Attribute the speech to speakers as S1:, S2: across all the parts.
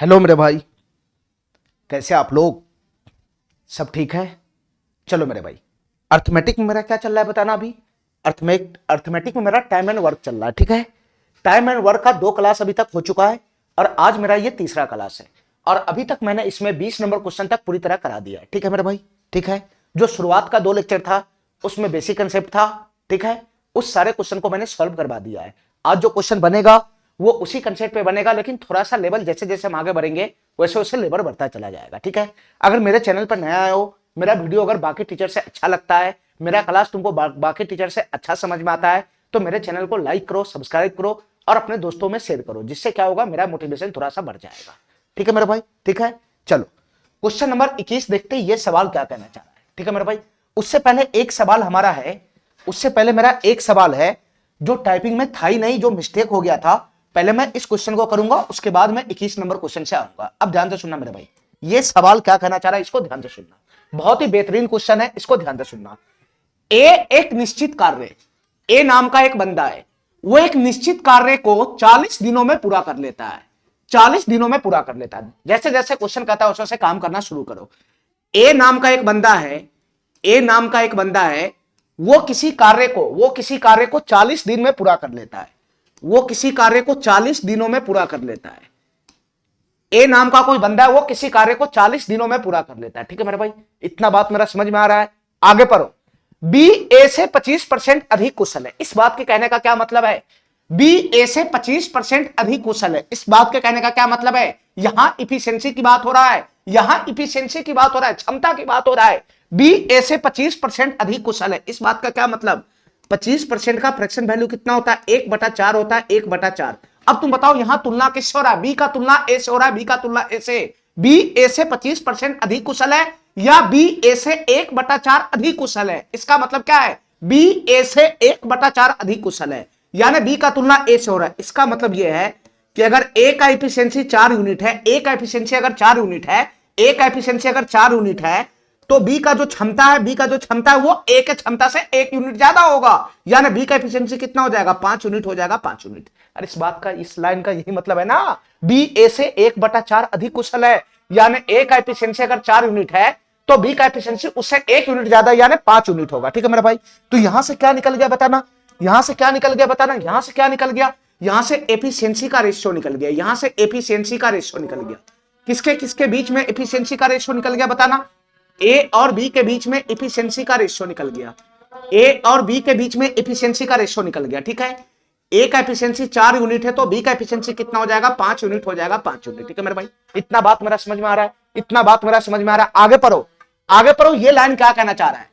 S1: Hello मेरे भाई, कैसे आप लोग? सब ठीक है? चलो मेरे भाई, अर्थमेटिक में मेरा क्या चल रहा है बताना अभी। अर्थमेटिक में मेरा टाइम एंड वर्क चल रहा है, ठीक है। टाइम एंड वर्क का 2 क्लास अभी तक हो चुका है और आज मेरा ये तीसरा क्लास है और अभी तक मैंने इसमें 20 नंबर क्वेश्चन तक पूरी तरह करा दिया है, ठीक है मेरे भाई। ठीक है, जो शुरुआत का 2 लेक्चर था उसमें बेसिक कंसेप्ट था, ठीक है। उस सारे क्वेश्चन को मैंने सॉल्व करवा दिया है। आज जो क्वेश्चन बनेगा वो उसी कंसेप्ट पे बनेगा, लेकिन थोड़ा सा लेवल जैसे जैसे हम आगे बढ़ेंगे वैसे वैसे लेवल बढ़ता चला जाएगा, ठीक है। अगर मेरे चैनल पर नया आए हो, मेरा वीडियो अगर बाकी टीचर से अच्छा लगता है, मेरा क्लास तुमको बाकी टीचर से अच्छा समझ में आता है, तो मेरे चैनल को लाइक करो, सब्सक्राइब करो और अपने दोस्तों में शेयर करो, जिससे क्या होगा, मेरा मोटिवेशन थोड़ा सा बढ़ जाएगा, ठीक है मेरे भाई। ठीक है, चलो क्वेश्चन नंबर 21 देखते हैं ये सवाल क्या कहना चाह रहा है, ठीक है मेरे भाई। उससे पहले एक सवाल हमारा है, उससे पहले मेरा एक सवाल है जो टाइपिंग में था ही नहीं, जो मिस्टेक हो गया था। पहले मैं इस क्वेश्चन को करूंगा, उसके बाद मैं 21 नंबर क्वेश्चन से आऊंगा। अब ध्यान से सुनना मेरे भाई, ये सवाल क्या कहना चाह रहा है इसको ध्यान से सुनना। बहुत ही बेहतरीन क्वेश्चन है, इसको ध्यान से सुनना। ए एक निश्चित कार्य, ए नाम का एक बंदा है, वो एक निश्चित कार्य को 40 दिनों में पूरा कर लेता है। 40 दिनों में पूरा कर लेता है। जैसे जैसे क्वेश्चन कहता है वैसे वैसे काम करना शुरू करो। ए नाम का एक बंदा है, ए नाम का एक बंदा है, वो किसी कार्य को 40 दिन में पूरा कर लेता है। वो किसी कार्य को 40 दिनों में पूरा कर लेता है। ए नाम का कोई बंदा है, वो किसी कार्य को 40 दिनों में पूरा कर लेता है, ठीक है मेरे भाई। इतना बात मेरा समझ में आ रहा है? आगे पढ़ो। बी ए से 25% अधिक कुशल है। इस बात के कहने का क्या मतलब है? बी ए से 25% अधिक कुशल है। इस बात के कहने का क्या मतलब है? यहां इफिशियंसी की बात हो रहा है, यहां इफिशियंसी की बात हो रहा है, क्षमता की बात हो रहा है। बी ए से 25% अधिक कुशल है। इस बात का क्या मतलब? 25% का फ्रैक्शन वैल्यू कितना होता है? 1/4 होता है, 1/4। अब तुम बताओ यहां तुलना किससे हो रहा है? बी का तुलना ए से हो रहा है, बी का तुलना ए से। बी ए से 25% अधिक कुशल है या बी ए से 1/4 अधिक कुशल है? इसका मतलब क्या है? बी ए से 1/4 अधिक कुशल है, यानी बी का तुलना ए से हो रहा है। इसका मतलब यह है कि अगर ए का एफिशिएंसी 4 यूनिट है, ए का एफिशिएंसी अगर 4 यूनिट है, ए का एफिशिएंसी अगर 4 यूनिट है, तो बी का जो क्षमता है, बी का जो क्षमता है वो ए के क्षमता से 1 यूनिट ज्यादा होगा, यानी बी का एफिशिएंसी कितना हो जाएगा? 5 यूनिट हो जाएगा, 5 यूनिट। अरे इस बात का, इस लाइन का यही मतलब है ना, बी ए से 1/4 अधिक कुशल है, यानी ए का एफिशिएंसी अगर 4 यूनिट है तो बी का एफिशिएंसी उससे 1 यूनिट ज्यादा यानी 5 यूनिट होगा, ठीक है मेरा भाई। तो यहां से क्या निकल गया बताना? यहां से क्या निकल गया बताना? यहां से क्या निकल गया? यहां से एफिशिएंसी का रेशियो निकल गया, यहां से एफिशिएंसी का रेशियो निकल गया। किसके किसके बीच में एफिशिएंसी का रेशियो निकल गया बताना? ए और बी के बीच में एफिशिएंसी का रेशियो निकल गया। ए और बी के बीच में एफिशिएंसी का रेशियो निकल गया, ठीक है। ए का एफिशिएंसी 4 यूनिट है तो बी का एफिशिएंसी कितना हो जाएगा? 5 यूनिट हो जाएगा, 5 यूनिट, ठीक है मेरे भाई। इतना बात मेरा समझ में आ रहा है? इतना बात मेरा समझ में आ रहा है? आगे पढ़ो, आगे पढ़ो। ये लाइन क्या कहना चाह रहा है?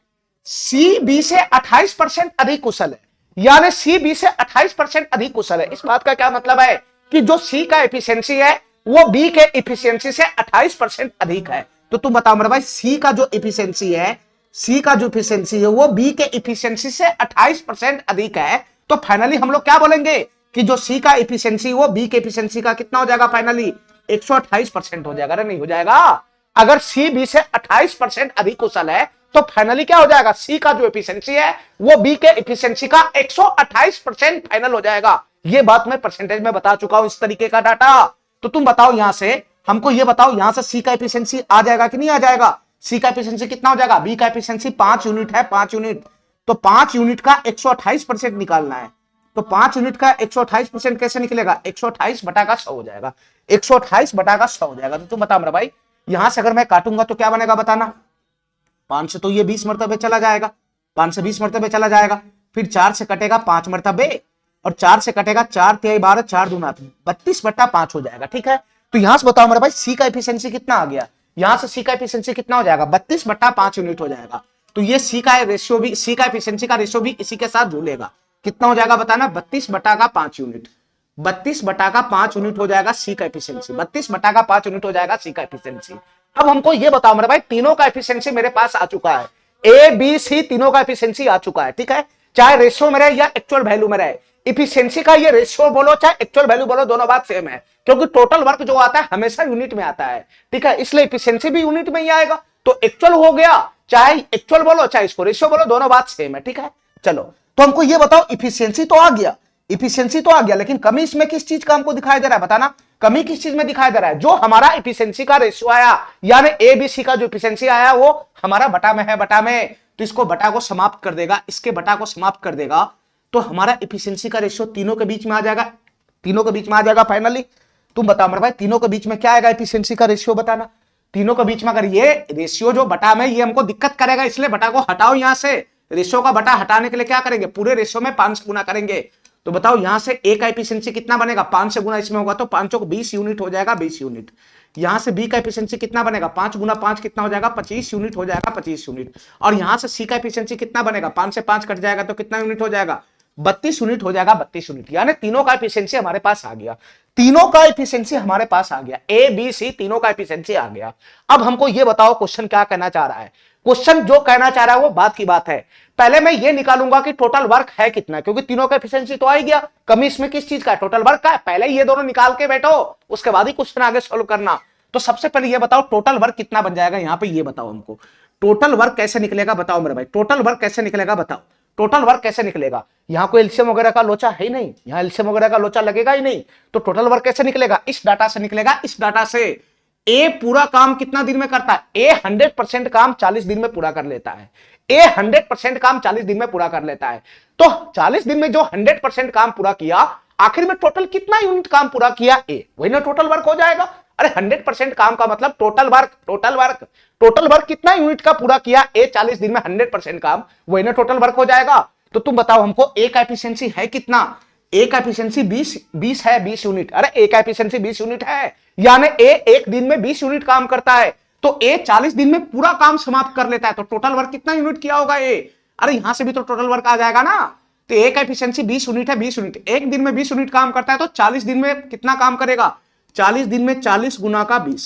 S1: सी बी से 28% अधिक कुशल है, यानी सी बी से 28% अधिक कुशल है। इस बात का क्या मतलब है? कि जो सी का एफिशिएंसी है वो बी के एफिशिएंसी से 28% अधिक है। तो तुम बताओ मेरे भाई, सी का जो एफिशिएंसी है, सी का जो एफिशिएंसी है वो बी के एफिशिएंसी से 28% अधिक है। तो फाइनली हम लोग क्या बोलेंगे कि जो सी का एफिशिएंसी वो बी के एफिशिएंसी का कितना हो जाएगा? फाइनली 128% हो जाएगा। अरे नहीं हो जाएगा? अगर सी बी से 28% अधिक कुशल है तो फाइनली क्या हो जाएगा? सी का जो एफिशिएंसी है वो बी के एफिशिएंसी का 128% फाइनल हो जाएगा। ये बात मैं परसेंटेज में बता चुका हूं, इस तरीके का डाटा। तो तुम बताओ यहां से, हमको ये बताओ यहां से सी का एफिशिएंसी आ जाएगा कि नहीं आ जाएगा? सी का एफिशिएंसी कितना हो जाएगा? बी का एफिशिएंसी 5 यूनिट है, 5 यूनिट। तो 5 यूनिट का 128% निकालना है। तो 5 यूनिट का 128% कैसे निकलेगा? 128 बटा का 100 हो जाएगा, 128 बटा का 100 हो जाएगा। तो तुम बता मेरा भाई, यहां से अगर मैं काटूंगा तो क्या बनेगा बताना? 5 से तो ये 20 मरतबे चला जाएगा, 5 से 20 मरतबे चला जाएगा। फिर 4 से कटेगा 5 मरतबे, और 4 से कटेगा 4 तिहाई 12, 4 दूना 32/5 हो जाएगा, ठीक है। तो यहां से बताओ मेरा भाई, सी का एफिशिएंसी कितना आ गया? यहां से सी का एफिशिएंसी कितना हो जाएगा? 32/5 यूनिट हो जाएगा। तो ये सी का रेशियो भी, सी का एफिशिएंसी का रेशियो भी इसी के साथ जुड़ेगा। कितना हो जाएगा बताना? 32/5 यूनिट। 32/5 यूनिट हो जाएगा सी का एफिशिएंसी, 32/5 यूनिट हो जाएगा सी का एफिशिएंसी। अब हमको ये बताओ मेरे भाई, तीनों का एफिशिएंसी मेरे पास आ चुका है, ए बी सी तीनों का एफिशिएंसी आ चुका है, ठीक है। चाहे रेशियो में रहे या एक्चुअल वैल्यू में रहे, इफिशियंसी का ये रेशियो बोलो चाहे एक्चुअल वैल्यू बोलो, दोनों बात सेम है, क्योंकि टोटल वर्क जो आता है हमेशा यूनिट में आता है, ठीक है। इसलिए इफिशियंसी भी यूनिट में ही आएगा। तो एक्चुअल हो गया, चाहे एक्चुअल बोलो चाहे इसको रेशियो बोलो, दोनों बात सेम है, ठीक है। चलो तो हमको ये बताओ, इफिशियंसी तो आ गया, इफिशियंसी तो आ गया, लेकिन कमी इसमें किस चीज का हमको दिखाई दे रहा है बताना, कमी किस चीज में दिखाई दे रहा है, जो हमारा इफिशियंसी का रेशियो आया, यानी ए बी सी का जो इफिशियंसी आया वो हमारा बटा में है, बटा में, तो इसको बटा को समाप्त कर देगा, इसके बटा को समाप्त कर देगा, तो हमारा इफिशियंसी का रेशियो तीनों के बीच में आ जाएगा, तीनों के बीच में आ जाएगा फाइनली। तुम बताओ मेरे भाई तीनों के बीच में क्या आएगा इफिशियंसी का रेशियो बताना, तीनों के बीच में अगर ये रेशियो जो बटा में ये हमको दिक्कत करेगा, इसलिए बटा को हटाओ, यहां से रेशियो का बटा हटाने के लिए क्या करेंगे, पूरे रेशियो में 5 से गुना करेंगे, तो बताओ यहां से ए का एफिशिएंसी कितना बनेगा, 5 से गुना इसमें होगा तो 5 को 20 यूनिट हो जाएगा, 20 यूनिट। यहां से बी का एफिशिएंसी कितना बनेगा, 5 गुना 5 कितना हो जाएगा, 25 यूनिट हो जाएगा, 25 यूनिट। और यहां से सी का एफिशिएंसी कितना बनेगा, 5 से 5 कट जाएगा तो कितना यूनिट हो जाएगा, 32 यूनिट हो जाएगा, 32 यूनिट। यानी तीनों का एफिशिएंसी हमारे पास आ गया, तीनों का एफिशिएंसी हमारे पास आ गया, ए बी सी तीनों का एफिशिएंसी आ गया। अब हमको ये बताओ क्वेश्चन क्या कहना चाह रहा है, क्वेश्चन जो कहना चाह रहा है वो बात की बात है, पहले मैं ये निकालूंगा कि टोटल वर्क है कितना, क्योंकि तीनों का एफिशिएंसी तो आ ही गया, कमी इसमें किस चीज का है, टोटल वर्क का है। पहले ये दोनों निकाल के बैठो, उसके बाद ही क्वेश्चन आगे सोल्व करना। तो सबसे पहले ये बताओ टोटल वर्क कितना बन जाएगा, यहां पे ये बताओ हमको टोटल वर्क कैसे निकलेगा, बताओ मेरे भाई टोटल वर्क कैसे निकलेगा, बताओ टोटल वर्क कैसे निकलेगा। यहां कोई एलसीएम वगैरह का लोचा है ही नहीं, यहां एलसीएम वगैरह का लोचा लगेगा ही नहीं, तो टोटल वर्क कैसे निकलेगा, इस डाटा से निकलेगा, इस डाटा से। ए पूरा काम कितना दिन में करता है, ए 100% काम 40 दिन में पूरा कर लेता है, ए 100% काम 40 दिन में पूरा कर लेता है। तो 40 दिन में जो 100% काम पूरा किया, आखिर में टोटल कितना यूनिट काम पूरा किया, ए, वही ना टोटल वर्क हो जाएगा। अरे 100% काम का मतलब total work, total work, total work कितना यूनिट का पूरा किया, ए 40 दिन में 100% काम, वही ना टोटल वर्क हो जाएगा। तो तुम बताओ हमको ए का एफिशिएंसी है कितना, ए का एफिशिएंसी 20 है, 20 यूनिट। अरे ए का एफिशिएंसी 20 यूनिट है, यानी ए एक दिन में 20 यूनिट काम करता है, तो ए 40 दिन में पूरा काम समाप्त कर लेता है, तो टोटल वर्क कितना यूनिट किया होगा ए, अरे यहां से भी तो टोटल वर्क आ जाएगा ना। तो ए का एफिशिएंसी 20 यूनिट है, 20 यूनिट, एक दिन में 20 यूनिट काम करता है, तो 40 दिन में कितना काम करेगा, 40 दिन में 40 गुना का 20,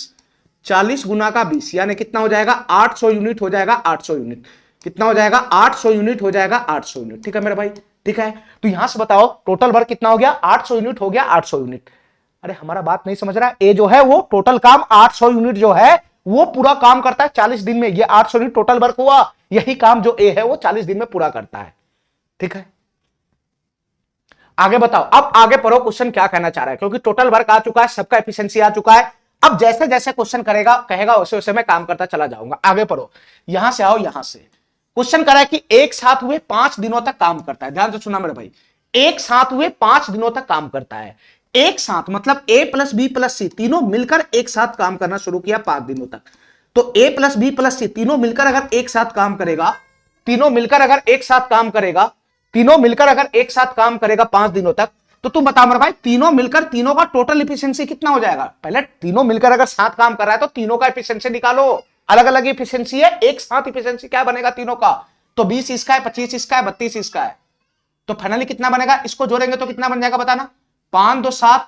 S1: 40 गुना का 20 यानी कितना हो जाएगा, 800 यूनिट हो जाएगा, 800 यूनिट कितना हो जाएगा, 800 यूनिट हो जाएगा, 800 यूनिट। ठीक है मेरे भाई, ठीक है। तो यहां से बताओ टोटल वर्क कितना हो गया, 800 यूनिट हो गया, 800 यूनिट। अरे हमारा बात नहीं समझ रहा है, ए जो है वो टोटल काम 800 यूनिट जो है वो पूरा काम करता है 40 दिन में, ये 800 यूनिट टोटल वर्क हुआ, यही काम जो ए है वो 40 दिन में पूरा करता है। ठीक है, आगे बताओ, अब आगे पढ़ो क्वेश्चन क्या कहना चाह रहा है, क्योंकि टोटल वर्क आ चुका है, सबका एफिशिएंसी आ चुका है। अब जैसे जैसे क्वेश्चन करेगा कहेगा वैसे वैसे मैं काम करता चला जाऊंगा। आगे पढ़ो, यहां से आओ, यहां से क्वेश्चन करा है कि एक साथ हुए 5 दिनों तक काम करता है, ध्यान से सुना मेरे भाई, एक साथ हुए 5 दिनों तक काम करता है। एक साथ मतलब ए प्लस बी प्लस सी तीनों मिलकर एक साथ काम करना शुरू किया 5 दिनों तक। तो ए प्लस बी प्लस सी तीनों मिलकर अगर एक साथ काम करेगा, तीनों मिलकर अगर एक साथ काम करेगा, तीनों मिलकर अगर एक साथ काम करेगा 5 दिनों तक, तो तुम बताओ मेरे भाई तीनों मिलकर तीनों का टोटल एफिशिएंसी कितना हो जाएगा। पहले तीनों मिलकर अगर साथ काम कर रहा है तो तीनों का एफिशिएंसी निकालो, अलग अलग एफिशिएंसी है, एक साथ एफिशिएंसी क्या बनेगा तीनों का, तो 20 इसका है, 25 इसका है, 32 इसका है, तो फाइनली कितना बनेगा, इसको जोड़ेंगे तो कितना बन जाएगा बताना, 5 2 7,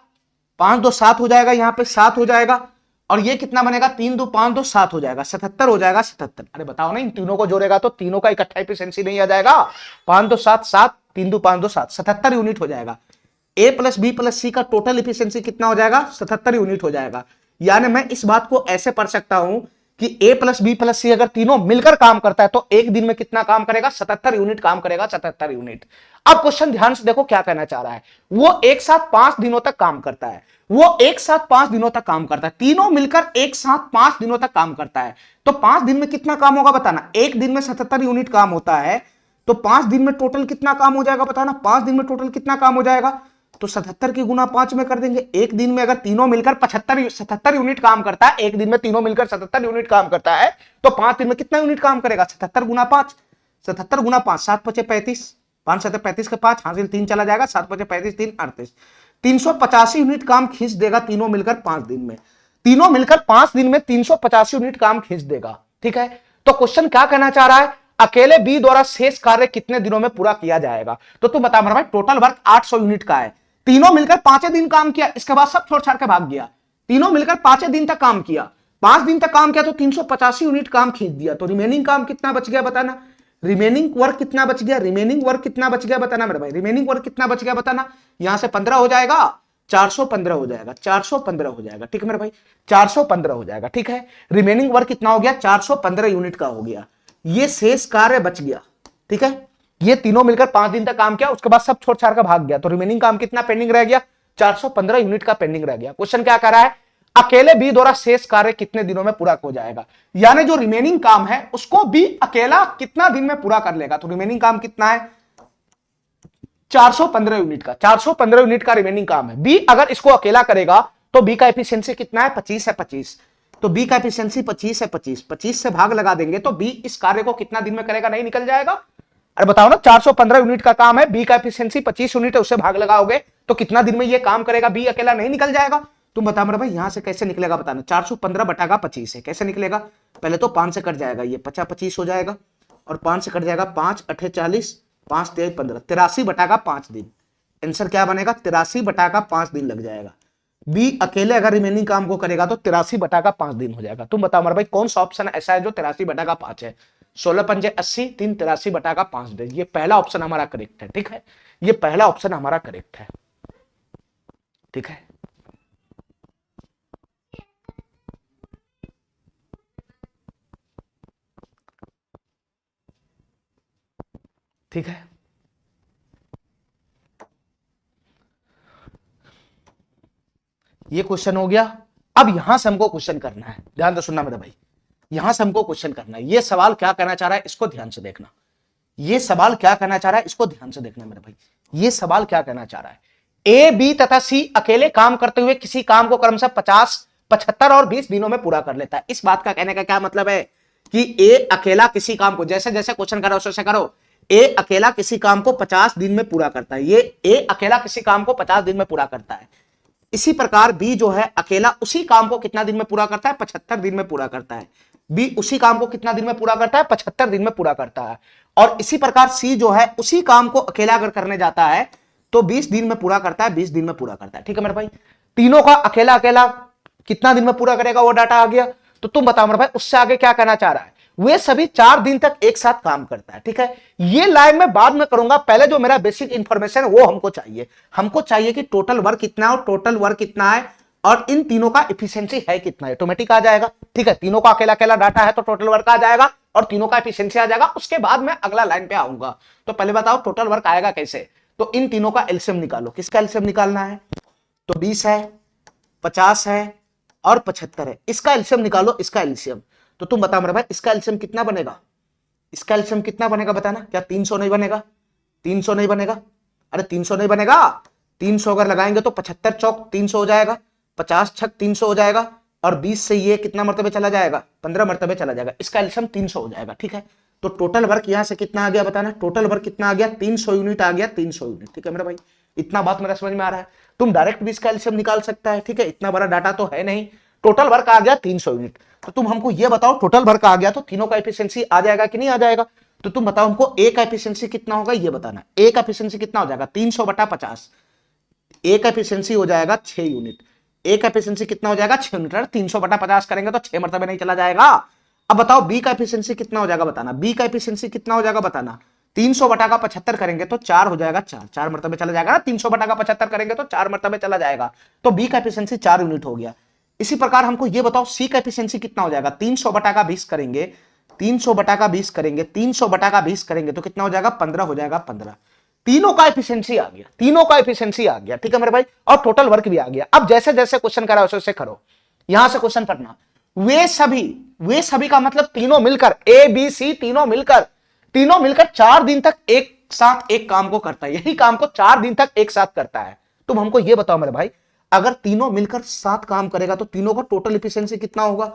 S1: 5 2 7 हो जाएगा, यहां पे 7 हो जाएगा, और ये कितना बनेगा, 3 2 5 2 7 हो जाएगा, 77 हो जाएगा, 77। अरे बताओ ना, इन तीनों को जोड़ेगा तो तीनों का इकट्ठा एफिशिएंसी नहीं आ जाएगा, 5 2 7 7, 3 2 5 2 7, 77 यूनिट हो जाएगा। ए प्लस बी प्लस सी का टोटल एफिशिएंसी कितना हो जाएगा, 77 यूनिट हो जाएगा। यानी मैं इस बात को ऐसे पढ़ सकता हूं कि ए प्लस बी प्लस सी अगर तीनों मिलकर काम करता है तो एक दिन में कितना काम करेगा, 77 यूनिट काम करेगा, 77 यूनिट। अब क्वेश्चन ध्यान से देखो क्या कहना चाह रहा है, वो एक साथ 5 दिनों तक काम करता है, वो एक साथ 5 दिनों तक काम करता है, तीनों मिलकर एक साथ 5 दिनों तक काम करता है, तो 5 दिन में कितना काम होगा बताना, एक दिन में 77 यूनिट काम होता है, तो 5 दिन में टोटल कितना काम हो जाएगा बताना, 5 दिन में टोटल कितना काम हो जाएगा, तो 77 की गुना 5 में कर देंगे। एक दिन में अगर तीनों मिलकर 77 यूनिट काम करता है, एक दिन में तीनों मिलकर 77 यूनिट काम करता है, तो 5 दिन में कितना यूनिट काम करेगा, 77 गुना 5, 77 गुना 5, 7 5 35, 5 7 35 के 5 हासिल 3 चला जाएगा, 7 5 35 3 38, 385 यूनिट काम खींच देगा तीनों मिलकर 5 दिन में, तीनों मिलकर 5 दिन में 385 यूनिट काम खींच देगा। ठीक है, तो क्वेश्चन क्या कहना चाह रहा है, अकेले बी द्वारा शेष कार्य कितने दिनों में पूरा किया जाएगा। तो तू बता मेरा भाई, टोटल वर्क 800 यूनिट का है, तीनों मिलकर 5 दिन काम किया, इसके बाद सब छोड़ छाड़ के भाग गया, तीनों मिलकर 5 दिन तक काम किया, 5 दिन तक काम किया तो 385 यूनिट काम खींच दिया, तो रिमेनिंग काम कितना बच गया बताना, रिमेनिंग वर्क कितना बच गया, रिमेनिंग वर्क कितना बच गया बताना मेरे भाई, रिमेनिंग वर्क कितना बच गया बताना, यहां से 15 हो जाएगा, 415 हो जाएगा, 415 हो जाएगा। ठीक है मेरे भाई, 415 हो जाएगा। ठीक है, रिमेनिंग वर्क कितना हो गया, 415 यूनिट का हो गया, ये शेष कार्य बच गया। ठीक है, ये तीनों मिलकर 5 दिन तक काम किया, उसके बाद सब छोड़ छाड़ कर भाग गया, तो रिमेनिंग काम कितना पेंडिंग रह गया? 415 यूनिट का पेंडिंग रह गया। क्वेश्चन क्या कर रहा है? अकेले बी द्वारा शेष कार्य कितने दिनों में पूरा हो जाएगा, यानी जो रिमेनिंग काम है उसको बी अकेला कितना दिन में पूरा कर लेगा। तो रिमेनिंग काम कितना है? 415 यूनिट का, 415 यूनिट का रिमेनिंग काम है। बी अगर इसको अकेला करेगा तो बी का एफिशिएंसी कितना है? 25 है, 25। तो बी का एफिशिएंसी 25 है, 25 से भाग लगा देंगे तो बी इस कार्य को कितना दिन में करेगा? नहीं निकल जाएगा? अरे बताओ ना, 415 यूनिट का काम है, बी का एफिशिएंसी 25 यूनिट है, उससे भाग लगाओगे तो कितना दिन में ये काम करेगा? बी अकेला नहीं निकल जाएगा? तुम बताओ मेरे भाई यहां से कैसे निकलेगा बताना। 415 बटा का 25 है, कैसे निकलेगा? पहले तो 5 से कट जाएगा, ये 50 25 हो जाएगा, और 5 से कट जाएगा 5 8 40, 5 3 15, 83 बटा का 5 दिन। आंसर क्या बनेगा? 83 बटा का 5 दिन लग जाएगा। बी अकेले अगर रिमेनिंग काम को करेगा तो 83 बटा का 5 दिन हो जाएगा। तुम बताओ मेरे भाई कौन सा ऑप्शन ऐसा है जो 83 बटा का 5 है? 16 पंजे 80, 3 83 बटा का 5 दिन। ये पहला ऑप्शन हमारा करेक्ट है, ठीक है, ये पहला ऑप्शन हमारा करेक्ट है, ठीक है। ठीक है, ये क्वेश्चन हो गया। अब यहां से हमको क्वेश्चन करना है, ध्यान से सुनना मेरे भाई, यहां से हमको क्वेश्चन करना है। ये सवाल क्या कहना चाह रहा है इसको ध्यान से देखना, ये सवाल क्या कहना चाह रहा है इसको ध्यान से देखना मेरे भाई। ये सवाल क्या कहना चाह रहा है? ए बी तथा सी अकेले काम करते हुए किसी काम को क्रमशः 50 75 और 20 दिनों में पूरा कर लेता है। इस बात का कहने का क्या मतलब है कि ए अकेला किसी काम को, जैसे जैसे क्वेश्चन करो वैसे करो, ए अकेला किसी काम को 50 दिन में पूरा करता है। ये ए अकेला किसी काम को 50 दिन में पूरा करता है। इसी प्रकार बी जो है अकेला उसी काम को कितना दिन में पूरा करता है? 75 दिन में पूरा करता है। बी उसी काम को कितना दिन में पूरा करता है? 75 दिन में पूरा करता है। और इसी प्रकार सी जो है उसी काम को अकेला अगर करने जाता है तो 20 दिन में पूरा करता है, 20 दिन में पूरा करता है, ठीक है मेरे भाई। तीनों का अकेला अकेला कितना दिन में पूरा करेगा वो डाटा आ गया। तो तुम बताओ मेरे भाई उससे आगे क्या कहना चाह रहा है? वे सभी 4 दिन तक एक साथ काम करता है, ठीक है। ये लाइन में बाद में करूंगा, पहले जो मेरा बेसिक इंफॉर्मेशन है वो हमको चाहिए। हमको चाहिए कि टोटल वर्क कितना है और टोटल वर्क कितना है और इन तीनों का एफिशिएंसी है कितना है, ऑटोमेटिक आ जाएगा, ठीक है। तीनों का अकेला अकेला डाटा है तो टोटल वर्क आ जाएगा और तीनों का एफिशिएंसी आ जाएगा। उसके बाद मैं अगला लाइन पे आऊंगा। तो पहले बताओ टोटल वर्क आएगा कैसे? तो इन तीनों का एलसीएम निकालो। किसका एलसीएम निकालना है? तो 20 है, 50 है और 75 है। इसका एलसीएम निकालो, इसका एलसीएम। तो तुम बताओ मेरे भाई इसका एलसीएम कितना बनेगा? इसका एलसीएम कितना बनेगा बताना। क्या 300 नहीं बनेगा? 300 नहीं बनेगा? अरे 300 नहीं बनेगा। 300 अगर लगाएंगे तो 75 चौक 300 हो जाएगा, 50 छक 300 हो जाएगा और 20 से ये कितना मर्तबे चला जाएगा? 15 मर्तबे चला जाएगा। इसका एलसीएम 300 हो जाएगा, ठीक है। तो टोटल वर्क यहां से कितना आ गया बताना। टोटल वर्क कितना आ गया? 300 यूनिट आ गया, 300 यूनिट, ठीक है मेरे भाई। इतना बात मेरा समझ में आ रहा है। तुम डायरेक्ट भी इसका एलसीएम निकाल सकता है, ठीक है। इतना बड़ा डाटा तो है नहीं। टोटल वर्क आ गया 300 यूनिट। तो तुम हमको ये बताओ टोटल वर्क आ गया तो तीनों का एफिशिएंसी आ जाएगा कि नहीं आ जाएगा? तो तुम बताओ हमको ए का एफिशिएंसी कितना होगा ये बताना। ए का एफिशिएंसी कितना हो जाएगा? 300 बटा 50। ए का एफिशिएंसी हो जाएगा 6 यूनिट। ए का एफिशिएंसी कितना हो जाएगा? 6 यूनिट। 300 बटा 50 करेंगे तो 6 मरतबे नहीं चला जाएगा। अब बताओ बी का एफिशिएंसी कितना हो जाएगा बताना। बी का एफिशिएंसी कितना हो जाएगा बताना। 300 बटा का 75 करेंगे तो 4 हो जाएगा, 4 मरतबे चला जाएगा ना। 300 बटा का 75 करेंगे तो 4 मरतबे चला जाएगा। तो बी का एफिशिएंसी 4 यूनिट हो गया। इसी प्रकार हमको ये बताओ सी का एफिशिएंसी कितना हो जाएगा। 300 बटा का 20 करेंगे, 300 बटा का 20 करेंगे, 300 बटा का 20 करेंगे तो कितना हो जाएगा? 15 हो जाएगा, 15। तीनों का एफिशिएंसी आ गया, तीनों का एफिशिएंसी आ गया, ठीक है मेरे भाई। और टोटल वर्क भी आ गया। अब जैसे जैसे क्वेश्चन करा वैसे वैसे करो। यहां से क्वेश्चन पढ़ना। वे सभी का मतलब तीनों मिलकर, ए बी सी तीनों मिलकर 4 दिन तक एक साथ एक काम को करता है। यही काम को 4 दिन तक एक साथ करता है। तुम हमको ये बताओ मेरे भाई अगर तीनों मिलकर साथ काम करेगा तो तीनों का टोटल एफिशिएंसी कितना होगा?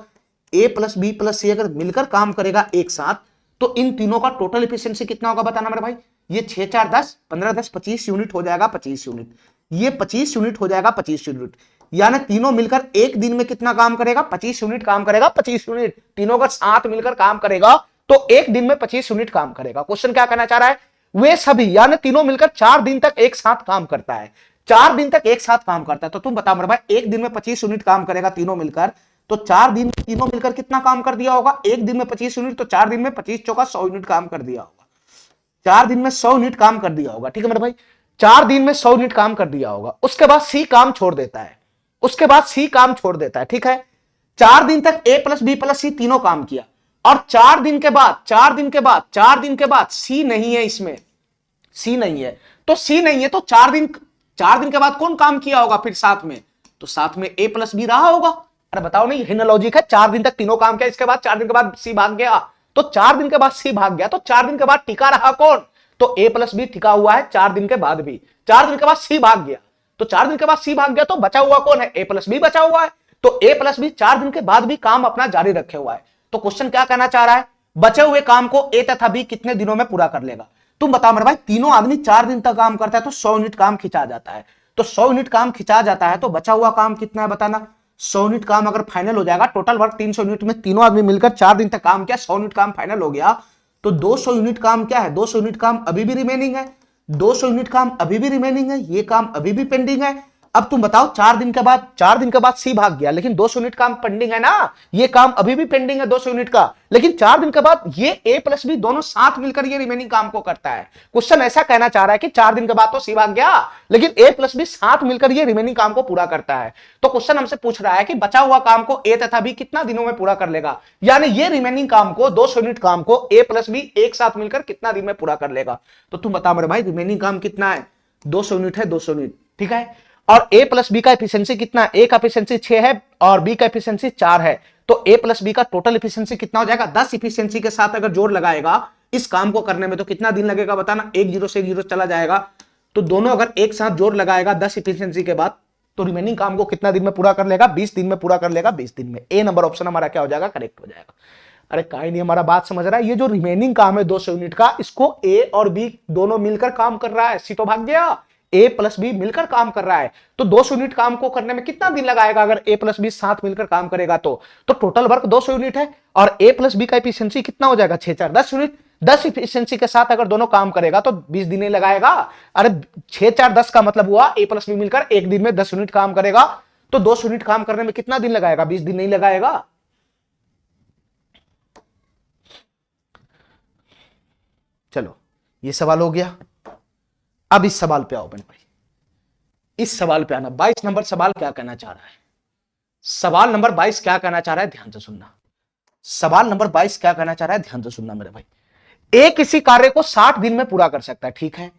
S1: ए प्लस बी प्लस सी अगर मिलकर काम करेगा एक साथ तो इन तीनों का टोटल एफिशिएंसी कितना होगा बताना मेरे भाई। ये 6 4 10, 15 10, 25 यूनिट हो जाएगा, 25 यूनिट। ये 25 यूनिट हो जाएगा, 25 यूनिट। यानी तीनों मिलकर एक दिन में कितना काम करेगा? 25 यूनिट काम करेगा, 25 यूनिट। तीनों का साथ मिलकर काम करेगा तो एक दिन में 25 यूनिट काम करेगा। क्वेश्चन क्या कहना चाह रहा है? वे सभी यानी तीनों मिलकर 4 दिन तक एक साथ काम करता है। 4 दिन तक एक साथ काम करता है। तो तुम बताओ मेरे भाई एक दिन में 25 यूनिट काम करेगा तीनों मिलकर, तो 4 दिन तीनों मिलकर कितना काम कर दिया होगा? एक दिन में 25 यूनिट, तो 4 दिन में 25 चौका 100 यूनिट काम कर दिया होगा। 4 दिन में 100 यूनिट काम कर दिया होगा, ठीक है मेरे भाई। 4 दिन में 100 यूनिट काम कर दिया होगा। उसके बाद सी काम छोड़ देता है, उसके बाद सी काम छोड़ देता है, ठीक है। 4 दिन तक ए प्लस बी प्लस सी तीनों काम किया और 4 दिन के बाद सी नहीं है इसमें। सी नहीं है, तो सी नहीं है तो 4 दिन के बाद कौन काम किया होगा फिर साथ में, तो साथ में ए प्लस बी रहा होगा। अरे बताओ नहीं, यही ना लॉजिक है, 4 दिन तक तीनों काम किया, इसके बाद 4 दिन के बाद सी भाग गया, तो 4 दिन के बाद सी भाग गया, तो 4 दिन के बाद टिका रहा कौन, तो ए प्लस बी टिका हुआ है 4 दिन के बाद भी। 4 दिन के बाद सी भाग गया, तो 4 दिन के बाद सी भाग गया, तो बचा हुआ कौन है, ए प्लस बी बचा हुआ है, तो ए प्लस बी 4 दिन के बाद भी काम अपना जारी रखे हुआ है। तो क्वेश्चन क्या कहना चाह रहा है, बचे हुए काम को ए तथा बी कितने दिनों में पूरा कर लेगा। तुम बताओ मेरे भाई, तीनों आदमी 4 दिन तक काम करता है तो 100 यूनिट काम खिंचा जाता है, तो 100 यूनिट काम खिंचा जाता है, तो बचा हुआ काम कितना है बताना। 100 यूनिट काम अगर फाइनल हो जाएगा, टोटल वर्क 300 यूनिट में तीनों आदमी मिलकर 4 दिन तक काम किया, 100 यूनिट काम फाइनल हो गया, तो 200 यूनिट काम क्या है, 200 यूनिट काम अभी भी रिमेनिंग है, 200 यूनिट काम अभी भी रिमेनिंग है, ये काम अभी भी पेंडिंग है। अब तुम बताओ 4 दिन के बाद सी भाग गया, लेकिन 200 यूनिट काम पेंडिंग है ना, ये काम अभी भी पेंडिंग है 200 यूनिट का, लेकिन 4 दिन के बाद ये ए प्लस बी दोनों साथ मिलकर ये रिमेनिंग काम को करता है। क्वेश्चन ऐसा कहना चाह रहा है कि 4 दिन के बाद तो सी भाग गया, लेकिन ए प्लस बी साथ मिलकर ये रिमेनिंग काम को पूरा करता है। तो क्वेश्चन हमसे पूछ रहा है कि बचा हुआ काम को ए तथा बी कितना दिनों में पूरा कर लेगा, यानी ये रिमेनिंग काम को 200 यूनिट काम को ए प्लस बी एक साथ मिलकर कितना दिन में पूरा कर लेगा। तो तुम बताओ मेरे भाई, रिमेनिंग काम कितना है, 200 यूनिट है, 200 यूनिट, ठीक है, और a प्लस बी का एफिशिएंसी कितना है, a का एफिशिएंसी 6 है और b का एफिशिएंसी 4 है, तो a प्लस बी का टोटल एफिशिएंसी कितना हो जाएगा, 10 एफिशिएंसी के साथ अगर जोड़ लगाएगा इस काम को करने में तो कितना दिन लगेगा बताना। 1 0 से 1 0 चला जाएगा, तो दोनों अगर एक साथ जोड़ लगाएगा 10 एफिशिएंसी के बाद, तो रिमेनिंग काम को कितना दिन में पूरा कर लेगा, 20 दिन में पूरा कर लेगा, 20 दिन में। ए नंबर ऑप्शन हमारा क्या हो जाएगा, करेक्ट हो जाएगा। अरे काहे नहीं हमारा बात समझ रहा है, ये जो रिमेनिंग काम है 200 यूनिट का, इसको ए और बी दोनों मिलकर काम कर रहा है, सी तो भाग गया, ए प्लस बी मिलकर काम कर रहा है, तो 200 यूनिट काम को करने में कितना दिन लगाएगा अगर ए प्लस बी साथ मिलकर काम करेगा तो टोटल वर्क 200 यूनिट है, और ए प्लस बी का एफिशिएंसी कितना हो जाएगा, 6 4 10 यूनिट, 10 एफिशिएंसी के साथ अगर दोनों काम करेगा तो 20 दिन ही लगाएगा। अरे 6 4 10 का मतलब हुआ ए प्लस बी मिलकर एक दिन में 10 यूनिट काम करेगा, तो 200 यूनिट काम करने में कितना दिन लगाएगा, 20 दिन नहीं लगाएगा। चलो ये सवाल हो गया, अब इस सवाल पे आओ बने भाई, इस सवाल पे आना। 22 नंबर सवाल क्या कहना चाह रहा है, सवाल नंबर 22 क्या कहना चाह रहा है, ध्यान से सुनना। सवाल नंबर 22 क्या कहना चाह रहा है, ध्यान से सुनना मेरे भाई। ए किसी कार्य को 60 दिन में पूरा कर सकता है, ठीक है,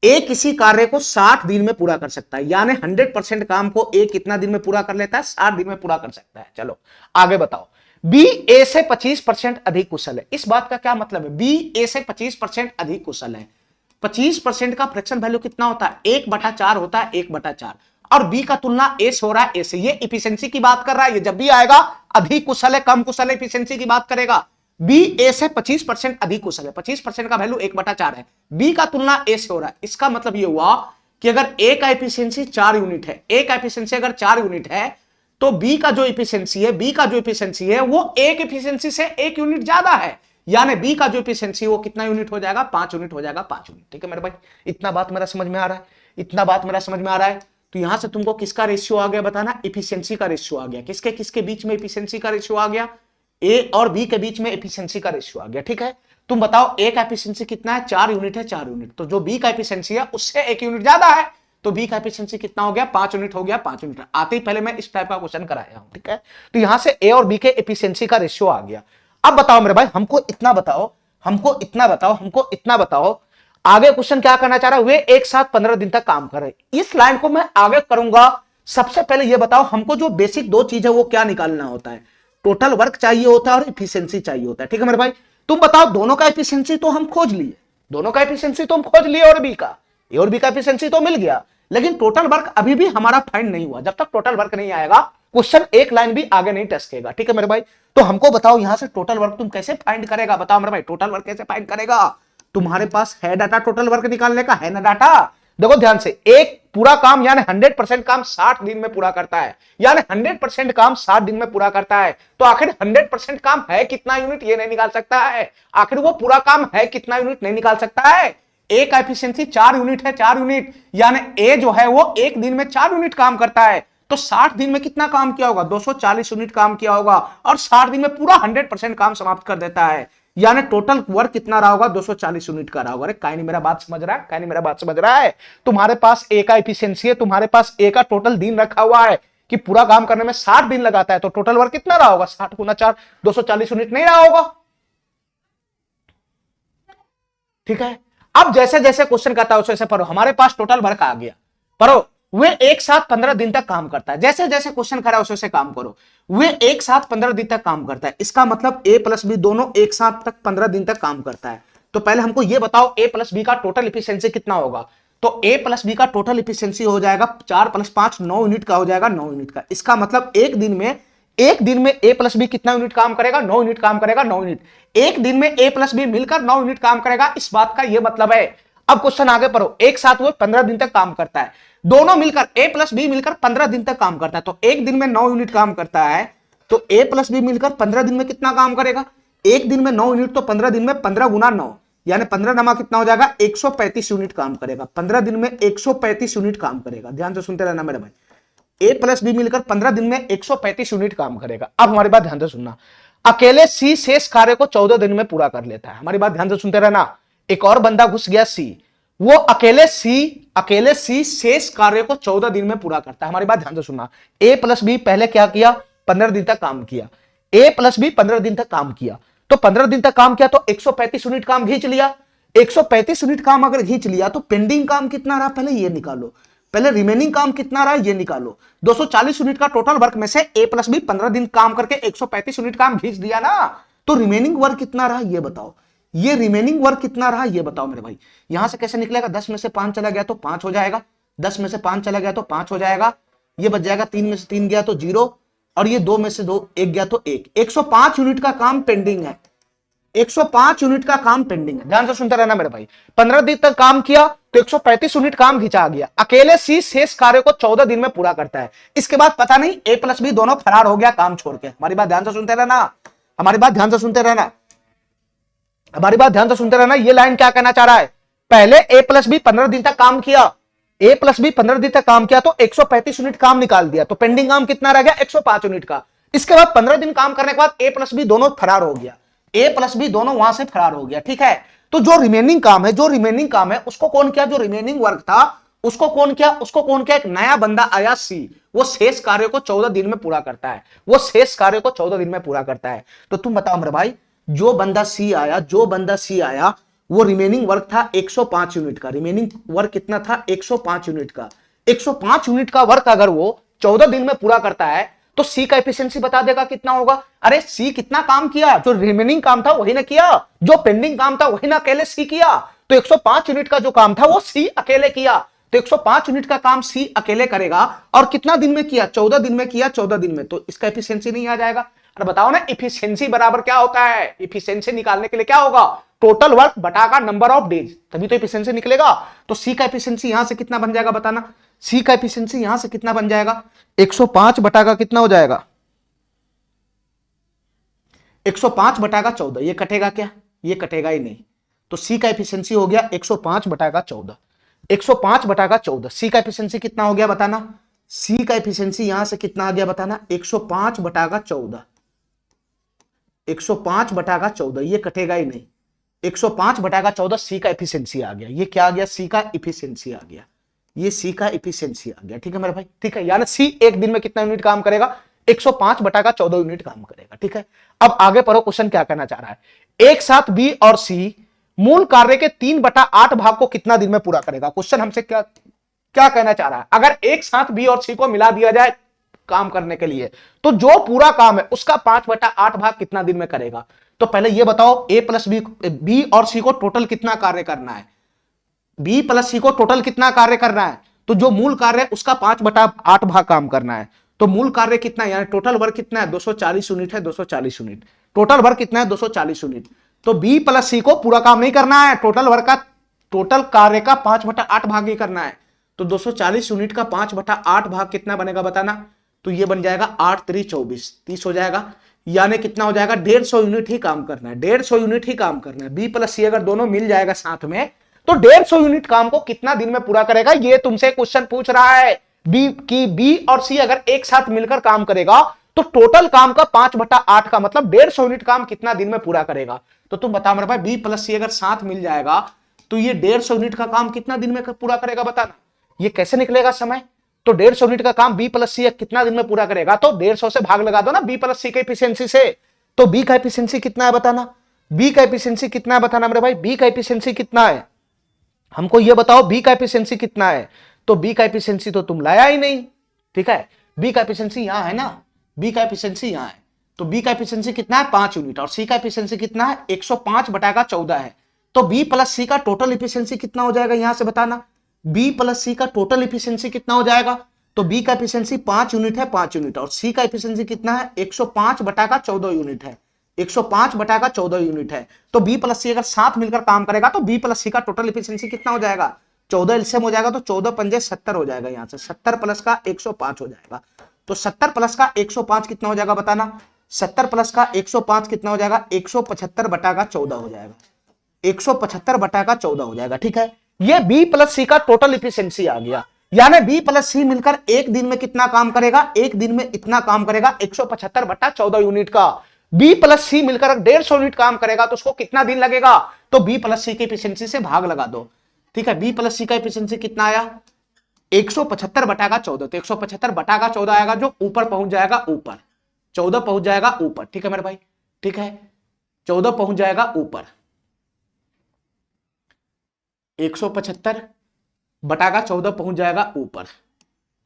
S1: ए किसी कार्य को 60 दिन में पूरा कर सकता है, यानी 100% काम को ए कितना दिन में पूरा कर लेता है, 60 दिन में पूरा कर सकता है। चलो आगे बताओ, बी ए से 25% अधिक कुशल है, इस बात का क्या मतलब है, बी ए से 25% अधिक कुशल है। 25% का फ्रैक्शन वैल्यू कितना होता है, 1/4 होता है, 1/4, और बी का तुलना ए से हो रहा है, ए से, ये इफिशिएंसी की बात कर रहा है, ये जब भी आएगा अधिक कुशल है कम कुशल है इफिशिएंसी की बात करेगा। बी ए से 25% अधिक कुशल है, 25% का वैल्यू 1/4 है, बी का तुलना ए से हो रहा है, इसका मतलब ये हुआ कि अगर ए का एफिशिएंसी 4 यूनिट है, ए का एफिशिएंसी अगर 4 यूनिट है, तो बी का जो एफिशिएंसी है, बी का जो एफिशिएंसी है वो ए की एफिशिएंसी से 1 यूनिट ज्यादा है, यानी बी का जो एफिशिएंसी वो कितना यूनिट हो जाएगा, 5 यूनिट हो जाएगा, 5 यूनिट। ठीक है मेरे भाई, इतना बात मेरा समझ में आ रहा है, इतना बात मेरा समझ में आ रहा है। तो यहां से तुमको किसका रेशियो आ गया बताना, एफिशिएंसी का रेशियो आ गया, किसके किसके बीच में एफिशिएंसी का रेशियो आ गया, ए और बी के बीच में एफिशिएंसी का रेशियो आ गया। ठीक है, तुम बताओ ए का एफिशिएंसी कितना है, 4 यूनिट है, 4 यूनिट, तो जो बी का एफिशिएंसी है उससे 1 यूनिट ज्यादा है, तो बी का एफिशिएंसी कितना हो गया, 5 यूनिट हो गया, 5 यूनिट। आते ही पहले मैं इस टाइप का क्वेश्चन कराया हूं, ठीक है, तो यहां से ए और बी के एफिशिएंसी का रेशियो आ गया। अब बताओ मेरे भाई, हमको इतना बताओ, हमको इतना बताओ, हमको इतना बताओ, आगे क्वेश्चन क्या करना चाह रहा है, वे एक साथ 15 दिन तक काम कर रहे। इस लाइन को मैं आगे करूंगा, सबसे पहले ये बताओ हमको जो बेसिक 2 चीज है वो क्या निकालना होता है, टोटल वर्क चाहिए होता है और एफिशिएंसी चाहिए होता है। ठीक है मेरे भाई, तुम बताओ दोनों का एफिशिएंसी तो हम खोज लिए, दोनों का एफिशिएंसी तो हम खोज लिए, और बी का, ए और बी का एफिशिएंसी तो मिल गया, लेकिन टोटल वर्क अभी भी हमारा फाइंड नहीं हुआ। जब तक टोटल वर्क नहीं आएगा क्वेश्चन एक लाइन भी आगे नहीं टसकेगा। ठीक है मेरे भाई, तो हमको बताओ यहां से टोटल वर्क तुम कैसे फाइंड करेगा, बताओ मेरे भाई, टोटल वर्क कैसे फाइंड करेगा। तुम्हारे पास है डाटा टोटल वर्क निकालने का, है ना डाटा। देखो ध्यान से, एक पूरा काम यानी 100% काम 60 दिन में पूरा करता है, यानी 100% काम 60 दिन में पूरा करता है, तो आखिर 100% काम है कितना यूनिट ये नहीं निकाल सकता है, आखिर वो पूरा काम है कितना यूनिट नहीं निकाल सकता है। ए का एफिशिएंसी 4 यूनिट है, 4 यूनिट, यानी ए जो है वो एक दिन में 4 यूनिट काम करता है, तो 60 दिन में कितना काम किया होगा, 240 यूनिट काम किया होगा, और 60 दिन में पूरा 100% काम समाप्त कर देता है, यानी टोटल वर्क कितना रहा होगा, 240 यूनिट का रहा होगा। अरे काहे नहीं मेरा बात समझ रहा है, काहे नहीं मेरा बात समझ रहा है। तुम्हारे पास ए का एफिशिएंसी है, तुम्हारे पास ए का टोटल दिन रखा हुआ है कि पूरा काम करने में 60 दिन लगाता है, तो टोटल वर्क कितना रहा होगा, 60 गुना 4 240 यूनिट नहीं रहा होगा। ठीक है, अब जैसे जैसे क्वेश्चन करता है वैसे वैसे पढ़ो। हमारे पास टोटल वर्क आ गया, पढ़ो। वे एक साथ 15 दिन तक काम करता है। जैसे जैसे क्वेश्चन करा वैसे वैसे काम करो। वे एक साथ 15 दिन तक काम करता है, इसका मतलब ए प्लस बी दोनों एक साथ तक 15 दिन तक काम करता है। तो पहले हमको ये बताओ ए प्लस बी का टोटल इफिशियंसी कितना होगा। तो ए प्लस बी का टोटल इफिशियंसी हो जाएगा 4 + 5 9 यूनिट का हो जाएगा, 9 यूनिट का। इसका मतलब एक दिन में ए प्लस बी कितना यूनिट काम करेगा, 9 यूनिट काम करेगा, 9 यूनिट। एक दिन में ए प्लस बी मिलकर 9 यूनिट काम करेगा, इस बात का यह मतलब है। अब क्वेश्चन आगे पढ़ो। एक साथ वो 15 दिन तक काम करता है, दोनों मिलकर ए प्लस बी मिलकर 15 दिन तक काम करता है। तो एक दिन में 9 यूनिट काम करता है, तो ए प्लस बी मिलकर 15 दिन में कितना काम करेगा। एक दिन में 9 यूनिट, तो 15 दिन में 15 गुना 9 यानी 15 नमा कितना हो जाएगा, 135 यूनिट काम करेगा। 15 दिन में 135 यूनिट काम करेगा। ध्यान से सुनते रहना मेरे भाई। ए प्लस बी मिलकर 15 दिन में 135 यूनिट काम करेगा। अब हमारी बात ध्यान से सुनना। अकेले सी शेष कार्य को 14 दिन में पूरा कर लेता है। हमारी बात ध्यान से सुनते रहना। एक और बंदा घुस गया सी, वो अकेले सी शेष कार्य को 14 दिन में पूरा करता है। हमारी बात ध्यान से सुनना। ए प्लस बी पहले क्या किया, 15 दिन तक काम किया। ए प्लस बी 15 दिन तक काम किया, तो 15 दिन तक काम किया तो 135 यूनिट काम खींच लिया। 135 यूनिट काम अगर खींच लिया तो पेंडिंग काम कितना रहा, पहले ये निकालो। पहले रिमेनिंग काम कितना रहा ये निकालो। 240 यूनिट का टोटल वर्क में से ए प्लस बी 15 दिन काम करके 135 यूनिट काम खींच दिया ना, तो रिमेनिंग वर्क कितना रहा ये बताओ। ये रिमेनिंग वर्क कितना रहा ये बताओ मेरे भाई। यहां से कैसे निकलेगा, 10 में से 5 चला गया तो 5 हो जाएगा, 10 में से 5 चला गया तो 5 हो जाएगा, ये बच जाएगा 3 में से 3 गया तो 0, और ये 2 में से 2 1 गया तो 1। 105 यूनिट का काम पेंडिंग है, 105 यूनिट का काम पेंडिंग है। ध्यान से सुनते रहना मेरे भाई। 15 दिन तक काम किया तो 135 यूनिट काम खींचा गया। अकेले सी शेष कार्य को 14 दिन में पूरा करता है। इसके बाद पता नहीं ए प्लस बी दोनों फरार हो गया काम छोड़ के। हमारी बात ध्यान से सुनते रहना, हमारी बात ध्यान से सुनते रहना, हमारी बात ध्यान से सुनते रहना। ये लाइन क्या कहना चाह रहा है, पहले ए प्लस बी 15 दिन तक काम किया, ए प्लस बी 15 दिन तक काम किया तो 135 यूनिट काम निकाल दिया, तो पेंडिंग काम कितना रह गया, 105 यूनिट का। इसके बाद 15 दिन काम करने के बाद ए प्लस बी दोनों फरार हो गया, ए प्लस बी दोनों वहां से फरार हो गया। ठीक है, तो जो रिमेनिंग काम है उसको कौन किया, जो रिमेनिंग वर्क था उसको कौन किया, एक नया बंदा आया सी, वो शेष कार्य को 14 दिन में पूरा करता है, वो शेष कार्य को 14 दिन में पूरा करता है। तो तुम बताओ मेरे भाई, जो बंदा सी आया वो रिमेनिंग वर्क था 105 यूनिट का। रिमेनिंग वर्क कितना था, 105 यूनिट का। 105 यूनिट का वर्क अगर वो 14 दिन में पूरा करता है तो सी का एफिशिएंसी बता देगा कितना होगा। अरे सी कितना काम किया, जो रिमेनिंग काम था वही ना किया, जो पेंडिंग काम था वही ना अकेले सी किया। तो 105 यूनिट का जो काम था वो सी अकेले किया, तो 105 यूनिट का काम सी अकेले करेगा। और कितना दिन में किया, 14 दिन में किया, 14 दिन में, तो इसका एफिशिएंसी नहीं आ जाएगा। अरे बताओ ना, इफिशिएंसी बराबर क्या होता है, इफिशिएंसी निकालने के लिए क्या होगा, टोटल वर्क बटाकर नंबर ऑफ डेज, तभी तो इफिशिएंसी निकलेगा। तो सी का एफिशिएंसी यहां से कितना बन जाएगा बताना, सी का एफिशिएंसी यहां से कितना बन जाएगा, 105 बटाकर कितना हो जाएगा, 105 बटाकर 14। ये कटेगा क्या, ये कटेगा ही नहीं, तो सी का एफिशिएंसी हो गया 105 बटाकर 14, 105 बटाकर 14। सी का एफिशिएंसी कितना हो गया बताना, सी का एफिशिएंसी यहां से कितना आ गया बताना, 105 बटाकर 14, 105 बटाकर 14, ये कटेगा ही नहीं, 105 बटाकर 14 सी का एफिशिएंसी आ गया। ये क्या आ गया, सी का एफिशिएंसी आ गया, ये सी का एफिशिएंसी आ गया। ठीक है मेरे भाई, ठीक है, यानी सी एक दिन में कितना यूनिट काम करेगा, 105 बटाकर 14 यूनिट काम करेगा। ठीक है, अब आगे पढ़ो, क्वेश्चन क्या कहना चाह रहा है, एक साथ बी और सी मूल कार्य के 3/8 भाग को कितना दिन में पूरा करेगा। क्वेश्चन हमसे क्या कहना चाह रहा है, अगर एक साथ बी और सी को मिला दिया जाए काम करने के लिए, तो जो पूरा काम है उसका 5/8 भाग कितना दिन में करेगा। तो पहले ये बताओ, ए प्लस बी और सी को टोटल कितना कार्य करना है, बी प्लस सी को टोटल कितना कार्य करना है, तो जो मूल कार्य है उसका 5/8 भाग काम करना है। तो मूल कार्य कितना है, यानी टोटल वर्क कितना है, 240 यूनिट है, 240 यूनिट, टोटल वर्क कितना है, 240 यूनिट। तो बी प्लस सी को पूरा काम नहीं करना है, टोटल कार्य का 5/8 भाग ही करना है। तो 240 यूनिट का 5/8 भाग कितना बनेगा बताना, तो ये बन जाएगा 8 3 24, 30 हो जाएगा, यानी कितना हो जाएगा, 150 यूनिट ही काम करना है, 150 यूनिट ही काम करना है। बी प्लस सी अगर दोनों मिल जाएगा साथ में तो 150 यूनिट काम को कितना दिन में पूरा करेगा, ये तुमसे क्वेश्चन पूछ रहा है। बी और सी अगर एक साथ मिलकर काम करेगा तो टोटल काम का 5/8 का मतलब 150 यूनिट काम कितना दिन में पूरा करेगा। तो तुम बताओ मेरे भाई, बी प्लस सी अगर साथ मिल जाएगा तो ये 150 यूनिट का काम कितना दिन में पूरा करेगा बताना, ये कैसे निकलेगा समय। तो 150 यूनिट का काम बी प्लस सी कितना दिन में पूरा करेगा, तो 150 से भाग लगा दो ना बी प्लस सी के एफिशिएंसी से। तो बी का एफिशिएंसी कितना है बताना, बी का एफिशिएंसी कितना है बताना मेरे भाई, बी का एफिशिएंसी कितना है, हमको ये बताओ बी का एफिशिएंसी कितना है, तो बी का एफिशिएंसी तो तुम लाया ही नहीं, ठीक है। बी का एफिशिएंसी यहां है ना, बी का एफिशिएंसी यहां है, तो बी का एफिशिएंसी कितना है 5 यूनिट, और सी का एफिशिएंसी कितना है 105/14 है। तो बी प्लस सी का टोटल एफिशिएंसी कितना हो जाएगा यहां से बताना, बी प्लस सी का टोटल एफिशिएंसी कितना हो जाएगा। तो बी का एफिशिएंसी 5 यूनिट है, 5 यूनिट, और सी का एफिशिएंसी कितना है 105/14 यूनिट है, 105/14 यूनिट है। तो बी प्लस सी अगर साथ मिलकर काम करेगा तो बी प्लस सी का टोटल एफिशिएंसी कितना हो जाएगा, 14 एलसीएम हो जाएगा, तो 14 पंजे 70 हो जाएगा, यहां से 70 प्लस का 105 हो जाएगा। तो 70 प्लस का 105 कितना हो जाएगा बताना, 70 प्लस का 105 कितना हो जाएगा 175/14 हो जाएगा, 175/14 हो जाएगा, ठीक है। ये बी प्लस सी का टोटल एफिशिएंसी आ गया, यानी बी प्लस सी मिलकर एक दिन में कितना काम करेगा, एक दिन में इतना काम करेगा 175/14 यूनिट का। बी प्लस सी मिलकर 150 यूनिट काम करेगा तो उसको कितना दिन लगेगा, तो बी प्लस सी की एफिशिएंसी से भाग लगा दो, ठीक है। बी प्लस सी का एफिशिएंसी कितना आया 175/14, तो 175/14 आएगा जो ऊपर पहुंच जाएगा, ऊपर 14 पहुंच जाएगा ऊपर, ठीक है मेरे भाई, ठीक है, 14 पहुंच जाएगा ऊपर, 175/14 पहुंच जाएगा ऊपर,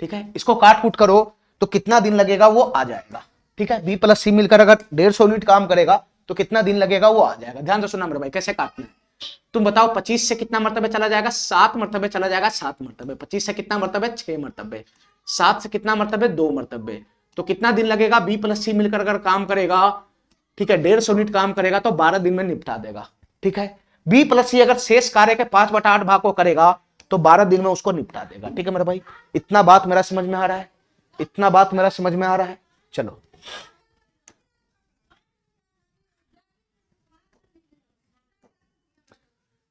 S1: ठीक है। इसको काट कूट करो तो कितना दिन लगेगा वो आ जाएगा, ठीक है। बी प्लस सी मिलकर अगर 150 यूनिट काम करेगा तो कितना दिन लगेगा वो आ जाएगा। ध्यान से सुनना मेरे भाई, कैसे काटना है तुम बताओ। 25 से कितना मरतबे चला जाएगा, 7 मरतबे चला जाएगा, 7 मरतबे। 25 से कितना मरतबे, 6 मरतबे। 7 से कितना मरतबे, 2 मरतबे। तो कितना दिन लगेगा, बी प्लस सी मिलकर अगर काम करेगा, ठीक है, 150 यूनिट काम करेगा तो 12 दिन में निपटा देगा, ठीक है। बी प्लस सी अगर शेष कार्य के 5/8 भाग को करेगा तो 12 दिन में उसको निपटा देगा, ठीक है मेरे भाई। इतना बात मेरा समझ में आ रहा है, इतना बात मेरा समझ में आ रहा है। चलो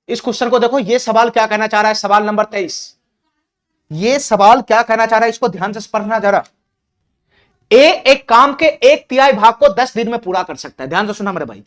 S1: इस क्वेश्चन को देखो, ये सवाल क्या कहना चाह रहा है, सवाल नंबर 23। ये सवाल क्या कहना चाह रहा है, इसको ध्यान से पढ़ना जरा। ए एक काम के 1/3 भाग को 10 दिन में पूरा कर सकता है। ध्यान से सुना मेरे भाई,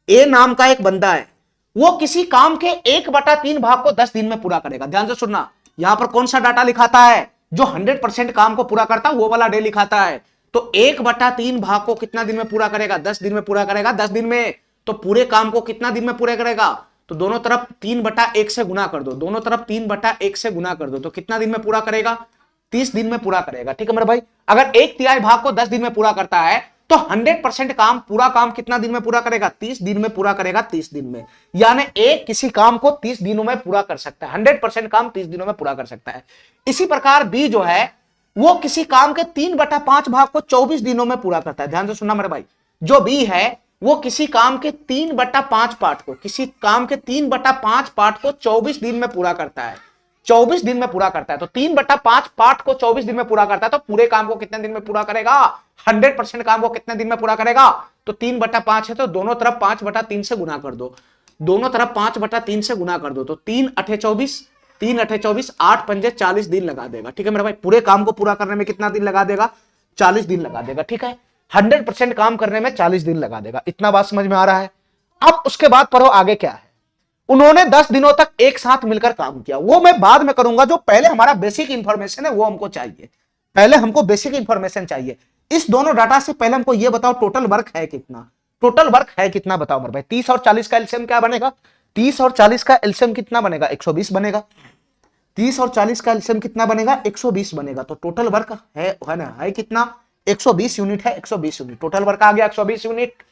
S1: ए नाम का एक बंदा है, वो किसी काम के 1/3 भाग को 10 दिन में पूरा करेगा। ध्यान से सुनना, यहां पर कौन सा डाटा लिखाता है, जो 100% काम को पूरा करता है वो वाला डे लिखाता है। तो 1/3 भाग को कितना दिन में पूरा करेगा, 10 दिन में पूरा करेगा, 10 दिन में। तो पूरे काम को कितना दिन में पूरा करेगा, तो दोनों तरफ 3/1 से गुना कर दो, दोनों तरफ 3/1 से गुना कर दो, तो कितना दिन में पूरा करेगा, 30 दिन में पूरा करेगा, ठीक है मेरे भाई। अगर 1/3 भाग को 10 दिन में पूरा करता है तो 100% काम, पूरा काम कितना दिन में पूरा करेगा, 30 दिन में पूरा करेगा, 30 दिन में। यानी एक किसी काम को 30 दिनों में पूरा कर सकता है, 100% काम 30 दिनों में पूरा कर सकता है। इसी प्रकार बी जो है वो किसी काम के 3/5 भाग को 24 दिनों में पूरा करता है। ध्यान से सुनना मेरे भाई, जो बी है वो किसी काम के 3/5 पार्ट को, किसी काम के 3/5 पार्ट को 24 दिन में पूरा करता है, 24 दिन में पूरा करता है। तो 3/5 पार्ट को 24 दिन में पूरा करता है, तो पूरे काम को कितने दिन में पूरा करेगा, 100% काम को कितने दिन में पूरा करेगा। तो 3/5 है तो दोनों तरफ 5/3 से गुना कर दो, दोनों तरफ 5/3 से गुना कर दो, तो 3 8 24, 3 8 24, 8 पंजे 40 दिन लगा देगा, ठीक है मेरे भाई। पूरे काम को पूरा करने में कितना दिन लगा देगा, 40 दिन लगा देगा, ठीक है। 100% काम करने में 40 दिन लगा देगा। इतना बात समझ में आ रहा है। अब उसके बाद पढ़ो आगे क्या है। उन्होंने 10 दिनों तक एक साथ मिलकर काम किया, वो मैं बाद में करूंगा, जो पहले हमारा बेसिक इंफॉर्मेशन है वो हमको चाहिए, पहले हमको बेसिक इंफॉर्मेशन चाहिए। इस दोनों डाटा से पहले हमको ये बताओ टोटल वर्क है कितना, टोटल वर्क है कितना बताओ मेरे भाई। 30 और 40 का एलसीएम क्या बनेगा, 30 और 40 का एलसीएम कितना बनेगा, 120 बनेगा। 30 और 40 का एलसीएम कितना बनेगा, 120 बनेगा। तो टोटल वर्क है ना, है कितना, 120 यूनिट है, 120 यूनिट टोटल वर्क आ गया, 120 यूनिट।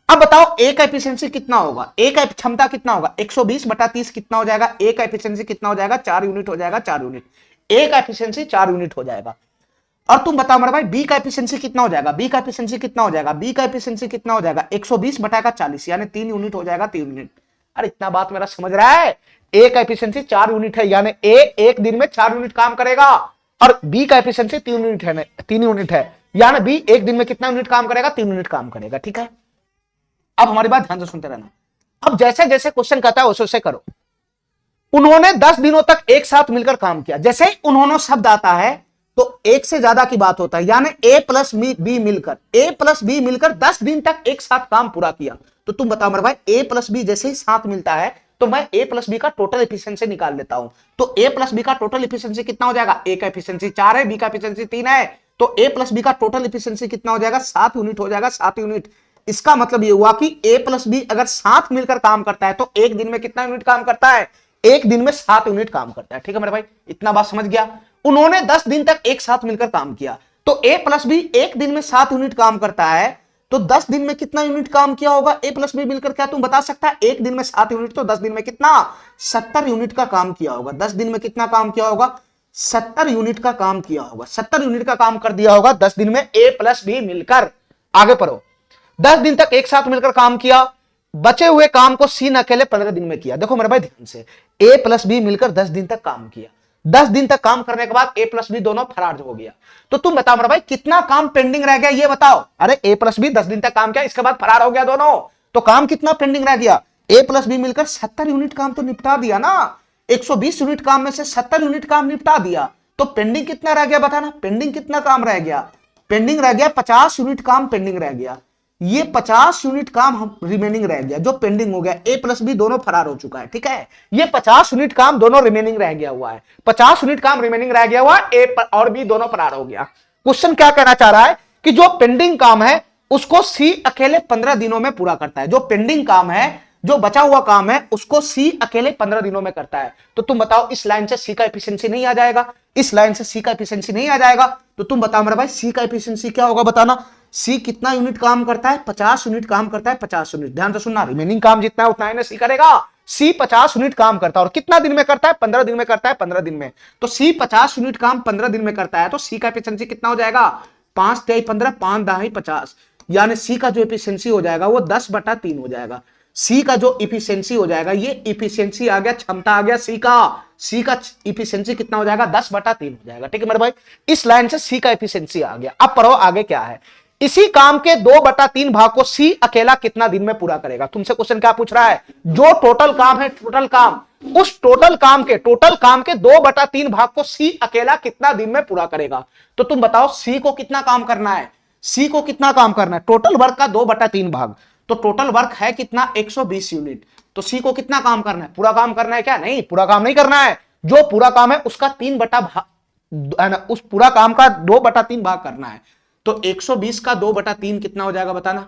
S1: अब बताओ ए का एफिशिएंसी कितना होगा, ए का क्षमता कितना होगा, 120/30 कितना हो जाएगा, ए का एफिशिएंसी कितना हो जाएगा, 4 यूनिट हो जाएगा, 4 यूनिट। ए का एफिशिएंसी 4 यूनिट हो जाएगा। और तुम बताओ मेरा भाई बी का एफिशिएंसी कितना हो जाएगा, बी का एफिशिएंसी कितना हो जाएगा, बी का एफिशिएंसी कितना हो जाएगा, 120/40 यानी 3 यूनिट हो जाएगा, 3 यूनिट। अरे इतना बात मेरा समझ रहा है। ए का एफिशिएंसी 4 यूनिट है, यानी ए एक दिन में 4 यूनिट काम करेगा, और बी का एफिशिएंसी 3 यूनिट है, 3 यूनिट है, यानी बी एक दिन में कितना यूनिट काम करेगा, 3 यूनिट काम करेगा, ठीक है। अब हमारी बात ध्यान से सुनते रहना। अब जैसे जैसे क्वेश्चन कहता है वैसे वैसे करो। उन्होंने 10 दिनों तक एक साथ मिलकर काम किया, जैसे ही उन्होंने शब्द आता है तो एक से ज्यादा की बात होता है, यानी ए प्लस बी मिलकर, ए प्लस बी मिलकर 10 दिन तक एक साथ काम पूरा किया। तो तुम बताओ मेरे भाई, ए प्लस बी जैसे ही साथ मिलता है तो मैं ए प्लस बी का टोटल एफिशिएंसी निकाल लेता हूं। तो ए प्लस बी का टोटल एफिशिएंसी कितना हो जाएगा, ए का एफिशिएंसी 4 है, बी का एफिशिएंसी 3 है, तो ए प्लस बी का टोटल एफिशिएंसी कितना हो जाएगा, 7 यूनिट हो जाएगा, 7 यूनिट। इसका मतलब ये हुआ कि ए प्लस बी अगर साथ मिलकर काम करता है तो एक दिन में कितना यूनिट काम करता है, एक दिन में 7 यूनिट काम करता है। ठीक है मेरे भाई, इतना बात समझ गया। उन्होंने 10 दिन तक एक साथ मिलकर काम किया, तो ए प्लस बी एक दिन में 7 यूनिट काम करता है, तो 10 दिन में कितना यूनिट काम किया होगा ए प्लस बी मिलकर? क्या तुम बता सकता है? एक दिन में 7 यूनिट, तो 10 दिन में कितना? 70 यूनिट का काम किया होगा। 10 दिन में कितना काम किया होगा? 70 यूनिट का काम किया होगा। 70 यूनिट का काम कर दिया होगा 10 दिन में ए प्लस बी मिलकर। आगे पढ़ो। 10 दिन तक एक साथ मिलकर काम किया, बचे हुए काम को सी ने अकेले 15 दिन में किया। देखो मेरे भाई ध्यान से, ए प्लस बी मिलकर 10 दिन तक काम किया, 10 दिन तक काम करने के बाद ए प्लस बी दोनों फरार हो गया। तो तुम बताओ मेरे भाई कितना काम पेंडिंग रह गया, ये बताओ। अरे ए प्लस बी 10 दिन तक काम किया, इसके बाद फरार हो गया दोनों, तो काम कितना पेंडिंग रह गया? ए प्लस बी मिलकर 70 यूनिट काम तो निपटा दिया ना। 120 यूनिट काम में से 70 यूनिट काम निपटा दिया, तो पेंडिंग कितना रह गया बताना? पेंडिंग कितना काम रह गया? पेंडिंग रह गया 50 यूनिट काम पेंडिंग रह गया। ये 50 यूनिट काम हम रिमेनिंग रह गया, जो पेंडिंग हो गया। ए प्लस बी दोनों फरार हो चुका है। ठीक है, ये 50 यूनिट काम दोनों रिमेनिंग रह गया हुआ है। 50 यूनिट काम रिमेनिंग रह गया हुआ है, ए और बी दोनों फरार हो गया। क्वेश्चन क्या कहना चाह रहा है कि जो पेंडिंग काम है उसको सी अकेले 15 दिनों में पूरा करता है। जो पेंडिंग काम है, जो बचा हुआ काम है, उसको सी अकेले 15 दिनों में करता है। तो तुम बताओ इस लाइन से सी का एफिशिएंसी नहीं आ जाएगा? इस लाइन से सी का एफिशिएंसी नहीं आ जाएगा? तो तुम बताओ मेरे भाई सी का एफिशिएंसी क्या होगा बताना? सी कितना यूनिट काम करता है? 50 यूनिट काम करता है। 50 यूनिट, ध्यान से सुनना, रिमेनिंग काम जितना है उतना ही सी करेगा। सी 50 यूनिट काम करता है, और कितना दिन में करता है? 15 दिन में करता है। 15 दिन में, तो सी 50 यूनिट काम 15 दिन में करता है, तो सी का एफिशिएंसी कितना हो जाएगा? 5 तिहाई 15, 5 दहाई 50, यानी सी का जो एफिशिएंसी हो जाएगा वो 10/3 हो जाएगा। सी का जो इफिशियंसी हो जाएगा, ये इफिशियंसी आ गया, क्षमता आ गया सी का इफिशियंसी कितना हो जाएगा? 10/3 हो जाएगा। ठीक है मेरे भाई, इस लाइन से सी का इफिशियंसी आ गया। अब पढ़ो आगे क्या है। इसी काम के 2/3 भाग को सी अकेला कितना दिन में पूरा करेगा? तुमसे क्वेश्चन क्या पूछ रहा है? जो टोटल काम है, टोटल काम, उस टोटल काम के 2/3 भाग को सी अकेला कितना दिन में पूरा करेगा? तो तुम बताओ सी को कितना काम करना है? सी को कितना काम करना है? टोटल वर्क का 2/3 भाग, तो टोटल वर्क है कितना? 120 यूनिट। तो सी को कितना काम करना है? पूरा काम करना है क्या? नहीं, पूरा काम नहीं करना है। जो पूरा काम है उसका 3/भाग, उस पूरा काम का 2/3 भाग करना है। तो 120 का 2/3 कितना हो जाएगा बताना?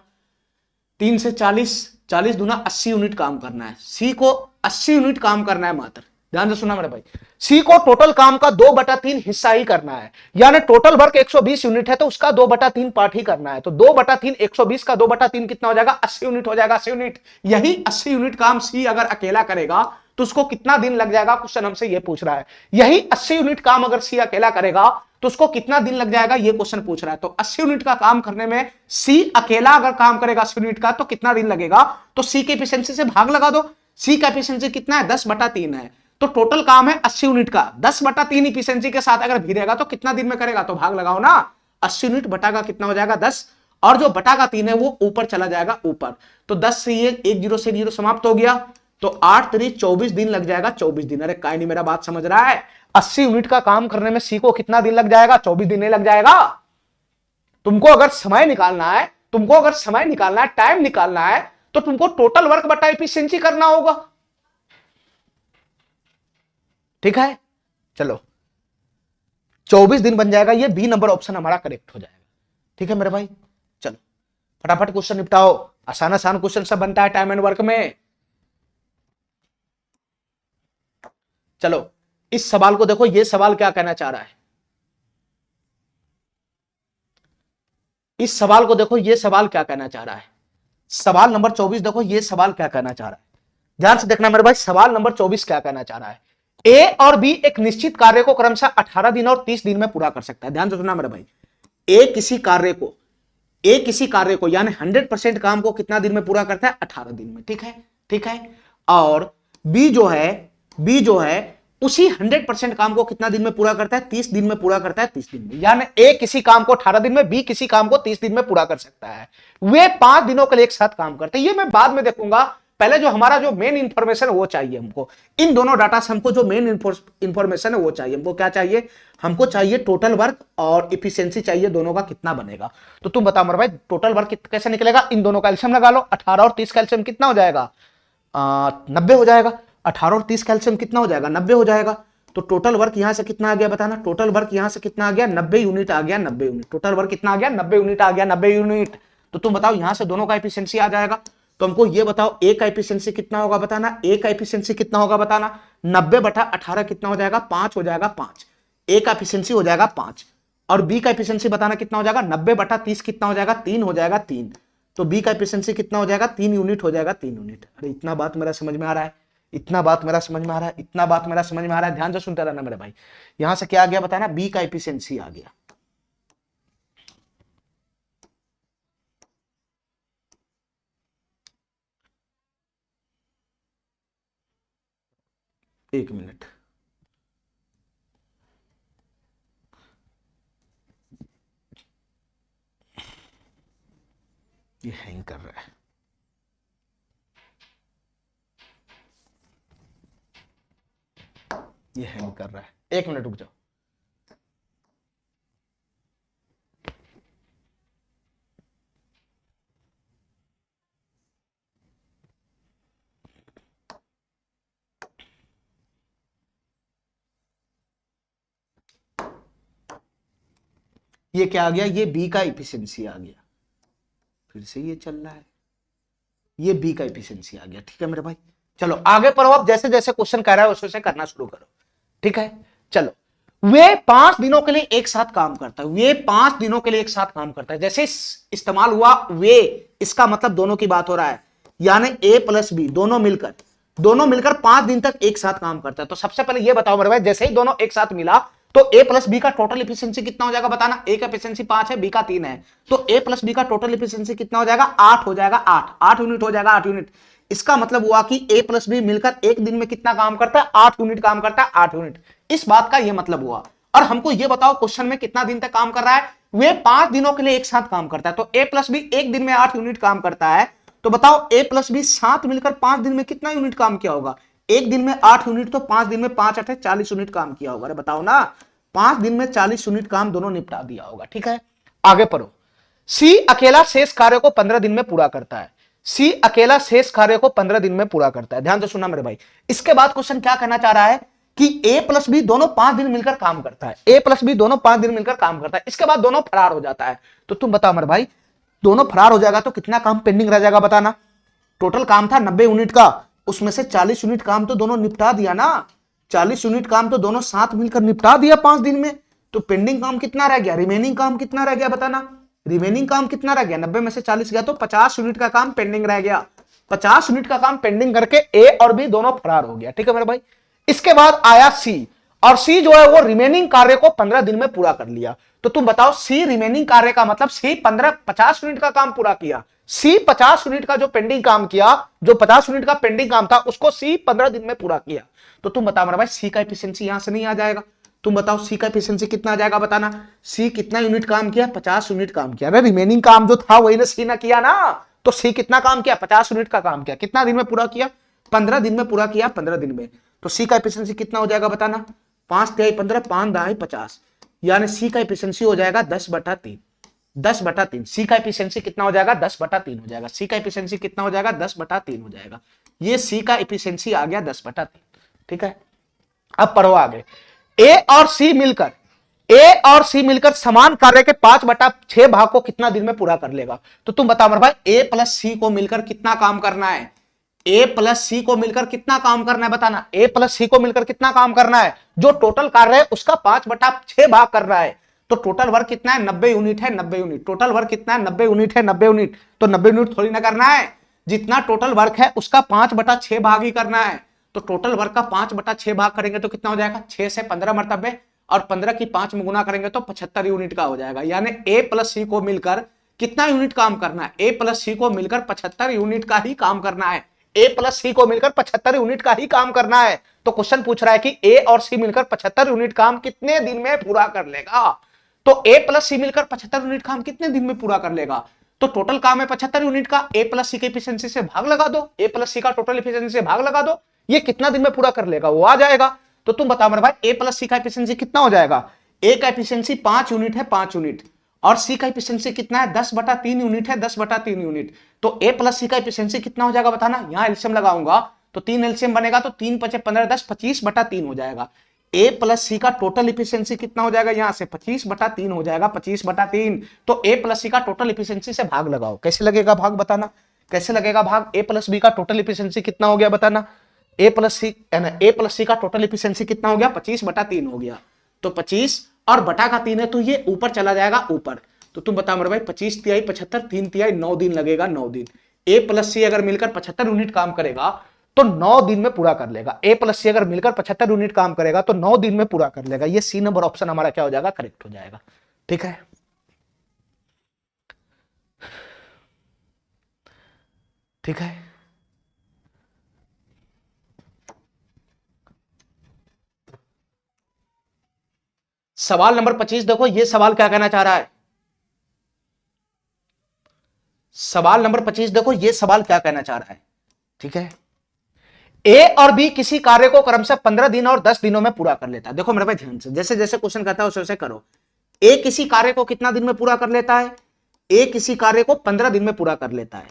S1: 3 से 40, 40 दूना 80 यूनिट काम करना है। सी को 80 यूनिट काम करना है मात्र। ध्यान से सुना मेरे भाई, सी को टोटल काम का 2/3 हिस्सा ही करना है, यानी टोटल वर्क 120 यूनिट है तो उसका 2/3 पार्ट ही करना है। तो 2/3 120 का 2/3 कितना हो जाएगा? 80 यूनिट हो जाएगा। 80 यूनिट, यही 80 यूनिट काम सी अगर अकेला करेगा तो उसको कितना दिन लग जाएगा? क्वेश्चन हमसे ये पूछ रहा है। यही 80 यूनिट काम अगर सी अकेला करेगा तो उसको कितना दिन लग जाएगा? ये क्वेश्चन पूछ रहा है। तो 80 यूनिट का काम करने में सी अकेला अगर काम करेगा 80 यूनिट का, तो कितना दिन लगेगा? तो सी की एफिशिएंसी से भाग लगा दो। सी का एफिशिएंसी कितना है? 10/3 है। तो टोटल काम है 80 यूनिट का, 10/3 इफिशिएंसी के साथ अगर भिड़ेगा तो कितना दिन में करेगा? तो भाग लगाओ ना, 80 यूनिट बटा का कितना हो जाएगा? 10, और जो बटा का 3 है वो ऊपर चला जाएगा ऊपर। तो 10 से ये 1 0 से 0 समाप्त हो गया, तो 8 3 24 दिन लग जाएगा। 24 दिन, अरे काय नहीं मेरा बात समझ रहा है? 80 यूनिट का काम करने में सी को कितना दिन लग जाएगा? 24 दिन नहीं लग जाएगा? तुमको अगर समय निकालना है, टाइम निकालना है, तो तुमको टोटल वर्क बटा एफिशिएंसी करना होगा। ठीक है, चलो 24 दिन बन जाएगा। ये बी नंबर ऑप्शन हमारा करेक्ट हो जाएगा। ठीक है मेरे भाई, चलो फटाफट क्वेश्चन निपटाओ। आसान आसान क्वेश्चन सब बनता है टाइम एंड वर्क में। चलो इस सवाल को देखो, ये सवाल क्या कहना चाह रहा है? इस सवाल को देखो, ये सवाल क्या कहना चाह रहा है? सवाल नंबर 24 देखो, ये सवाल क्या कहना चाह रहा है? ध्यान से देखना मेरे भाई, सवाल नंबर 24 क्या कहना चाह रहा है? ए और बी एक निश्चित कार्य को क्रमशः 18 दिन और 30 दिन में पूरा कर सकता है। ध्यान से सुनना मेरे भाई, ए किसी कार्य को यानी 100% काम को कितना दिन में पूरा करता है? 18 दिन में। ठीक है, और बी जो है उसी 100% काम को कितना दिन में पूरा करता है? 30 दिन में पूरा करता है। 30 दिन में, यानी ए किसी काम को 18 दिन में, बी किसी काम को 30 दिन में पूरा कर सकता है। वे 5 दिनों के लिए एक साथ काम करते हैं। ये मैं बाद में देखूंगा, पहले जो हमारा जो मेन इंफॉर्मेशन है वो चाहिए हमको। इन दोनों डाटा से हमको जो मेन इंफॉर्मेशन है वो चाहिए हमको। क्या चाहिए? हमको चाहिए टोटल वर्क और इफिशियंसी चाहिए, दोनों का कितना बनेगा। तो तुम बताओ मेरे भाई, टोटल वर्क कैसे निकलेगा? इन दोनों का एलसीएम लगा लो, 18 और 30 का एलसीएम कितना हो जाएगा? 90 हो जाएगा। 18 और 30 का एलसीएम कितना हो जाएगा? 90 हो जाएगा। तो टोटल वर्क यहां से कितना आ गया बताना? टोटल वर्क यहां से कितना आ गया? 90 यूनिट आ गया। 90 यूनिट टोटल वर्क कितना आ गया? 90 यूनिट आ गया। 90 यूनिट। तो तुम बताओ यहां से दोनों का एफिशिएंसी आ जाएगा। तो हमको ये बताओ ए का एफिशिएंसी कितना होगा बताना? ए का एफिशिएंसी कितना होगा बताना? 90/18 कितना हो जाएगा, 5 हो जाएगा, 5। ए का एफिशिएंसी हो जाएगा 5, और बी का एफिशिएंसी बताना कितना हो जाएगा, 90/30 कितना हो जाएगा, 3 हो जाएगा, 3। तो बी का एफिशिएंसी कितना हो जाएगा, 3 यूनिट हो जाएगा, 3 यूनिट। अरे इतना बात मेरा समझ में आ रहा है, इतना बात मेरा समझ में आ रहा है, इतना बात मेरा समझ में आ रहा है, ध्यान से सुनते रहना मेरे भाई। यहां से क्या आ गया बताना, बी का एफिशिएंसी आ गया। एक मिनट, ये हैंग कर रहा है। ये हैंग कर रहा है, एक मिनट रुक जाओ। ये क्या आ गया, ये बी का एफिशिएंसी आ गया, फिर से ये चल रहा है, ये बी का एफिशिएंसी आ गया। ठीक है मेरे भाई, चलो आगे पढ़ो। आप जैसे जैसे क्वेश्चन कर रहा है वैसे करना शुरू करो। ठीक है, चलो। वे 5 दिनों के लिए एक साथ काम करता है, वे 5 दिनों के लिए एक साथ काम करता है। जैसे इस्तेमाल हुआ वे, इसका मतलब दोनों की बात हो रहा है, यानी ए प्लस बी दोनों मिलकर 5 दिन तक एक साथ काम करता है। तो सबसे पहले ये बताओ मेरे भाई, जैसे ही दोनों एक साथ मिला तो ए प्लस बी का टोटल एफिशिएंसी कितना हो जाएगा बताना। ए का एफिशिएंसी 5 है, बी का 3 है, तो ए प्लस बी का टोटल एफिशिएंसी कितना हो जाएगा, 8 हो जाएगा, 8 यूनिट हो जाएगा, 8 यूनिट। इसका मतलब हुआ कि ए प्लस बी मिलकर एक दिन में कितना काम करता है, 8 यूनिट काम करता है, 8 यूनिट। इस बात का यह मतलब हुआ। और हमको यह बताओ क्वेश्चन में कितना दिन तक काम कर रहा है, वे 5 दिनों के लिए एक साथ काम करता है। तो ए प्लस बी एक दिन में 8 यूनिट काम करता है, तो बताओ ए प्लस बी साथ मिलकर 5 दिन में कितना यूनिट काम किया होगा। एक दिन में 8 यूनिट, तो 5 दिन में 5 8 40 यूनिट काम किया होगा। अरे बताओ ना, 5 दिन में 40 यूनिट काम दोनों निपटा दिया होगा। ठीक है, आगे पढ़ो। सी अकेला शेष कार्य को 15 दिन में पूरा करता है। सी अकेला शेष कार्य को 15 दिन में पूरा करता है। ध्यान से सुनना मेरे भाई। इसके बाद क्वेश्चन क्या कहना चाह रहा है कि ए प्लस बी दोनों 5 दिन मिलकर काम करता है, ए प्लस बी दोनों 5 दिन मिलकर काम करता है। इसके बाद दोनों फरार हो जाता है। तो तुम बताओ मेरे भाई, दोनों फरार हो जाएगा तो कितना काम पेंडिंग रह जाएगा बताना। टोटल काम था 90 यूनिट का, उसमें से 40 यूनिट काम तो दोनों निपटा दिया ना, 40 यूनिट काम तो दोनों साथ मिलकर निपटा दिया 5 दिन में। तो पेंडिंग काम कितना रह गया, रिमेनिंग काम कितना रह गया बताना। रिमेनिंग काम कितना रह गया, 90 में से 40 गया तो 50 यूनिट का काम पेंडिंग रह गया। 50 यूनिट का काम पेंडिंग करके ए और बी दोनों फरार हो गया। ठीक है मेरे भाई। इसके बाद आया सी, और सी जो है वो रिमेनिंग कार्य को 15 दिन में पूरा कर लिया। तो तुम बताओ, सी रिमेनिंग कार्य का मतलब सी 50 यूनिट का काम पूरा किया। सी 50 यूनिट का जो पेंडिंग काम किया, जो 50 यूनिट का पेंडिंग काम था उसको सी 15 दिन में पूरा किया। तो तुम बताओ मेरा भाई, सी का एफिशिएंसी यहां से नहीं आ जाएगा। तुम बताओ सी का एफिशिएंसी कितना आ जाएगा बताना। सी कितना यूनिट काम किया, 50 यूनिट काम किया। अरे रिमेनिंग काम जो था वही ना सी ने किया ना, तो सी कितना काम किया, 50 यूनिट का काम किया। कितना दिन में पूरा किया, 15 दिन में पूरा किया, 15 दिन में। तो सी का एफिशिएंसी कितना हो जाएगा बताना। 5 तिहाई 15, 5 दहाई 50, यानी सी का एफिशिएंसी हो जाएगा 10/3। 10/3 सी का एफिशिएंसी कितना हो जाएगा, 10/3 हो जाएगा। सी का एफिशिएंसी कितना हो जाएगा, 10/3 हो जाएगा। ये सी का एफिशिएंसी आ गया 10/3। ठीक है, अब पढ़ो आगे। ए और सी मिलकर समान कार्य के 5/6 भाग को कितना दिन में पूरा कर लेगा। तो तुम बताओ मेरे भाई, ए प्लस सी को मिलकर कितना काम करना है, ए प्लस सी को मिलकर कितना काम करना है बताना। ए प्लस सी को मिलकर कितना काम करना है, जो टोटल कार्य है उसका 5/6 भाग करना है। तो टोटल वर्क कितना है, 90 यूनिट है, 90 यूनिट। टोटल वर्क कितना है, 90 यूनिट है, 90 यूनिट। तो 90 यूनिट थोड़ी ना करना है, जितना टोटल वर्क है उसका 5/6 भाग ही करना है। तो टोटल वर्क का 5/6 भाग करेंगे तो कितना हो जाएगा, 6 से 15 मरतबे, और 15 की 5 में गुना करेंगे तो 75 यूनिट का हो जाएगा। यानी ए प्लस सी को मिलकर कितना यूनिट काम करना है, ए प्लस सी को मिलकर 75 यूनिट का ही काम करना है। ए प्लस सी को मिलकर 75 यूनिट का ही काम करना है। तो क्वेश्चन पूछ रहा है कि ए और सी मिलकर 75 यूनिट काम कितने दिन में पूरा कर लेगा। तो ए प्लस सी मिलकर 75 यूनिट काम कितने दिन में पूरा कर लेगा। तो टोटल काम है 75 यूनिट का, ए प्लस सी की एफिशिएंसी से भाग लगा दो, ए प्लस सी का टोटल एफिशिएंसी से भाग लगा दो, ये कितना दिन में पूरा कर लेगा वो आ जाएगा। तो तुम बताओ मेरे भाई, ए प्लस सी का एफिशिएंसी कितना हो जाएगा। ए का एफिशिएंसी 5 यूनिट है, 5 यूनिट, और सी का एफिशिएंसी कितना है, 10/3 यूनिट है, 10/3 यूनिट। तो ए प्लस सी का एफिशिएंसी कितना हो जाएगा बताना। यहां एलसीएम लगाऊंगा तो 3 एलसीएम बनेगा, तो 3 × 5 = 15, 10, 25/3 हो जाएगा। ए प्लस सी का टोटल एफिशिएंसी कितना हो जाएगा, यहां से 25/3 हो जाएगा, 25/3। तो ए प्लस सी का टोटल एफिशिएंसी से भाग लगाओ। कैसे लगेगा भाग बताना, कैसे लगेगा भाग। ए प्लस बी का टोटल एफिशिएंसी कितना हो गया बताना, ए प्लस सी है ना, ए प्लस सी का टोटल एफिशिएंसी कितना हो गया 25/3 हो गया। तो 25 और बटा का 3 है तो ये ऊपर चला जाएगा ऊपर। तो तुम बताओ मेरे भाई 25 तिहाई 75, 3 तिहाई 9 दिन लगेगा, 9 दिन। ए प्लस सी अगर मिलकर 75 यूनिट काम करेगा तो 9 दिन में पूरा कर लेगा। ए प्लस सी अगर मिलकर 75 यूनिट काम करेगा तो 9 दिन में पूरा कर लेगा। ये सी नंबर ऑप्शन हमारा क्या हो जाएगा, करेक्ट हो जाएगा। ठीक है, ठीक है। सवाल नंबर 25 देखो, ये सवाल क्या कहना चाह रहा है। सवाल नंबर 25 देखो, ये सवाल क्या कहना चाह रहा है। ठीक है, ए और बी किसी कार्य को क्रमशः 15 दिन और 10 दिनों में पूरा कर लेता है। देखो मेरे भाई ध्यान से, जैसे जैसे क्वेश्चन कहता है वैसे वैसे करो। ए किसी कार्य को कितना दिन में पूरा कर लेता है, ए किसी कार्य को 15 दिन में पूरा कर लेता है।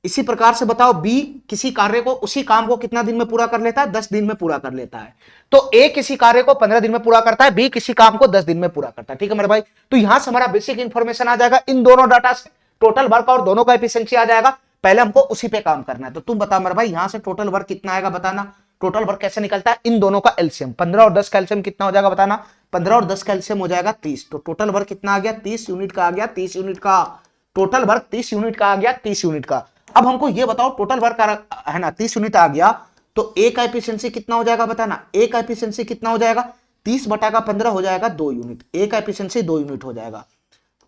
S1: इसी प्रकार से बताओ बी किसी कार्य को, उसी काम को कितना दिन में पूरा कर लेता है, 10 दिन में पूरा कर लेता है। तो ए किसी कार्य को 15 दिन में पूरा करता है, बी किसी काम को 10 दिन में पूरा करता है। ठीक है मेरे भाई, तो यहां से हमारा बेसिक इंफॉर्मेशन आ जाएगा इन दोनों डाटा से, टोटल वर्क और दोनों का एफिशिएंसी आ जाएगा। पहले हमको उसी पे काम करना है। तो तुम बताओ मेरे भाई यहां से टोटल वर्क कितना आएगा बताना। टोटल वर्क कैसे निकलता है, इन दोनों का एलसीएम 15 और 10 का एलसीएम कितना हो जाएगा बताना। 15 और 10 का एलसीएम हो जाएगा 30। तो टोटल वर्क कितना आ गया, 30 यूनिट का आ गया, 30 यूनिट का। टोटल वर्क 30 यूनिट का आ गया, 30 यूनिट का। अब हमको ये बताओ टोटल वर्क है ना 30 यूनिट आ गया, तो ए का एफिशिएंसी कितना हो जाएगा बताना। ए का एफिशिएंसी कितना हो जाएगा, 30 बटा का 15 हो जाएगा 2 यूनिट। ए का एफिशिएंसी 2 यूनिट हो जाएगा।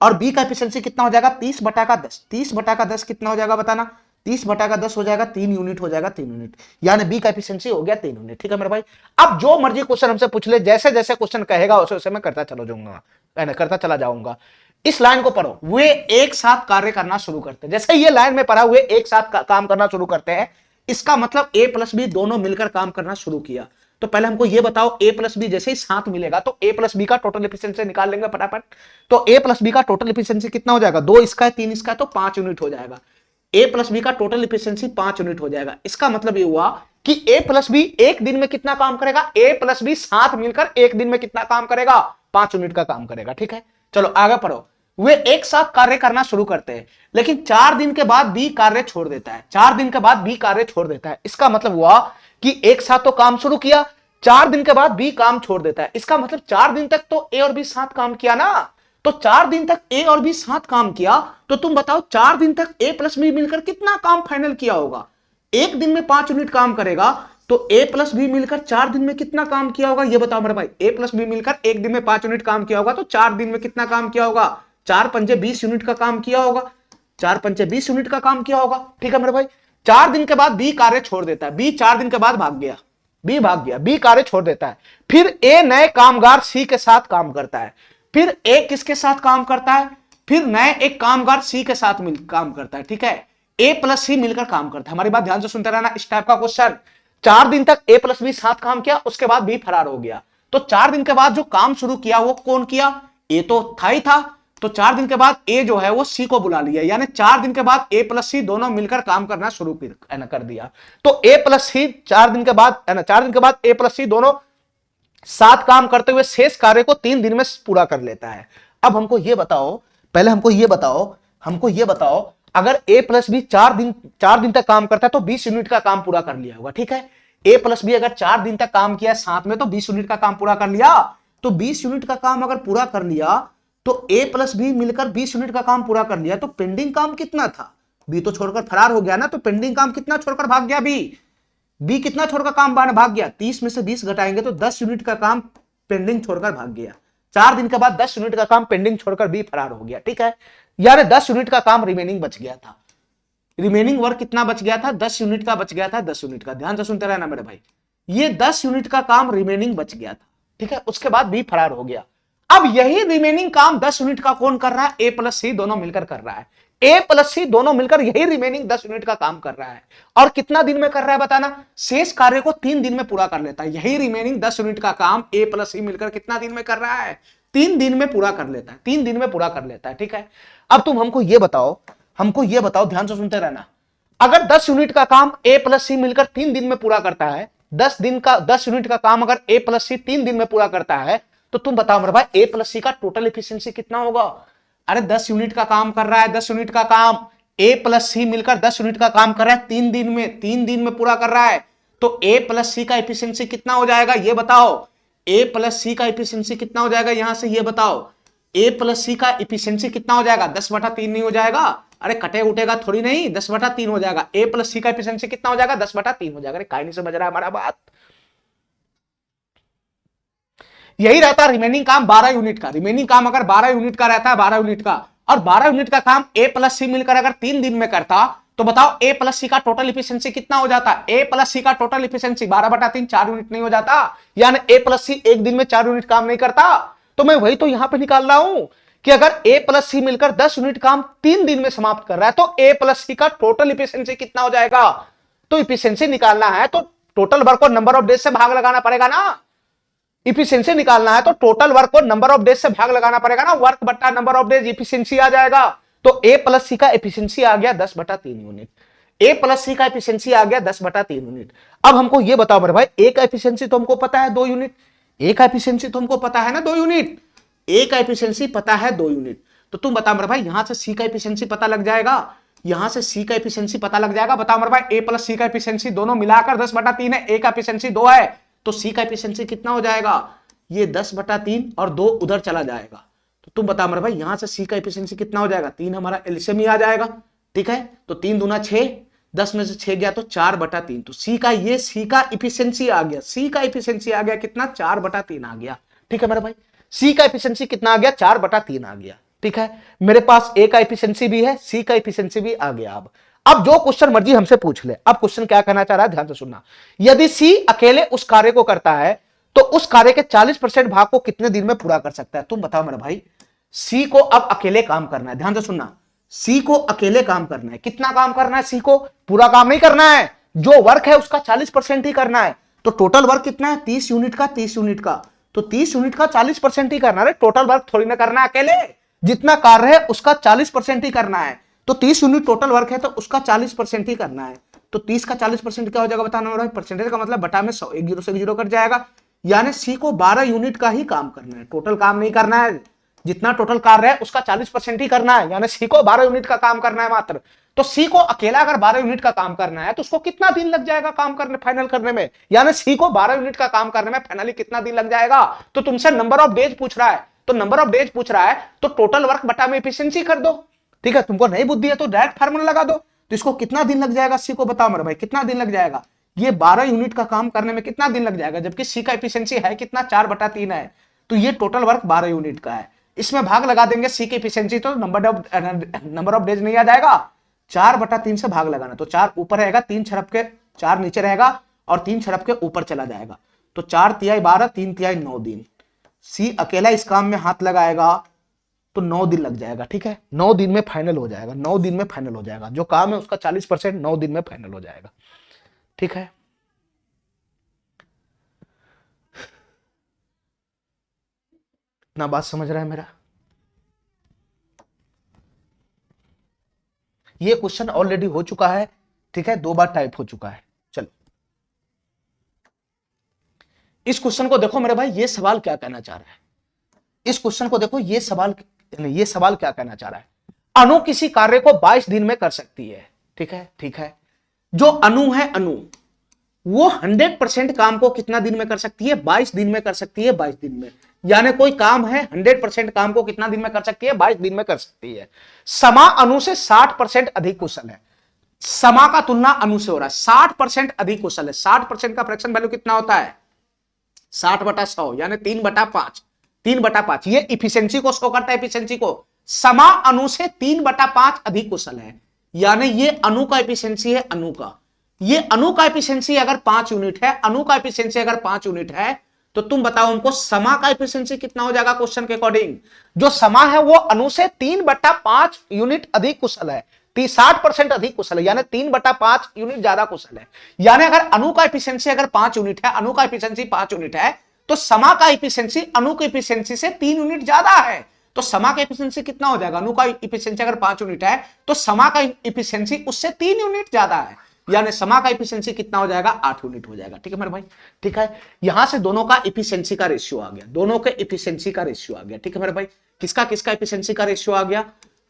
S1: और बी का एफिशिएंसी कितना हो जाएगा, 30 बटा का 10। 30 बटा का 10 कितना हो जाएगा बताना। 30 बटा का 10 हो जाएगा 3 यूनिट हो जाएगा, 3 यूनिट। यानी बी का एफिशिएंसी हो गया 3 यूनिट। ठीक है मेरे भाई, अब जो मर्जी क्वेश्चन हमसे पूछ ले, जैसे जैसे क्वेश्चन कहेगा वैसे वैसे मैं करता चला जाऊंगा, करता चला जाऊंगा। इस लाइन को पढ़ो, वे एक साथ कार्य करना शुरू करते हैं। जैसे ये लाइन में पढ़ा, हुए एक साथ काम करना शुरू करते हैं, इसका मतलब ए प्लस बी दोनों मिलकर काम करना शुरू किया। तो पहले हमको ये बताओ, ए प्लस बी जैसे ही साथ मिलेगा तो ए प्लस बी का टोटल एफिशिएंसी निकाल लेंगे फटाफट। तो ए प्लस बी का टोटल एफिशिएंसी कितना हो जाएगा, 2 इसका है 3 इसका है, तो 5 यूनिट हो जाएगा। ए प्लस बी का टोटल एफिशिएंसी 5 यूनिट हो जाएगा। इसका मतलब ये हुआ कि ए प्लस बी एक दिन में कितना काम करेगा, ए प्लस बी साथ मिलकर एक दिन में कितना काम करेगा, 5 यूनिट का काम करेगा। ठीक है, चलो आगे पढ़ो। वे एक साथ कार्य करना शुरू करते हैं, लेकिन 4 दिन के बाद बी कार्य छोड़ देता है। 4 दिन के बाद बी कार्य छोड़ देता है। इसका मतलब हुआ कि एक साथ तो काम शुरू किया, 4 दिन के बाद बी काम छोड़ देता है। इसका मतलब 4 दिन तक तो ए और बी साथ काम किया ना। तो 4 दिन तक ए और बी साथ काम किया, तो तुम बताओ 4 दिन तक ए प्लस बी मिलकर कितना काम फाइनल किया होगा। एक दिन में 5 यूनिट काम करेगा, तो ए प्लस बी मिलकर 4 दिन में कितना काम किया होगा, ये बताओ मेरे भाई। ए प्लस बी मिलकर एक दिन में 5 यूनिट काम किया होगा, तो 4 दिन में कितना काम किया होगा, 4 पंजे 20 यूनिट का काम किया होगा। 4 पंजे 20 यूनिट का काम किया होगा। ठीक है मेरे भाई, 4 दिन के बाद बी कार्य छोड़ देता है। बी 4 दिन के बाद भाग गया, बी भाग गया, बी कार्य छोड़ देता है। फिर ए नए कामगार सी के साथ काम करता है। फिर ए किसके साथ काम करता है, फिर नए एक कामगार सी के साथ मिल काम करता है। ठीक है, ए प्लस सी मिलकर काम करता है। हमारी बात ध्यान से सुनते रहना, इस टाइप का क्वेश्चन। 4 दिन तक ए प्लस बी साथ काम किया, उसके बाद बी फरार हो गया। तो 4 दिन के बाद जो काम शुरू किया वो कौन किया, ए तो था ही था। तो 4 दिन के बाद ए जो है वो सी को बुला लिया, यानी 4 दिन के बाद ए प्लस सी दोनों मिलकर काम करना शुरू कर दिया। तो ए प्लस सी 4 दिन के बाद 4 दिन के बाद ए प्लस सी दोनों साथ काम करते हुए शेष कार्य को 3 दिन में पूरा कर लेता है। अब हमको ये बताओ, पहले हमको ये बताओ अगर ए प्लस बी 4 दिन तक काम करता है तो 20 यूनिट का काम पूरा कर लिया होगा। ठीक है, ए प्लस बी अगर 4 दिन तक काम किया साथ में तो 20 यूनिट का काम पूरा कर लिया। तो 20 यूनिट का काम अगर पूरा कर लिया तो ए प्लस बी मिलकर 20 यूनिट का काम पूरा कर लिया, तो पेंडिंग काम कितना था, बी तो छोड़कर फरार हो गया ना। तो पेंडिंग काम कितना छोड़कर भाग गया, बी कितना छोड़कर काम भाग गया, 30 में से 20 घटाएंगे तो 10 यूनिट का काम पेंडिंग छोड़कर भाग गया। 4 दिन के बाद 10 यूनिट का काम पेंडिंग छोड़कर बी फरार हो गया। ठीक है, यानी 10 यूनिट का काम रिमेनिंग बच गया था। रिमेनिंग वर्क कितना बच गया था, 10 यूनिट का बच गया था, 10 यूनिट का। ध्यान से सुनते रहना मेरे भाई, ये 10 यूनिट का काम रिमेनिंग बच गया था। ठीक है, उसके बाद बी फरार हो गया। अब यही रिमेनिंग काम 10 यूनिट का कौन कर रहा है, ए प्लस सी दोनों मिलकर कर रहा है। ए प्लस सी दोनों मिलकर यही रिमेनिंग 10 यूनिट का काम कर रहा है। और कितना दिन में कर रहा है बताना, शेष कार्य को 3 दिन में पूरा कर लेता है। यही रिमेनिंग 10 यूनिट का काम ए प्लस सी मिलकर कितना दिन में कर रहा है, 3 दिन में पूरा कर लेता है। 3 दिन में पूरा कर लेता है। ठीक है, अब तुम हमको ये बताओ, ध्यान से सुनते रहना। अगर 10 यूनिट का काम ए प्लस सी मिलकर 3 दिन में पूरा करता है, 10 यूनिट का काम अगर ए प्लस सी 3 दिन में पूरा करता है, तो तुम बताओ मेरे भाई ए प्लस सी का टोटल एफिशिएंसी कितना होगा। अरे 10 यूनिट का काम कर रहा है, 10 यूनिट का काम ए प्लस सी मिलकर 10 यूनिट का काम कर रहा है 3 दिन में, 3 दिन में पूरा कर रहा है। तो ए प्लस सी का एफिशिएंसी कितना हो जाएगा ये बताओ, ए प्लस सी का एफिशिएंसी कितना हो जाएगा यहां से ये बताओ, ए प्लस सी का एफिशिएंसी कितना हो जाएगा, 10/3 नहीं हो जाएगा, अरे कटे उठेगा थोड़ी नहीं, 10/3 हो जाएगा। ए प्लस सी का एफिशिएंसी कितना हो जाएगा, 10/3 हो जाएगा। अरे काय नहीं समझ रहा है हमारा बात। यही रहता है रिमेनिंग काम 12 यूनिट का। रिमेनिंग काम अगर 12 यूनिट का रहता है, 12 यूनिट का, और 12 यूनिट का काम ए प्लस सी मिलकर अगर 3 दिन में करता, तो बताओ ए प्लस सी का टोटल इफिशिएंसी कितना हो जाता। ए प्लस सी का टोटल इफिशिएंसी 12/3 4 यूनिट नहीं हो जाता, यानी ए प्लस सी एक दिन में 4 यूनिट काम नहीं करता। तो मैं वही तो यहां पे निकाल रहा हूं कि अगर ए प्लस सी मिलकर 10 यूनिट काम 3 दिन में समाप्त कर रहा है, तो ए प्लस सी का टोटल इफिशिएंसी कितना हो जाएगा। तो इफिशिएंसी निकालना है तो टोटल वर्क को नंबर ऑफ डेज से भाग लगाना पड़ेगा ना। इफिशिएंसी निकालना है तो टोटल वर्क को नंबर ऑफ डेज से भाग लगाना पड़ेगा ना, वर्क बट्टा नंबर ऑफ डेज इफिशिएंसी आ जाएगा। तो ए प्लस सी का एफिशिएंसी आ गया 10/3 यूनिट। ए प्लस सी का एफिशिएंसी आ गया 10/3 यूनिट। अब हमको ये बताओ मेरे भाई, ए का एफिशिएंसी तो हमको पता है 2 यूनिट, ए का एफिशिएंसी तो हमको पता है ना 2 यूनिट, ए का एफिशिएंसी पता है 2 यूनिट। तो तुम बताओ मेरे भाई, यहां से सी का एफिशिएंसी पता लग जाएगा, यहां से सी का एफिशिएंसी पता लग जाएगा। बताओ मेरे भाई, ए प्लस सी का एफिशिएंसी दोनों मिलाकर 10/3 है, ए का एफिशिएंसी 2 है, तो सी का एफिशिएंसी कितना हो जाएगा, ये 10/3 और 2 उधर चला जाएगा। तो तुम बताओ मेरे भाई, यहां से सी का एफिशिएंसी कितना हो जाएगा, 3 हमारा एलसीएम ही आ जाएगा, ठीक है। तो 3 दूना 6, 10 में से 6 गया तो 4/3। तो सी का एफिशिएंसी आ गया, सी का एफिशिएंसी आ गया कितना, 4/3 आ गया, ठीक है मेरे भाई। सी का एफिशिएंसी कितना आ गया, 4/3 आ गया, ठीक है। मेरे पास ए का एफिशिएंसी भी है, सी का एफिशिएंसी भी आ गया। अब जो क्वेश्चन मर्जी हमसे पूछ ले। अब क्वेश्चन क्या कहना चाह रहा है, ध्यान से सुनना। यदि सी अकेले उस कार्य को करता है तो उस कार्य के 40% भाग को कितने दिन में पूरा कर सकता है। तुम बताओ मेरे भाई, सी को अब अकेले काम करना है, ध्यान से सुनना। सी को अकेले काम करना है, कितना काम करना है, सी को पूरा काम नहीं करना है, जो वर्क है उसका 40% ही करना है। तो टोटल वर्क कितना है, 30 यूनिट का, 30 यूनिट का, तो 30 यूनिट का 40% ही करना है। टोटल वर्क थोड़ी ना करना है अकेले, जितना कार्य है उसका 40% ही करना है। तो 30 यूनिट टोटल वर्क है तो उसका 40% ही करना है। तो 30 का 40% क्या हो जाएगा बताना मेरे भाई, परसेंटेज का मतलब बटा में 100, एक जीरो से एक जीरो कट जाएगा, यानी सी को 12 यूनिट का ही काम करना है, टोटल काम नहीं करना है। जितना टोटल कार्य है उसका 40% ही करना है, यानी सी को 12 यूनिट का काम करना है मात्र। तो सी को अकेला अगर 12 यूनिट का काम करना है तो उसको कितना दिन लग जाएगा काम करने, फाइनल करने में, यानी सी को 12 यूनिट का काम करने में फाइनली कितना दिन लग जाएगा। तो तुमसे नंबर ऑफ डेज पूछ रहा है, तो नंबर ऑफ डेज पूछ रहा है तो टोटल वर्क बटा में एफिशिएंसी कर दो, ठीक है। तुमको नहीं बुद्धि है तो डायरेक्ट फार्मूला लगा दो। तो इसको कितना दिन लग जाएगा, सी को बताओ मेरे भाई कितना दिन लग जाएगा। ये 12 यूनिट का काम करने में कितना दिन लग जाएगा, जबकि सी का एफिशिएंसी है कितना, 4/3 है। तो ये टोटल वर्क 12 यूनिट का है, इसमें भाग लगा देंगे सी की एफिशिएंसी, तो नंबर ऑफ डेज नहीं आ जाएगा, 4/3 से भाग लगाना। तो 4 ऊपर रहेगा, 3 छरप के 4 नीचे रहेगा और 3 छरप के ऊपर चला जाएगा। तो 4 तिहाई 12, 3 तिहाई 9 दिन। सी अकेला इस काम में हाथ लगाएगा तो 9 दिन लग जाएगा, ठीक है। 9 दिन में फाइनल हो जाएगा, 9 दिन में फाइनल हो जाएगा। जो काम है उसका 40% 9 दिन में फाइनल हो जाएगा, ठीक है। इतना बात समझ रहा है मेरा। ये क्वेश्चन ऑलरेडी हो चुका है, ठीक है, 2 बार टाइप हो चुका है। चलो इस क्वेश्चन को देखो मेरे भाई, ये सवाल क्या कहना चाह रहा है। इस क्वेश्चन को देखो, ये सवाल क्या कहना चाह रहा है। अणु किसी कार्य को 22 दिन में कर सकती है, ठीक है, ठीक है। जो अणु है, अणु वो 100% काम को कितना दिन में कर सकती है, 22 दिन में कर सकती है, 22 दिन में। यानी कोई काम है 100% काम को कितना दिन में कर सकती है, 22 दिन में कर सकती है। समा अणु से 60% अधिक कुशल है। समा का तुलना अणु से हो रहा है, 60% अधिक कुशल है। 60% का फ्रैक्शन वैल्यू कितना होता है, 60/100, यानी 3/5, 3/5। ये इफिशिएंसी को शो करता है, इफिशिएंसी को। समा अणु से 3/5 अधिक कुशल है, यानी ये अणु का एफिशिएंसी है, अणु का। ये अणु का एफिशिएंसी अगर 5 यूनिट है, अणु का एफिशिएंसी अगर 5 यूनिट है, तो तुम बताओ हमको समा का एफिशिएंसी कितना हो जाएगा क्वेश्चन के अकॉर्डिंग। जो समा है वो अणु से 3/5 यूनिट अधिक कुशल है, 60% अधिक कुशल है, यानी 3/5 यूनिट ज्यादा कुशल है। यानी अगर अणु का एफिशिएंसी अगर 5 यूनिट है, अणु का एफिशिएंसी 5 यूनिट है, तो समा का एफिशिएंसी अणु की एफिशिएंसी से 3 यूनिट ज्यादा है। तो समा का एफिशिएंसी कितना हो जाएगा, अणु का एफिशिएंसी अगर 5 यूनिट है तो समा का एफिशिएंसी उससे 3 यूनिट ज्यादा है, यानी समा का एफिशिएंसी कितना हो जाएगा, 8 यूनिट हो जाएगा, ठीक है मेरे भाई, ठीक है। यहां से दोनों का एफिशिएंसी का रेशियो आ गया, दोनों के एफिशिएंसी का रेशियो आ गया, ठीक है मेरे भाई। किसका किसका एफिशिएंसी का रेशियो आ गया,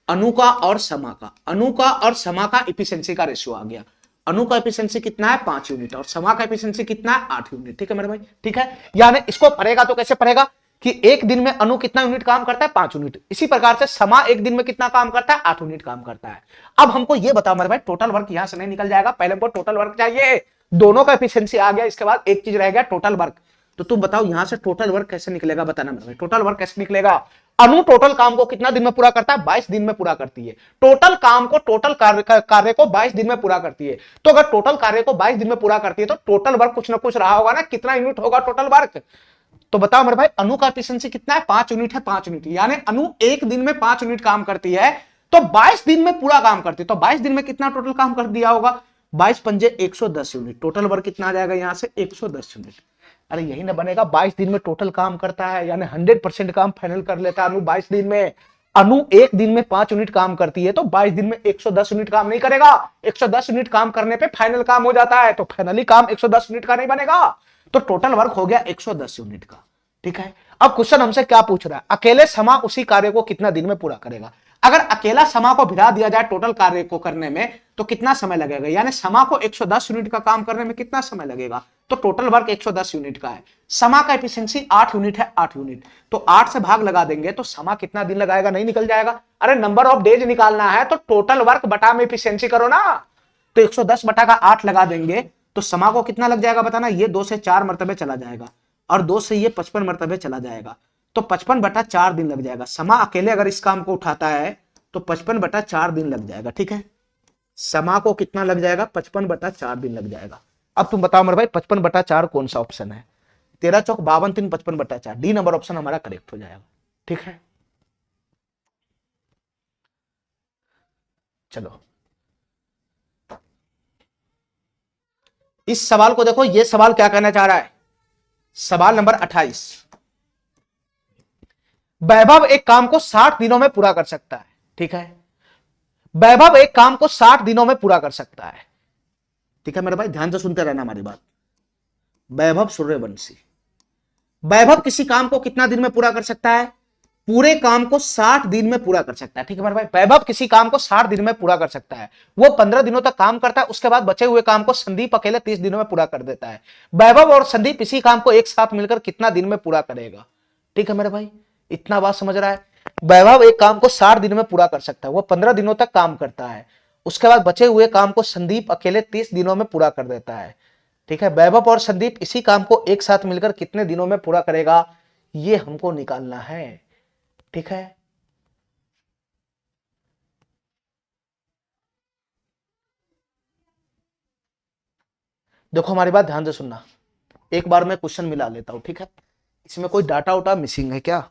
S1: अणु का और समा का, अणु का और समा का एफिशिएंसी का रेशियो आ गया। अनु का एफिशिएंसी कितना है 5 यूनिट और समा का एफिशिएंसी कितना है 8 यूनिट। ठीक है मेरे भाई, ठीक है। यानी इसको पढ़ेगा तो कैसे पढ़ेगा कि एक दिन में अनु कितना यूनिट काम करता है 5 यूनिट, इसी प्रकार से समा एक दिन में कितना काम करता है 8 यूनिट काम करता है। अब हमको यह बताओ मेरे भाई, टोटल वर्क यहां से नहीं निकल जाएगा, पहले हमको टोटल वर्क चाहिए, दोनों का एफिशिएंसी आ गया, इसके बाद एक चीज रह गया टोटल वर्क। तो तुम बताओ यहां से टोटल वर्क कैसे निकलेगा, बताना मेरे भाई, टोटल वर्क कैसे निकलेगा। अनु टोटल काम को कितना दिन में पूरा करता है 22 दिन में पूरा करती है, टोटल काम को टोटल कार्य को 22 दिन में पूरा करती है। तो अगर टोटल कार्य को 22 दिन में पूरा करती है तो टोटल वर्क कुछ ना कुछ रहा होगा ना, कितना यूनिट होगा टोटल वर्क। तो बताओ मेरे भाई अनु का एफिशिएंसी कितना है 5 यूनिट है, 5 यूनिट, यानी अनु एक दिन में 5 यूनिट काम करती है तो 22 दिन में पूरा काम करती है। तो 22 दिन में कितना टोटल काम कर दिया होगा, 22 पंजे 110 यूनिट, टोटल वर्क कितना आ जाएगा यहां से 110 यूनिट। अरे यही ना बनेगा, 22 दिन में टोटल काम करता है, यानी 100% काम फाइनल कर लेता है अनु 22 दिन में। अनु एक दिन में 5 यूनिट काम करती है तो 22 दिन में 110 यूनिट काम नहीं करेगा, 110 यूनिट काम करने पे फाइनल काम हो जाता है, तो फाइनली काम 110 यूनिट का नहीं बनेगा, तो टोटल वर्क हो गया 110 यूनिट का। ठीक है, अब क्वेश्चन हमसे क्या पूछ रहा है, अकेले समा उसी कार्य को कितना दिन में पूरा करेगा। अगर अकेला समा को भिड़ा दिया जाए टोटल कार्य को करने में तो कितना समय लगेगा, यानी समा को 110 यूनिट का काम करने में कितना समय लगेगा, तो टोटल वर्क 110 यूनिट का है। समा का एफिशिएंसी 8 यूनिट है, 8 यूनिट, तो 8 से भाग लगा देंगे तो समा कितना दिन लगाएगा, नहीं निकल जाएगा। अरे नंबर ऑफ डेज निकालना है तो टोटल वर्क बटा में एफिशिएंसी करो ना, तो 110 बटा का 8 लगा देंगे तो समा को कितना लग जाएगा बताना, ये 2 से 4 मरतबे चला जाएगा और 2 से ये 55 मरतबे चला जाएगा, तो 55 बटा 4 दिन लग जाएगा। समा अकेले अगर इस काम को उठाता है तो 55 बटा 4 दिन लग जाएगा। ठीक है, समा को कितना लग जाएगा, 55 बटा 4 दिन लग जाएगा। अब तुम बताओ मेरे भाई 55 बटा 4 कौन सा ऑप्शन है, 13 चौक 52 3 55 बटा 4, डी नंबर ऑप्शन हमारा करेक्ट हो जाएगा। ठीक है, चलो इस सवाल को देखो, ये सवाल क्या कहना चाह रहा है, सवाल नंबर 28, वैभव एक काम को 60 दिनों में पूरा कर सकता है। ठीक है, वैभव एक काम को 60 दिनों में पूरा कर सकता है। ठीक है मेरे भाई, ध्यान से सुनते रहना हमारी बात। वैभव सूर्यवंशी, वैभव किसी काम को कितना दिन में पूरा कर सकता है, पूरे काम को 60 दिन में पूरा कर सकता है। ठीक है मेरे भाई, वैभव किसी काम को 60 दिन में पूरा कर सकता है, वो 15 दिनों तक काम करता है, उसके बाद बचे हुए काम को संदीप अकेले 30 दिनों में पूरा कर देता है। वैभव और संदीप इसी काम को एक साथ मिलकर कितना दिन में पूरा करेगा। ठीक है मेरे भाई, इतना बात समझ रहा है, वैभव एक काम को 60 दिन में पूरा कर सकता है, वो 15 दिनों तक काम करता है, उसके बाद बचे हुए काम को संदीप अकेले 30 दिनों में पूरा कर देता है। ठीक है, वैभव और संदीप इसी काम को एक साथ मिलकर कितने दिनों में पूरा करेगा, ये हमको निकालना है। ठीक है, देखो हमारी बात ध्यान से सुनना, एक बार मैं क्वेश्चन मिला लेता हूं। ठीक है, इसमें कोई डाटा उटा मिसिंग है क्या,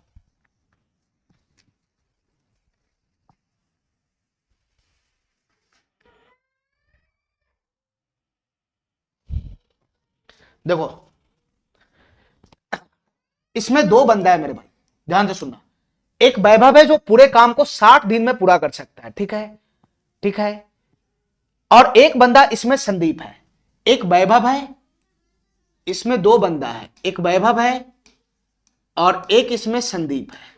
S1: देखो इसमें दो बंदा है मेरे भाई, ध्यान से सुनना, एक वैभव है जो पूरे काम को 60 दिन में पूरा कर सकता है। ठीक है, ठीक है, और एक बंदा इसमें संदीप है, एक वैभव है, इसमें दो बंदा है, एक वैभव है और एक इसमें संदीप है,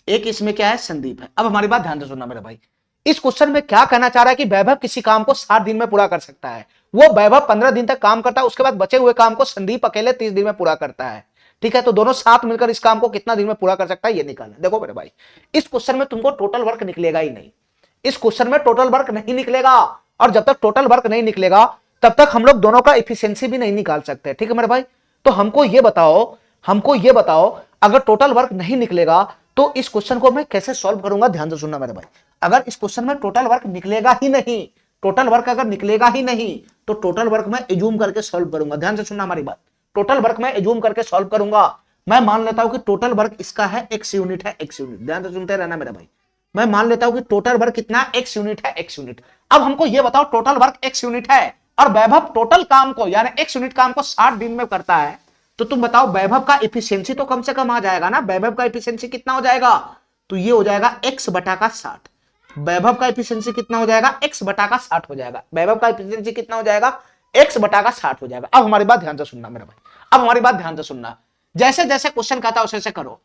S1: एक इसमें क्या है संदीप है। अब हमारी बात ध्यान से सुनना मेरे भाई, इस क्वेश्चन में क्या कहना चाह रहा है कि वैभव किसी काम को 60 दिन में पूरा कर सकता है, वो वैभव 15 दिन तक काम करता है, उसके बाद बचे हुए काम को संदीप अकेले 30 दिन में पूरा करता है। ठीक है, तो दोनों साथ मिलकर इस काम को कितना दिन में पूरा कर सकता है ये निकालना। देखो मेरे भाई, इस क्वेश्चन में तुमको टोटल वर्क निकलेगा ही नहीं, इस क्वेश्चन में टोटल वर्क नहीं निकलेगा, और जब तक टोटल वर्क नहीं निकलेगा तब तक हम लोग दोनों का एफिशिएंसी भी नहीं निकाल सकते। ठीक है मेरे भाई, तो हमको ये बताओ अगर टोटल वर्क नहीं निकलेगा तो इस क्वेश्चन को मैं कैसे सॉल्व करूंगा, ध्यान से सुनना मेरे भाई। अगर इस क्वेश्चन में टोटल वर्क निकलेगा ही नहीं, टोटल वर्क अगर निकलेगा ही नहीं तो टोटल वर्क मैं एज्यूम करके सॉल्व करूंगा। ध्यान से सुनना हमारी बात, टोटल वर्क मैं एज्यूम करके सॉल्व करूंगा। मैं मान लेता हूं कि टोटल वर्क इसका है x यूनिट है, x यूनिट, ध्यान से सुनते रहना मेरे भाई। मैं मान लेता हूं कि टोटल वर्क कितना x यूनिट है, x यूनिट। अब हमको यह बताओ टोटल वर्क x यूनिट है और वैभव टोटल काम को यानी x यूनिट काम को 60 दिन में करता है, तो तुम बताओ वैभव का एफिशिएंसी तो कम से कम आ जाएगा ना। वैभव का एफिशिएंसी कितना हो जाएगा, तो ये हो जाएगा x बटा का 60। वैभव का एफिशिएंसी कितना हो जाएगा, x बटा का 60 हो जाएगा। वैभव का एफिशिएंसी कितना हो जाएगा, x बटा का 60 हो जाएगा। अब हमारी बात ध्यान से सुनना मेरा भाई, अब हमारी बात ध्यान से सुनना, जैसे जैसे क्वेश्चन कहता है वैसे वैसे करो।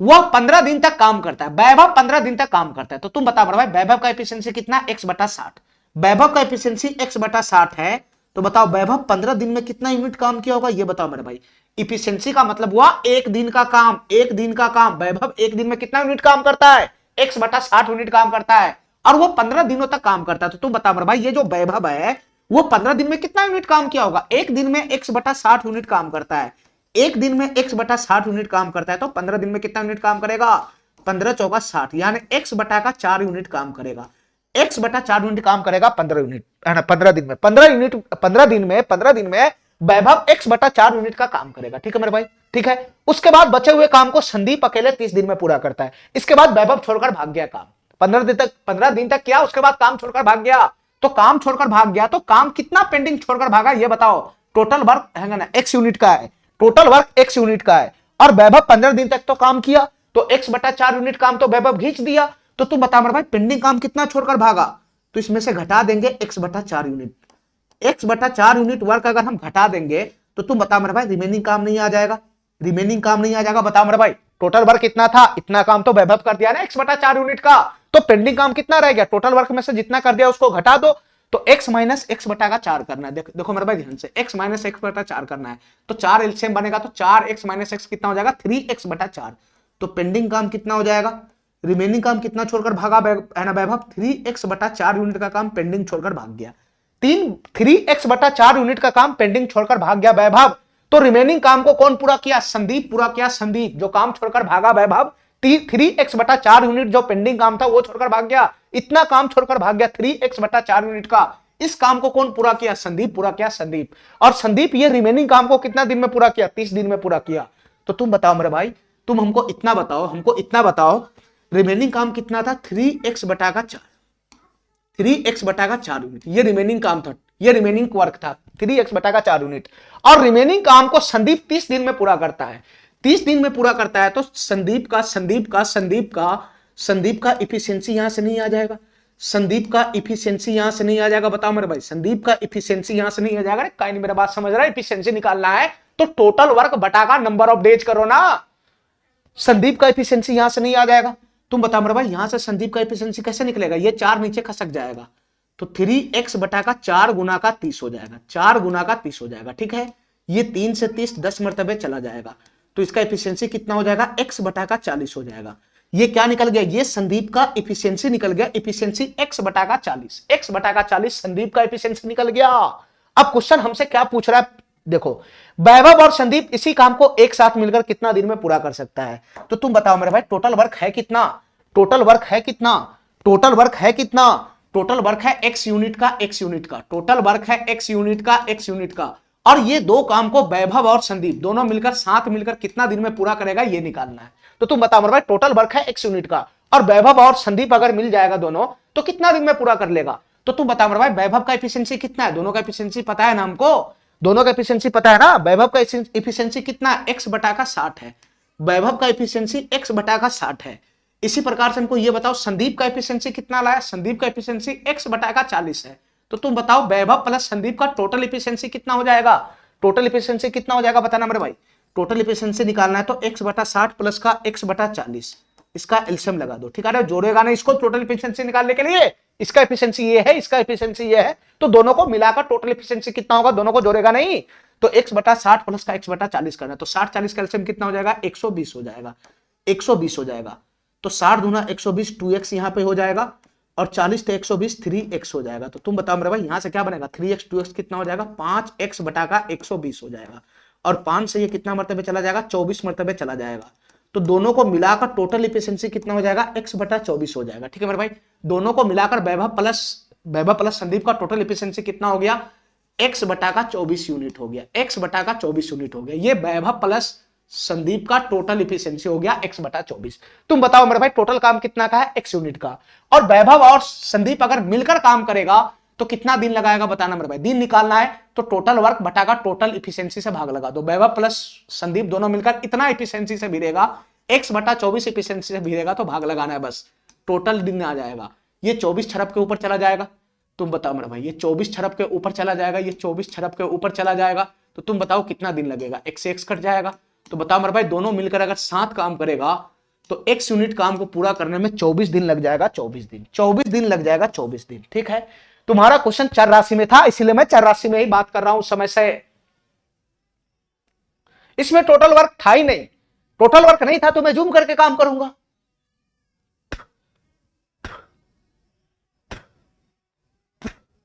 S1: वह 15 दिन तक काम करता है, वैभव 15 दिन तक काम करता है, तो तुम बता मेरा भाई वैभव का एफिशिएंसी कितना, x बटा 60। वैभव का एफिशिएंसी x बटा 60 है, तो बताओ वैभव 15 दिन में कितना यूनिट काम किया होगा, ये बताओ मेरे भाई। इफिशियंसी का मतलब हुआ एक दिन का काम, एक दिन का काम। वैभव एक दिन में कितना यूनिट काम करता है, x बटा 60 यूनिट काम करता है, और वो 15 दिनों तक काम करता है। तो तुम बताओ मेरे भाई, ये जो वैभव है वो 15 दिन में कितना यूनिट काम किया होगा, एक दिन में x बटा 60 यूनिट काम करता है, एक दिन में x बटा 60 यूनिट काम करता है, तो 15 दिन में कितना यूनिट काम करेगा, 15 चौका 60, यानी x बटा का 4 यूनिट काम करेगा। x बटा 4 यूनिट काम करेगा 15 यूनिट, है ना, 15 दिन में, 15 यूनिट, 15 दिन में वैभव x बटा 4 यूनिट का काम करेगा। ठीक है मेरे भाई, ठीक है। उसके बाद बचे हुए काम को संदीप अकेले 30 दिन में पूरा करता है। इसके बाद वैभव छोड़कर भाग गया काम, 15 दिन तक किया, उसके बाद काम छोड़कर भाग गया। तो काम छोड़कर भाग गया, तो काम कितना पेंडिंग छोड़कर भागा, ये बताओ। टोटल वर्क है ना, x यूनिट का है, टोटल वर्क x यूनिट का है, और वैभव 15 दिन तक तो काम किया, तो x बटा 4 यूनिट काम तो वैभव खींच दिया। तो तुम बता मेरे भाई पेंडिंग काम कितना छोड़कर भागा, तो इसमें से घटा देंगे x बटा 4 यूनिट। x बटा 4 यूनिट वर्क अगर हम घटा देंगे तो तुम बता मेरे भाई रिमेनिंग काम नहीं आ जाएगा, रिमेनिंग काम नहीं आ जाएगा। बताओ मेरे भाई टोटल वर्क कितना था, इतना काम तो वैभव कर दिया ना x बटा 4 यूनिट का, तो पेंडिंग काम कितना रह गया, टोटल वर्क में से जितना कर दिया उसको घटा दो, तो x माइनस x बटा का 4 करना है। देखो मेरे भाई ध्यान से, x माइनस x बटा 4 करना है, तो 4 एलसीएम बनेगा, तो 4x माइनस x कितना हो जाएगा, 3x बटा 4। तो पेंडिंग काम कितना हो जाएगा, रिमेनिंग काम कितना छोड़कर भागा है ना वैभव, 3x बटा 4 यूनिट का काम पेंडिंग छोड़कर भाग गया। 3x बटा 4 यूनिट का काम पेंडिंग छोड़कर भाग गया वैभव, तो रिमेनिंग काम को कौन पूरा किया, संदीप पूरा किया। संदीप जो काम छोड़कर भागा वैभव, 3x बटा 4 यूनिट जो पेंडिंग काम था वो छोड़कर भाग गया, इतना काम छोड़कर भाग गया 3x बटा 4 यूनिट का। इस काम को कौन पूरा किया, संदीप पूरा किया, संदीप। और संदीप ये रिमेनिंग काम को कितना दिन में पूरा किया, 30 दिन में पूरा किया। तो तुम बताओ मेरे भाई, तुम हमको इतना बताओ रिमेनिंग काम कितना था, 3x बटा का 4, 3x बटा का 4 यूनिट, ये रिमेनिंग काम था, ये रिमेनिंग वर्क था 3x बटा का 4 यूनिट। और रिमेनिंग काम को संदीप 30 दिन में पूरा करता है, 30 दिन में पूरा करता है, तो संदीप का इफिशियंसी यहां से नहीं आ जाएगा, संदीप का इफिशियंसी यहां से नहीं आ जाएगा। बताओ मेरे भाई संदीप का इफिशियंसी यहां से नहीं आ जाएगा, कहीं नहीं मेरा बात समझ रहा है। इफिशियंसी निकालना है तो टोटल वर्क बटा का नंबर ऑफ डेज करो ना, संदीप का इफिशियंसी यहां से नहीं आ जाएगा। तुम बताओ मेरे भाई यहां से संदीप का एफिशिएंसी कैसे निकलेगा, ये 4 नीचे खसक जाएगा, तो 3x बटा का 4 गुना का 30 हो जाएगा, 4 गुना का 30 हो जाएगा। ठीक है, ये 3 से 30 10 मरतबे चला जाएगा, तो इसका एफिशिएंसी कितना हो जाएगा, x बटा का 40 हो जाएगा। ये क्या निकल गया, ये संदीप का एफिशिएंसी निकल गया, एफिशिएंसी x बटा का 40, x बटा का 40 संदीप का एफिशिएंसी निकल गया। अब क्वेश्चन हमसे क्या पूछ रहा है, देखो वैभव और संदीप इसी काम को एक साथ मिलकर कितना दिन में पूरा कर सकता है। तो तुम बताओ मेरे भाई टोटल वर्क है कितना, टोटल वर्क है कितना, टोटल वर्क है कितना, टोटल वर्क है x यूनिट का, x यूनिट का, टोटल वर्क है x यूनिट का, x यूनिट का। और ये दो काम को वैभव और संदीप दोनों मिलकर साथ मिलकर कितना दिन में पूरा करेगा ये निकालना है। तो तुम बताओ मेरे भाई टोटल वर्क है x यूनिट का, और वैभव और संदीप अगर मिल जाएगा दोनों तो कितना दिन में पूरा कर लेगा। तो तुम बताओ मेरे भाई वैभव का एफिशिएंसी कितना है, दोनों का एफिशिएंसी पता है ना हमको, दोनों का एफिशिएंसी पता है ना। वैभव का एफिशिएंसी कितना है, x बटा का 60 है, वैभव का एफिशिएंसी x बटा का 60 है। इसी प्रकार से हमको ये बताओ संदीप का एफिशिएंसी कितना लाया, संदीप का एफिशिएंसी x बटा का 40 है। तो तुम बताओ वैभव प्लस संदीप का टोटल एफिशिएंसी कितना हो जाएगा, टोटल एफिशिएंसी कितना हो जाएगा बताना मेरे भाई। टोटल एफिशिएंसी निकालना है तो x बटा 60 प्लस का x बटा 40, इसका एलसीएम लगा दो। ठीक है, जोड़ेगा नहीं इसको टोटल एफिशिएंसी निकालने के लिए, इसका एफिशिएंसी ये है, इसका एफिशिएंसी ये है, तो दोनों को मिलाकर टोटल एफिशिएंसी कितना होगा, दोनों को जोड़ेगा नहीं, तो x बटा 60 प्लस का x बटा 40 करना है, तो 60 40 का एलसीएम कितना हो जाएगा, 120 हो जाएगा, 120 हो जाएगा। तो 60 दूना 120, 2x यहाँ पे हो जाएगा, और 40 तो 120 3x हो जाएगा। तो तुम बताओ मेरे भाई यहाँ से क्या बनेगा, 3x 2x कितना हो जाएगा, 5x बटा का 120 हो जाएगा, और 5 से ये कितना मरतबे चला जाएगा, 24 मरतबे चला जाएगा। तो दोनों को मिलाकर टोटल एफिशिएंसी कितना हो जाएगा, x बटा 24 हो जाएगा। ठीक है मेरे भाई, दोनों को मिलाकर वैभव प्लस संदीप का टोटल एफिशिएंसी कितना हो गया, x बटा का 24 यूनिट हो गया, x बटा का 24 यूनिट हो गया। ये वैभव प्लस संदीप का टोटल एफिशिएंसी हो गया x बटा 24। तुम बताओ मेरे भाई टोटल काम कितना का है, x यूनिट का, और वैभव और संदीप अगर मिलकर काम करेगा तो कितना दिन लगाएगा बताना मेरे भाई। दिन निकालना है तो टोटल वर्क बटा का टोटल एफिशिएंसी से भाग लगा दो, वैभव प्लस संदीप दोनों मिलकर इतना एफिशिएंसी से भिड़ेगा, x बटा 24 एफिशिएंसी से भिड़ेगा, तो भाग लगाना है बस, टोटल दिन आ जाएगा। ये 24 छरब के ऊपर चला जाएगा, तुम बताओ मेरे भाई, ये 24 छरब के ऊपर चला जाएगा, ये 24 छरब के ऊपर चला जाएगा, तो तुम बताओ कितना दिन लगेगा, x से x कट जाएगा। तो बताओ मेरे भाई दोनों मिलकर अगर साथ काम करेगा तो x यूनिट काम को पूरा करने में 24 दिन लग जाएगा, 24 दिन लग जाएगा, 24 दिन। ठीक है, तुम्हारा क्वेश्चन चर राशि में था, इसीलिए मैं चर राशि में ही बात कर रहा हूं उस समय से। इसमें टोटल वर्क था ही नहीं, टोटल वर्क नहीं था तो मैं जूम करके काम करूंगा।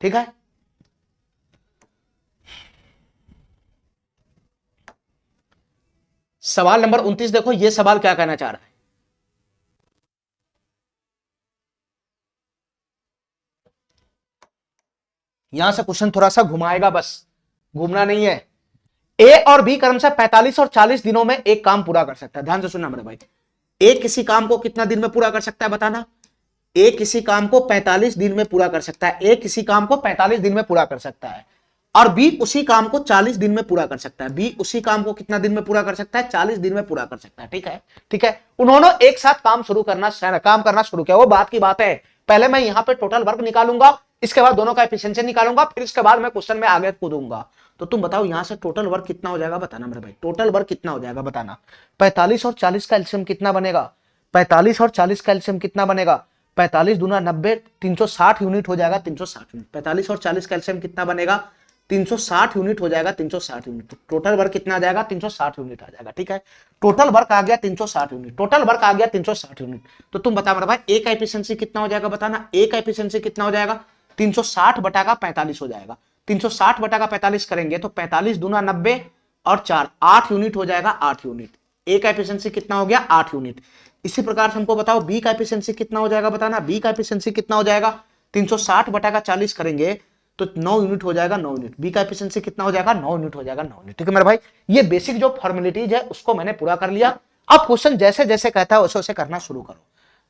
S1: ठीक है, सवाल नंबर 29 देखो, यह सवाल क्या कहना चाह रहा है। यहां से क्वेश्चन थोड़ा सा घुमाएगा, बस घूमना नहीं है। ए और बी क्रम से 45 और 40 दिनों में एक काम पूरा कर सकता है। ध्यान से सुनना मेरे भाई, ए किसी काम को कितना दिन में पूरा कर सकता है बताना। ए किसी काम को 45 दिन में पूरा कर सकता है, ए किसी काम को 45 दिन में पूरा कर सकता है, और बी उसी काम को 40 दिन में पूरा कर सकता है। बी उसी काम को कितना दिन में पूरा कर सकता है? 40 दिन में पूरा कर सकता है। ठीक है, ठीक है। उन्होंने एक साथ काम करना शुरू किया, वो बात की बात है। पहले मैं यहां पे टोटल वर्क निकालूंगा, इसके बाद दोनों का एफिशिएंसी निकालूंगा, फिर इसके बाद मैं क्वेश्चन में आगे कूदूंगा। तो तुम बताओ यहां से टोटल वर्क कितना हो जाएगा बताना मेरे भाई, टोटल वर्क कितना हो जाएगा बताना। 45 और 40 का एलसीएम कितना बनेगा? 45 और 40 का एलसीएम कितना बनेगा? 45 दूना 90, 360 यूनिट हो जाएगा, 360 यूनिट। 45 और 40 का एलसीएम कितना बनेगा? 360 यूनिट हो जाएगा, 360 यूनिट। टोटल वर्क कितना आ जाएगा? 360 यूनिट आ जाएगा। ठीक है, टोटल वर्क आ गया 360 यूनिट, टोटल वर्क आ गया 360 यूनिट। तो तुम बता मेरे भाई ए का एफिशिएंसी कितना हो जाएगा बताना। ए का एफिशिएंसी कितना हो जाएगा? 360 बटा का 45 हो जाएगा। 360 बटा का 45 करेंगे तो 45 दूना 90 और 4 8 यूनिट हो जाएगा, 8 यूनिट। ए का एफिशिएंसी कितना हो गया? 8 यूनिट। इसी प्रकार से हमको बताओ बी का एफिशिएंसी कितना हो जाएगा बताना। बी का एफिशिएंसी कितना हो जाएगा? 360 बटा का 40 करेंगे तो 9 यूनिट हो जाएगा, 9 यूनिट। बी का एफिशिएंसी कितना हो जाएगा? 9 यूनिट हो जाएगा, 9 यूनिट। ठीक है मेरे भाई, ये बेसिक जो फॉर्मेलिटीज है उसको मैंने पूरा कर लिया। अब क्वेश्चन जैसे जैसे कहता है वैसे वैसे करना शुरू करो।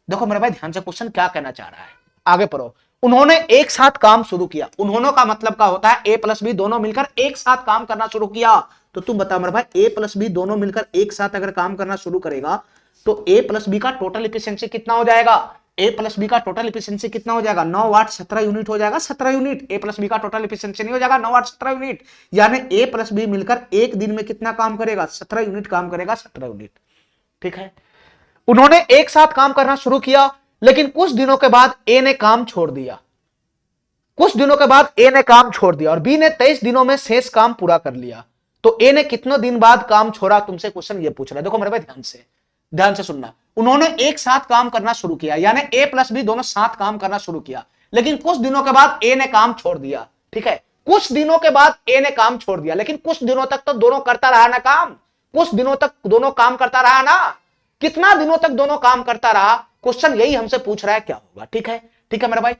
S1: देखो मेरे भाई ध्यान से, क्वेश्चन क्या कहना चाह रहा है, आगे पढ़ो। उन्होंने एक साथ काम शुरू किया। उन्होंने का मतलब क्या होता है? ए प्लस बी दोनों मिलकर एक साथ काम करना शुरू किया। तो तुम बताओ मेरे भाई, ए प्लस बी दोनों मिलकर एक साथ अगर काम करना शुरू करेगा तो ए प्लस बी का टोटल एफिशिएंसी कितना हो जाएगा? ए प्लस बी का टोटल एफिशिएंसी कितना हो जाएगा? 9 8 17 यूनिट हो जाएगा, 17 यूनिट। ए प्लस बी का टोटल एफिशिएंसी नहीं हो जाएगा 9 8 17 यूनिट, यानी ए प्लस बी मिलकर एक दिन में कितना काम करेगा? 17 यूनिट काम करेगा, 17 यूनिट। ठीक है, उन्होंने एक साथ काम करना शुरू किया, लेकिन कुछ दिनों के बाद ए ने काम छोड़ दिया। कुछ दिनों के बाद ए ने काम छोड़ दिया और बी ने 23 दिनों में शेष काम पूरा कर लिया। तो ए ने कितने दिन बाद काम छोड़ा? तुमसे क्वेश्चन ये पूछ रहा है। देखो मेरे भाई ध्यान से सुनना। उन्होंने एक साथ काम करना शुरू किया, यानी ए प्लस बी दोनों साथ काम करना शुरू किया, लेकिन कुछ दिनों के बाद ए ने काम छोड़ दिया। ठीक है, कुछ दिनों के बाद ए ने काम छोड़ दिया, लेकिन कुछ दिनों तक तो दोनों करता रहा ना काम। कुछ दिनों तक दोनों काम करता रहा ना। कितना दिनों तक दोनों काम करता रहा? क्वेश्चन यही हमसे पूछ रहा है, क्या होगा। ठीक है, ठीक है मेरे भाई,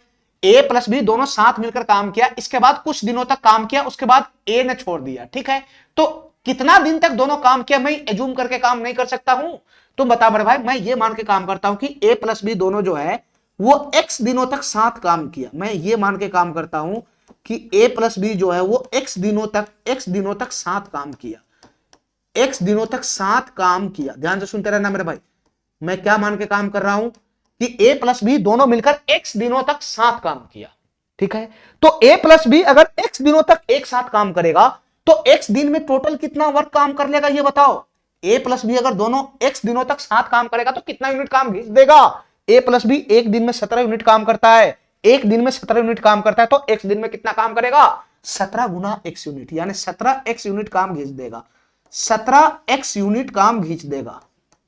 S1: ए प्लस बी दोनों साथ मिलकर काम किया, इसके बाद कुछ दिनों तक काम किया, उसके बाद ए ने छोड़ दिया। ठीक है, तो कितना दिन तक दोनों काम किया मैं एज्यूम करके काम नहीं कर सकता हूं। तुम बता मेरे भाई, मैं ये मान के काम करता हूं कि ए प्लस बी दोनों जो है वो एक्स दिनों तक साथ काम किया। मैं ये मान के काम करता हूं कि ए प्लस बी जो है वो एक्स दिनों तक साथ काम किया, एक्स दिनों तक साथ काम किया। ध्यान से सुनते रहना मेरे भाई, मैं क्या मान के काम कर रहा हूं कि ए प्लस बी दोनों मिलकर एक्स दिनों तक साथ काम किया। ठीक है, तो ए प्लस बी अगर एक्स दिनों तक एक साथ काम करेगा तो एक्स दिन में टोटल कितना वर्क काम कर लेगा ये बताओ। ए प्लस बी अगर दोनों एक्स दिनों तक साथ काम करेगा तो कितना यूनिट काम खींच देगा? ए प्लस बी एक दिन में 17 यूनिट काम करता है, एक दिन में 17 यूनिट काम करता है, तो एक्स दिन में कितना काम करेगा? 17 गुना एक्स यूनिट, यानी 17 एक्स यूनिट काम खींच देगा, 17 एक्स यूनिट काम खींच देगा।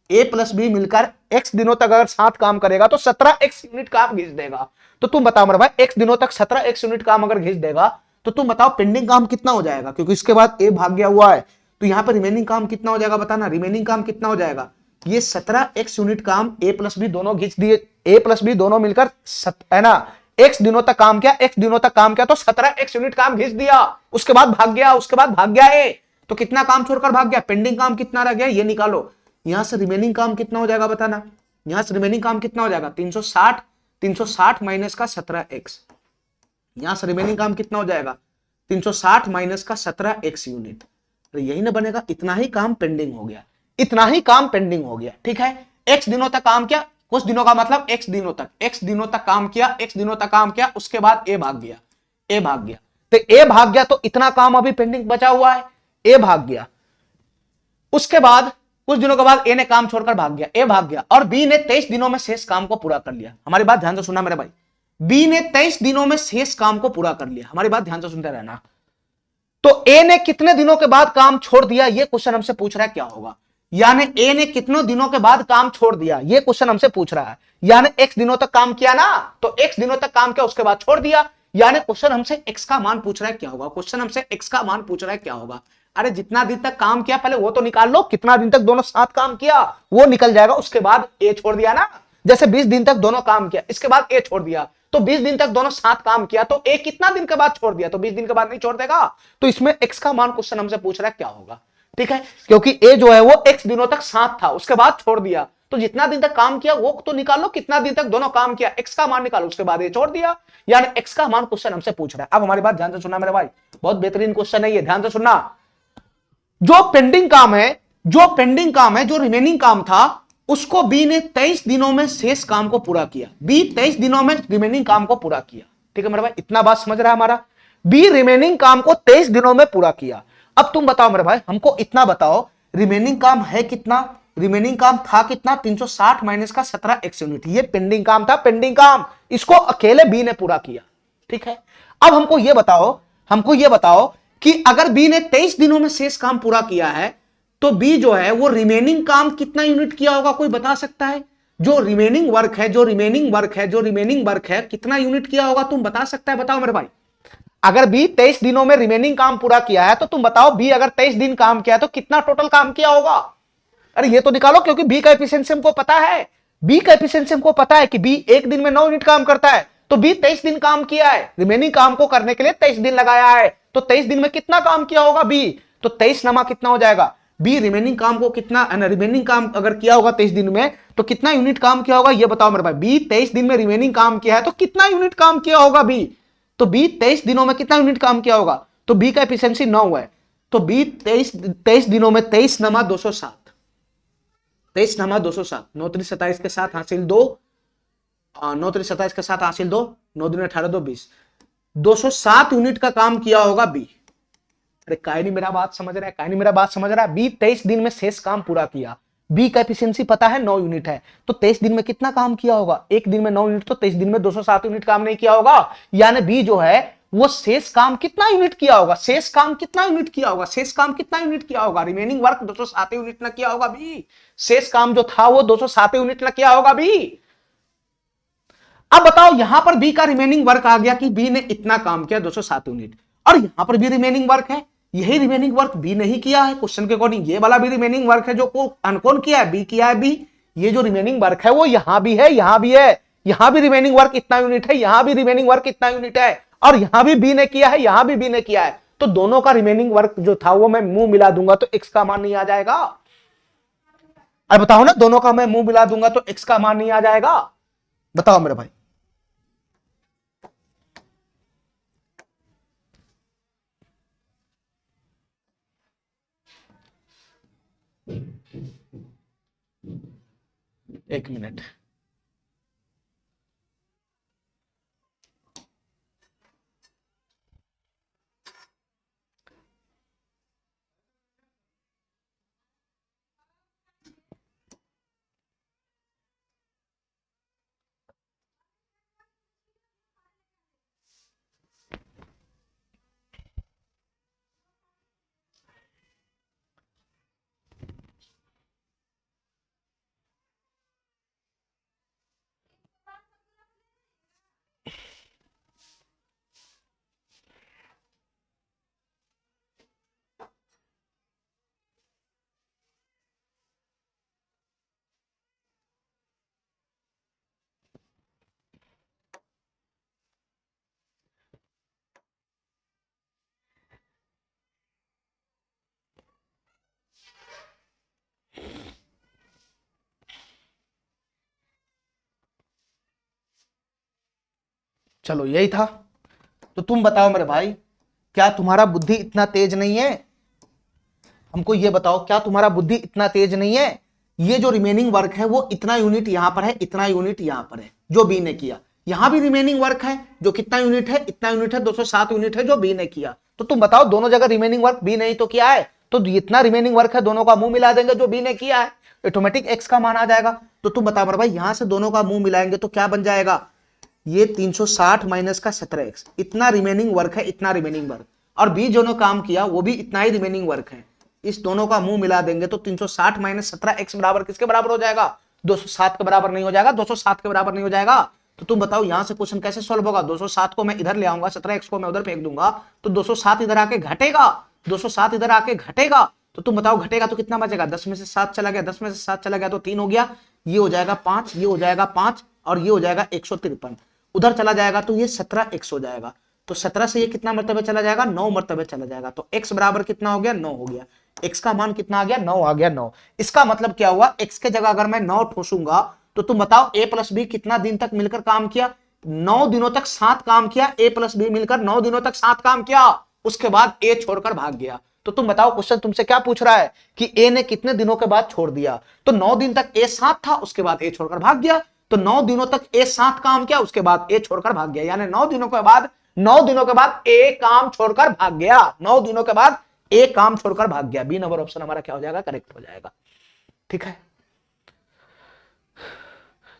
S1: ए प्लस बी मिलकर एक्स दिनों तक अगर साथ काम करेगा तो 17 एक्स यूनिट काम खींच देगा। तो तुम बताओ मेरे भाई, एक्स दिनों तक 17 एक्स यूनिट काम अगर खींच देगा तो तुम बताओ पेंडिंग काम कितना हो जाएगा, क्योंकि इसके बाद ए भाग गया हुआ है, तो यहां पर रिमेनिंग काम कितना हो जाएगा बताना। रिमेनिंग काम कितना हो जाएगा? ये 17 एक्स यूनिट काम ए प्लस बी दोनों खींच दिए, ए प्लस बी दोनों मिलकर है ना एक्स दिनों तक काम किया, एक्स दिनों तक काम किया तो 17 एक्स यूनिट काम खींच दिया, उसके बाद भाग गया ए, तो कितना काम छोड़कर भाग गया? पेंडिंग काम कितना रह गया ये निकालो। यहां से रिमेनिंग काम कितना हो जाएगा बताना। यहां से रिमेनिंग काम कितना हो जाएगा? 360 माइनस का 17 एक्स। यहां से रिमेनिंग काम कितना हो जाएगा? 360 माइनस का 17 एक्स यूनिट। तो यही ना बनेगा, इतना ही काम पेंडिंग हो गया, इतना ही काम पेंडिंग हो गया। ठीक है, एक्स दिनों तक काम किया, कुछ दिनों का मतलब एक्स दिनों तक काम किया, एक्स दिनों तक काम किया, उसके बाद ए भाग गया, तो ए भाग गया तो इतना काम अभी पेंडिंग बचा हुआ है, ए भाग गया। उसके बाद कुछ दिनों के बाद ए ने काम छोड़कर भाग गया, ए भाग गया, और बी ने 23 दिनों में शेष काम को पूरा कर लिया। हमारी बात ध्यान से सुनना मेरे भाई, बी ने 23 दिनों में शेष काम को पूरा कर लिया। हमारी बात ध्यान से सुनते रहना। तो ए ने कितने दिनों के बाद काम छोड़ दिया, ये क्वेश्चन हमसे पूछ रहा है क्या होगा। यानी ए ने कितने दिनों के बाद काम छोड़ दिया, ये क्वेश्चन हमसे पूछ रहा है। यानी एक्स दिनों तक काम किया ना, तो एक्स दिनों तक काम किया उसके बाद छोड़ दिया। यानी क्वेश्चन हमसे एक्स का मान पूछ रहा है क्या होगा। क्वेश्चन हमसे एक्स का मान पूछ रहा है क्या होगा। अरे जितना दिन तक काम किया पहले वो तो निकाल लो, कितना दिन तक दोनों साथ काम किया वो निकल जाएगा। उसके बाद ए छोड़ दिया ना, जैसे 20 दिन तक दोनों काम किया, इसके बाद ए छोड़ दिया, तो 20 दिन तक दोनों साथ काम किया, तो ए कितना दिन के बाद छोड़ दिया, तो 20 दिन के बाद नहीं छोड़ देगा। तो इसमें एक्स का मान क्वेश्चन हमसे पूछ रहा है क्या होगा। ठीक है, क्योंकि ए जो है वो एक्स दिनों तक साथ था, उसके बाद छोड़ दिया, तो जितना दिन तक काम किया वो तो निकालो, कितना दिन तक दोनों काम किया, एक्स का मान निकालो, उसके बाद ये छोड़ दिया। यानी एक्स का मान क्वेश्चन हमसे पूछ रहा है। अब हमारी बात ध्यान से सुनना मेरे भाई, बहुत बेहतरीन क्वेश्चन है ये, ध्यान से सुनना। जो पेंडिंग काम है, जो रिमेनिंग काम था, उसको बी ने 23 दिनों में शेष काम को पूरा किया। बी 23 दिनों में रिमेनिंग काम को पूरा किया। ठीक है मेरे भाई, इतना बात समझ रहा है हमारा। बी रिमेनिंग काम को 23 दिनों में पूरा किया। अब तुम बताओ मेरे भाई, हमको इतना बताओ, रिमेनिंग काम है कितना, रिमेनिंग काम था कितना, 360 माइनस का 17 एक्स यूनिट। ये पेंडिंग काम था, पेंडिंग काम, इसको अकेले बी ने पूरा किया। ठीक है, अब हमको ये बताओ कि अगर बी ने 23 दिनों में शेष काम पूरा किया है, तो बी जो है वो रिमेनिंग काम कितना यूनिट किया होगा, कोई बता सकता है। जो रिमेनिंग वर्क है कितना यूनिट किया होगा, तुम बता सकता है, बताओ मेरे भाई। अगर बी 23 दिनों में रिमेनिंग काम पूरा किया है, तो तुम बताओ बी अगर 23 दिन काम किया है तो कितना टोटल काम किया होगा। अरे ये तो निकालो, क्योंकि बी का एफिशिएंसी हमको पता है। बी का एफिशिएंसी हमको पता है कि बी एक दिन में 9 यूनिट काम करता है, तो बी 23 दिन काम किया है, रिमेनिंग काम को करने के लिए 23 दिन लगाया है, तो 23 दिन में कितना काम किया होगा बी, तो 23 नमा कितना हो जाएगा, बी रिमेनिंग काम को कितना, रिमेनिंग काम अगर किया होगा 23 दिन में तो कितना यूनिट काम किया होगा, ये बताओ मेरे भाई। बी 23 दिन में रिमेनिंग काम किया है तो कितना यूनिट काम किया होगा बी, तो बी 23 दिनों में कितना यूनिट काम किया होगा, तो बी का एफिशिएंसी 9 है, तो बी 23 दिनों में 23 नमा 207, 23 नमा 207, 9 3 27 के साथ हासिल 2, 9 3 27 के साथ हासिल 2, 9 दिन 18 2 20, 207 यूनिट का काम किया होगा बी। अरे काहे नहीं मेरा बात समझ रहा है, बी 23 दिन में शेष काम पूरा किया, बी का एफिशिएंसी पता है 9 यूनिट है, तो 23 दिन में कितना काम किया होगा, एक दिन में 9 यूनिट, तो 23 दिन में 207 यूनिट काम नहीं किया होगा। यानी बी जो है वो शेष काम कितना यूनिट किया होगा, रिमेनिंग वर्क 207 यूनिट ना किया होगा बी, शेष काम जो था वो 207 यूनिट ना किया होगा बी। अब बताओ, यहां पर बी का रिमेनिंग वर्क आ गया कि बी ने इतना काम किया 207 यूनिट, और यहां पर भी रिमेनिंग वर्क है, यही रिमेनिंग वर्क बी नहीं किया है क्वेश्चन के अकॉर्डिंग, ये वाला भी रिमेनिंग वर्क है जो कौन किया है, बी किया है बी। ये जो रिमेनिंग वर्क है वो यहां भी है, यहां भी रिमेनिंग वर्क इतना यूनिट है, यहां भी रिमेनिंग वर्क इतना यूनिट है, और यहां भी बी ने किया है, यहां भी बी ने किया है, तो दोनों का रिमेनिंग वर्क जो था वो मैं मुंह मिला दूंगा तो एक्स का मान नहीं आ जाएगा। अब बताओ ना, दोनों का मैं मुंह मिला दूंगा तो एक्स का मान नहीं आ जाएगा, बताओ मेरे भाई। एक मिनट, चलो यही था। तो तुम बताओ मेरे भाई, क्या तुम्हारा बुद्धि इतना तेज नहीं है, हमको ये बताओ, क्या तुम्हारा बुद्धि इतना तेज नहीं है। ये जो रिमेनिंग वर्क है वो इतना यूनिट यहां पर है, इतना यूनिट यहां पर है जो बी ने किया, यहां भी रिमेनिंग वर्क है जो कितना यूनिट है, इतना यूनिट है, 207 यूनिट है जो बी ने किया। तो तुम बताओ, दोनों जगह रिमेनिंग वर्क बी नहीं तो किया है, तो जितना रिमेनिंग वर्क है दोनों का मुंह मिला देंगे जो बी ने किया है, ऑटोमेटिक एक्स का मान आ जाएगा। तो तुम बताओ मेरे भाई, यहां से दोनों का मुंह मिलाएंगे तो क्या बन जाएगा, ये 360 माइनस का 17x, इतना रिमेनिंग वर्क है, इतना रिमेनिंग वर्क, और बी जो काम किया वो भी इतना ही रिमेनिंग वर्क है। इस दोनों का मुंह मिला देंगे तो 360 माइनस 17x बराबर किसके बराबर हो जाएगा? 207 के बराबर नहीं हो जाएगा? 207 के बराबर नहीं हो जाएगा? तो तुम बताओ यहां से क्वेश्चन कैसे सॉल्व होगा? 207 को मैं इधर ले आऊंगा, 17x को मैं उधर फेंक दूंगा, तो 207 इधर आके घटेगा, 207 इधर आके घटेगा, तो तुम बताओ घटेगा तो कितना बचेगा? 10 में से 7 चला गया, 10 में से 7 चला गया तो 3 हो गया, ये हो जाएगा 5, ये हो जाएगा 5, और ये हो जाएगा 153। उधर चला जाएगा तो ये 17x हो जाएगा, तो 17 से ये कितना मर्तबे चला जाएगा? 9 मर्तबे चला जाएगा, तो x बराबर कितना हो गया? 9 हो गया। x का मान कितना आ गया? 9 आ गया, 9। इसका मतलब क्या हुआ? x के जगह अगर मैं 9 ठोसूंगा तो तुम बताओ a प्लस बी कितना दिन तक मिलकर काम किया? 9 दिनों तक 7 काम किया, a प्लस बी मिलकर 9 दिनों तक 7 काम किया, उसके बाद a छोड़कर भाग गया। तो तुम बताओ क्वेश्चन तुमसे क्या पूछ रहा है कि a ने कितने दिनों के बाद छोड़ दिया? तो 9 दिन तक a साथ था, उसके बाद a छोड़कर भाग गया, तो 9 दिनों तक a साथ काम किया, उसके बाद a छोड़कर भाग गया, यानी 9 दिनों के बाद a काम छोड़कर भाग गया, 9 दिनों के बाद a काम छोड़कर भाग गया। बी नंबर ऑप्शन हमारा क्या हो जाएगा? करेक्ट हो जाएगा। ठीक है,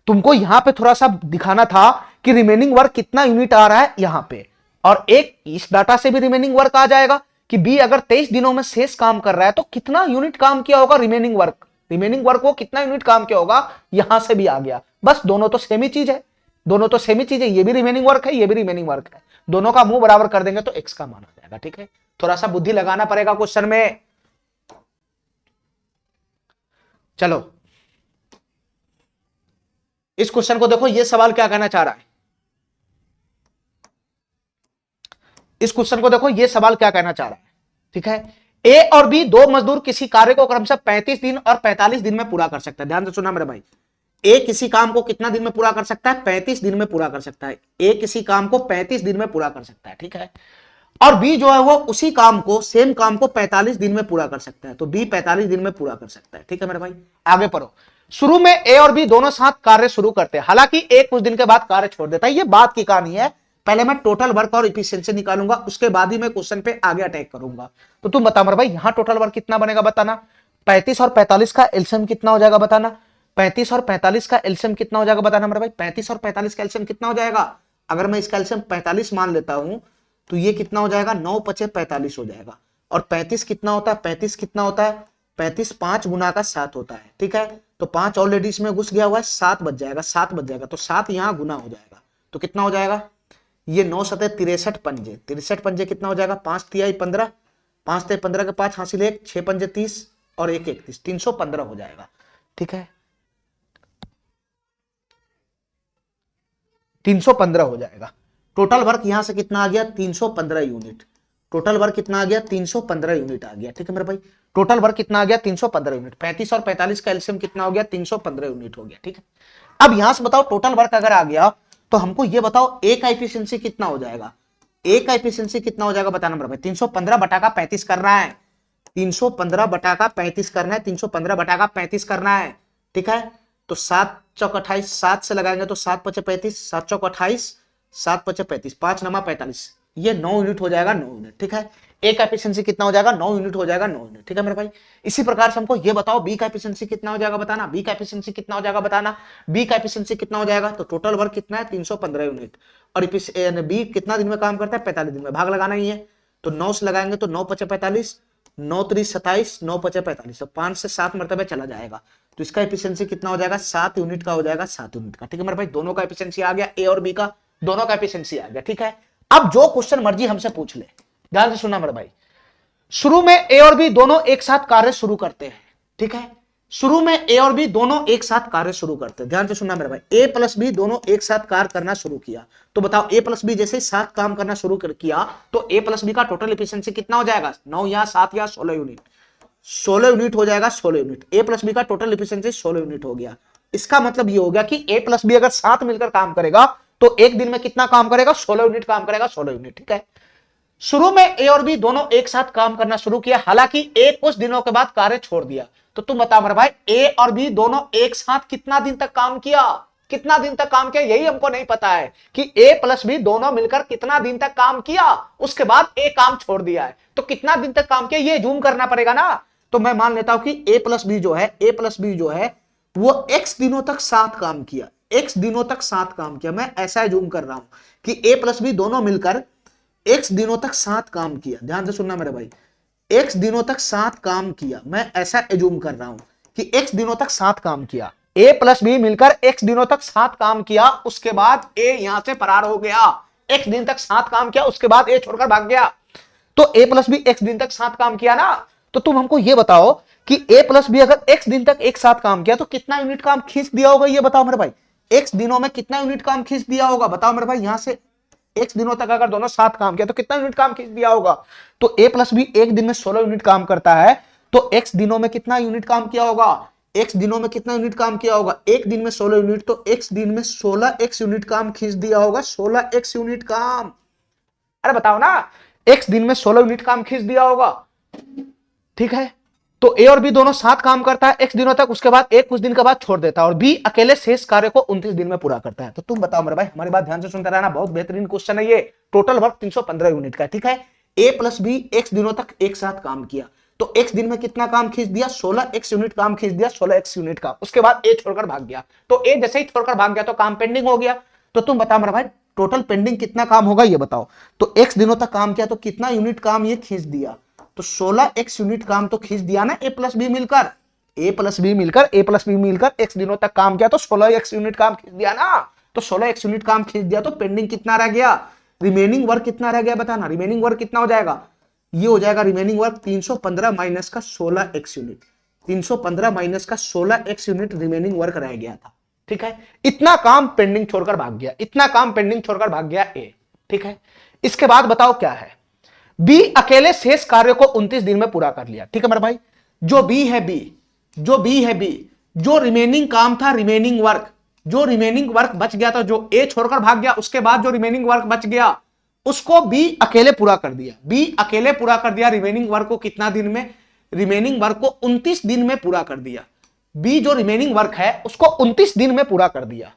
S1: तुमको यहां पे थोड़ा सा दिखाना था कि रिमेनिंग वर्क कितना यूनिट आ रहा है यहां पे, और एक इस डाटा से भी रिमेनिंग वर्क आ जाएगा कि बी अगर 23 दिनों में शेष काम कर रहा है तो कितना यूनिट काम किया होगा? रिमेनिंग वर्क वो कितना यूनिट काम किया होगा, यहां से भी आ गया। बस दोनों तो सेम ही चीज है, दोनों तो सेम ही चीज है, ये भी रिमेनिंग वर्क है, ये भी रिमेनिंग वर्क है, दोनों का मुंह बराबर कर देंगे तो एक्स का मान आ जाएगा। ठीक है, थोड़ा सा बुद्धि लगाना पड़ेगा क्वेश्चन में। चलो इस क्वेश्चन को देखो, ये सवाल क्या कहना चाह रहा है? इस क्वेश्चन को देखो, ये सवाल क्या कहना चाह रहा है? ठीक है, ए और बी दो मजदूर किसी कार्य को क्रमशः 35 दिन और 45 दिन में पूरा कर सकता है। ध्यान से सुना मेरे भाई, ए किसी काम को कितना दिन में पूरा कर सकता है? 35 दिन में पूरा कर सकता है। ए किसी काम को 35 दिन में पूरा कर सकता है, ठीक है, और बी जो है वो उसी काम को, सेम काम को 45 दिन में पूरा कर सकता है, तो बी 45 दिन में पूरा कर सकता है। ठीक है मेरे भाई, आगे पढ़ो। शुरू में ए और बी दोनों साथ कार्य शुरू करते हैं, हालांकि ए कुछ दिन के बाद कार्य छोड़ देता है। ये बात की कहानी है, पहले मैं टोटल वर्क और इफिशिएंसी निकालूंगा, उसके बाद ही मैं क्वेश्चन पे आगे अटैक करूंगा। तो तुम बता मेरे भाई, यहां टोटल वर्क कितना बनेगा बताना? 35 और 45 का एलसीएम कितना हो जाएगा बताना? 35 और 45 का एलसीएम कितना हो जाएगा बताना मेरे भाई? 35 और 45 का एलसीएम कितना हो जाएगा? अगर मैं इसका एलसीएम 45 मान लेता हूं तो ये कितना हो जाएगा? 9 पचे 45 हो जाएगा। और 35 कितना होता है? 35 कितना होता है? 35 5 गुना का 7 होता है। ठीक है, तो 5 ऑलरेडी इसमें घुस गया हुआ है, 7 बच जाएगा, 7 बच जाएगा, तो 7 यहां गुना हो जाएगा, तो कितना हो जाएगा? ये 9 सतह 63 पंजे, 63 पंजे कितना हो जाएगा? 5 तिहाई 15, 5 तिहाई 15 के 5 हासिल 1, 6 पंजे 30 और 1 31, 315 हो जाएगा। ठीक है, 315 हो जाएगा। टोटल वर्क यहां से कितना आ गया? 315 यूनिट। टोटल वर्क कितना आ गया? 315 यूनिट आ गया। ठीक है मेरे भाई, टोटल वर्क कितना आ गया? 315 यूनिट। 35 और 45 का एलसीएम कितना हो गया? 315 यूनिट हो गया। ठीक है, अब यहां से बताओ टोटल वर्क अगर आ गया तो हमको ये बताओ ए का एफिशिएंसी कितना हो जाएगा? ए का एफिशिएंसी कितना हो जाएगा बताना मेरे भाई? 315 बटा का 35 करना है, 315 बटा का 35 करना है, 315 बटा का 35 करना है। ठीक है, तो 7 चौक 28, 7 से लगाएंगे तो 7 पचे 35, 7 चौक 28, 7 पचे 35, 5 नमा 45, ये 9 यूनिट हो जाएगा, 9 यूनिट। ठीक है, ए का एफिशिएंसी कितना हो जाएगा? 9 यूनिट हो जाएगा, 9 यूनिट। ठीक है मेरे भाई, इसी प्रकार से हमको ये बताओ बी का एफिशिएंसी कितना हो जाएगा बताना? बी का एफिशिएंसी कितना हो जाएगा बताना? बी का एफिशिएंसी कितना हो जाएगा? तो टोटल वर्क कितना है? 315 यूनिट, और बी कितना दिन में काम करता है? 45 दिन में। भाग लगाना ही है, तो 9 से लगाएंगे तो 9 पचे 45, 9 3 27, 9 पचे 45, तो 5 से 7 मरतबे चला जाएगा, तो इसका एफिशिएंसी कितना हो जाएगा? 7 यूनिट का हो जाएगा, 7 यूनिट का। ठीक है मेरे भाई, दोनों का एफिशिएंसी आ गया, ए और बी का दोनों का एफिशिएंसी आ गया। ठीक है, अब जो क्वेश्चन मर्जी हमसे पूछ ले, ध्यान से सुनना मेरे भाई। शुरू में ए और बी दोनों एक साथ कार्य शुरू करते हैं। ठीक है, शुरू में ए और बी दोनों एक साथ कार्य शुरू करते हैं, ध्यान से सुनना मेरे भाई। ए प्लस बी दोनों एक साथ कार्य करना शुरू किया, तो बताओ ए प्लस बी जैसे साथ काम करना शुरू किया तो ए प्लस बी का टोटल एफिशिएंसी कितना हो जाएगा? 9 या 7 या 16 यूनिट, 16 यूनिट हो जाएगा, 16 यूनिट। ए प्लस बी का टोटल एफिशिएंसी 16 यूनिट हो गया। इसका मतलब ये हो गया कि ए प्लस बी अगर साथ मिलकर काम करेगा तो एक दिन में कितना काम करेगा? 16 यूनिट काम करेगा, 16 यूनिट। ठीक है, शुरू में ए और बी दोनों एक साथ काम करना शुरू किया, हालांकि ए कुछ दिनों के बाद कार्य छोड़ दिया। तो तुम बताओ मेरे भाई, ए और बी दोनों एक साथ कितना दिन तक काम किया? कितना दिन तक काम किया यही हमको नहीं पता है कि ए प्लस बी दोनों मिलकर कितना दिन तक काम किया, उसके बाद ए काम छोड़ दिया है, तो कितना दिन तक काम किया ये जूम करना पड़ेगा ना। तो मैं मान लेता हूं कि ए प्लस बी जो है वो एक्स दिनों तक साथ काम किया, x दिनों तक साथ काम किया, मैं ऐसा जूम कर रहा हूं कि a प्लस बी दोनों मिलकर x दिनों तक साथ काम किया, ध्यान से सुनना मेरे भाई, x दिनों तक साथ काम किया, मैं ऐसा एज्यूम कर रहा हूं कि x दिनों तक साथ काम किया, a प्लस बी मिलकर x दिनों तक साथ काम किया, उसके बाद a यहां से फरार हो गया, x दिन तक साथ काम किया, उसके बाद a छोड़कर भाग गया, तो a प्लस बी x दिन तक साथ काम किया ना। तो तुम हमको यह बताओ कि a प्लस बी अगर x दिन तक एक साथ काम किया तो कितना यूनिट काम खींच दिया होगा, ये बताओ मेरे भाई, x दिनों में कितना यूनिट काम खींच दिया होगा, बताओ मेरे भाई, यहां से x दिनों तक अगर दोनों साथ काम किया तो कितना यूनिट काम खींच दिया होगा। तो a प्लस बी एक दिन में 16 यूनिट काम करता है, तो x दिनों में कितना यूनिट काम किया होगा, x दिनों में कितना यूनिट काम किया होगा, एक दिन में 16 यूनिट, तो x दिन में 16x यूनिट काम खींच दिया होगा, 16x यूनिट काम। अरे बताओ ना, x दिन में 16 यूनिट काम खींच दिया होगा, ठीक है। तो a और b दोनों साथ काम करता है x दिनों तक, उसके बाद a कुछ दिन के बाद छोड़ देता है, और b अकेले शेष कार्य को 29 दिन में पूरा करता है। तो तुम बताओ मेरे भाई, हमारी बात ध्यान से सुनते रहना, बहुत बेहतरीन क्वेश्चन है ये, टोटल वर्क 315 यूनिट का, ठीक है। a प्लस बी x दिनों तक एक साथ काम किया, तो x दिन में कितना काम खींच दिया, 16x यूनिट काम खींच दिया, 16x यूनिट का, उसके बाद a छोड़कर भाग गया, तो a जैसे ही छोड़कर भाग गया तो काम पेंडिंग हो गया। तो तुम बताओ मेरे भाई, टोटल पेंडिंग कितना काम होगा ये बताओ। तो x दिनों तक काम किया तो कितना यूनिट काम ये खींच दिया, तो 16x यूनिट काम तो खींच दिया ना, a प्लस बी मिलकर, a प्लस बी मिलकर x दिनों तक काम किया तो 16x यूनिट काम खींच दिया ना। तो 16x यूनिट काम खींच दिया तो पेंडिंग कितना रह गया, रिमेनिंग वर्क कितना रह गया बताना, रिमेनिंग वर्क कितना हो जाएगा, ये हो जाएगा रिमेनिंग वर्क 315 माइनस का 16x यूनिट, 315 माइनस का 16x यूनिट रिमेनिंग वर्क रह गया था, ठीक है। इतना काम पेंडिंग छोड़कर भाग गया, इतना काम पेंडिंग छोड़कर भाग गया ए, ठीक है। इसके बाद बताओ क्या है, बी अकेले शेष कार्य को 29 दिन में पूरा कर लिया, ठीक है मेरे भाई। जो बी है बी, जो रिमेनिंग काम था, रिमेनिंग वर्क, जो रिमेनिंग वर्क बच गया था, जो ए छोड़कर भाग गया, उसके बाद जो रिमेनिंग वर्क बच गया उसको बी अकेले पूरा कर दिया, बी अकेले पूरा कर दिया, रिमेनिंग वर्क को कितना दिन में, रिमेनिंग वर्क को 29 दिन में पूरा कर दिया, बी जो रिमेनिंग वर्क है उसको 29 दिन में पूरा कर दिया।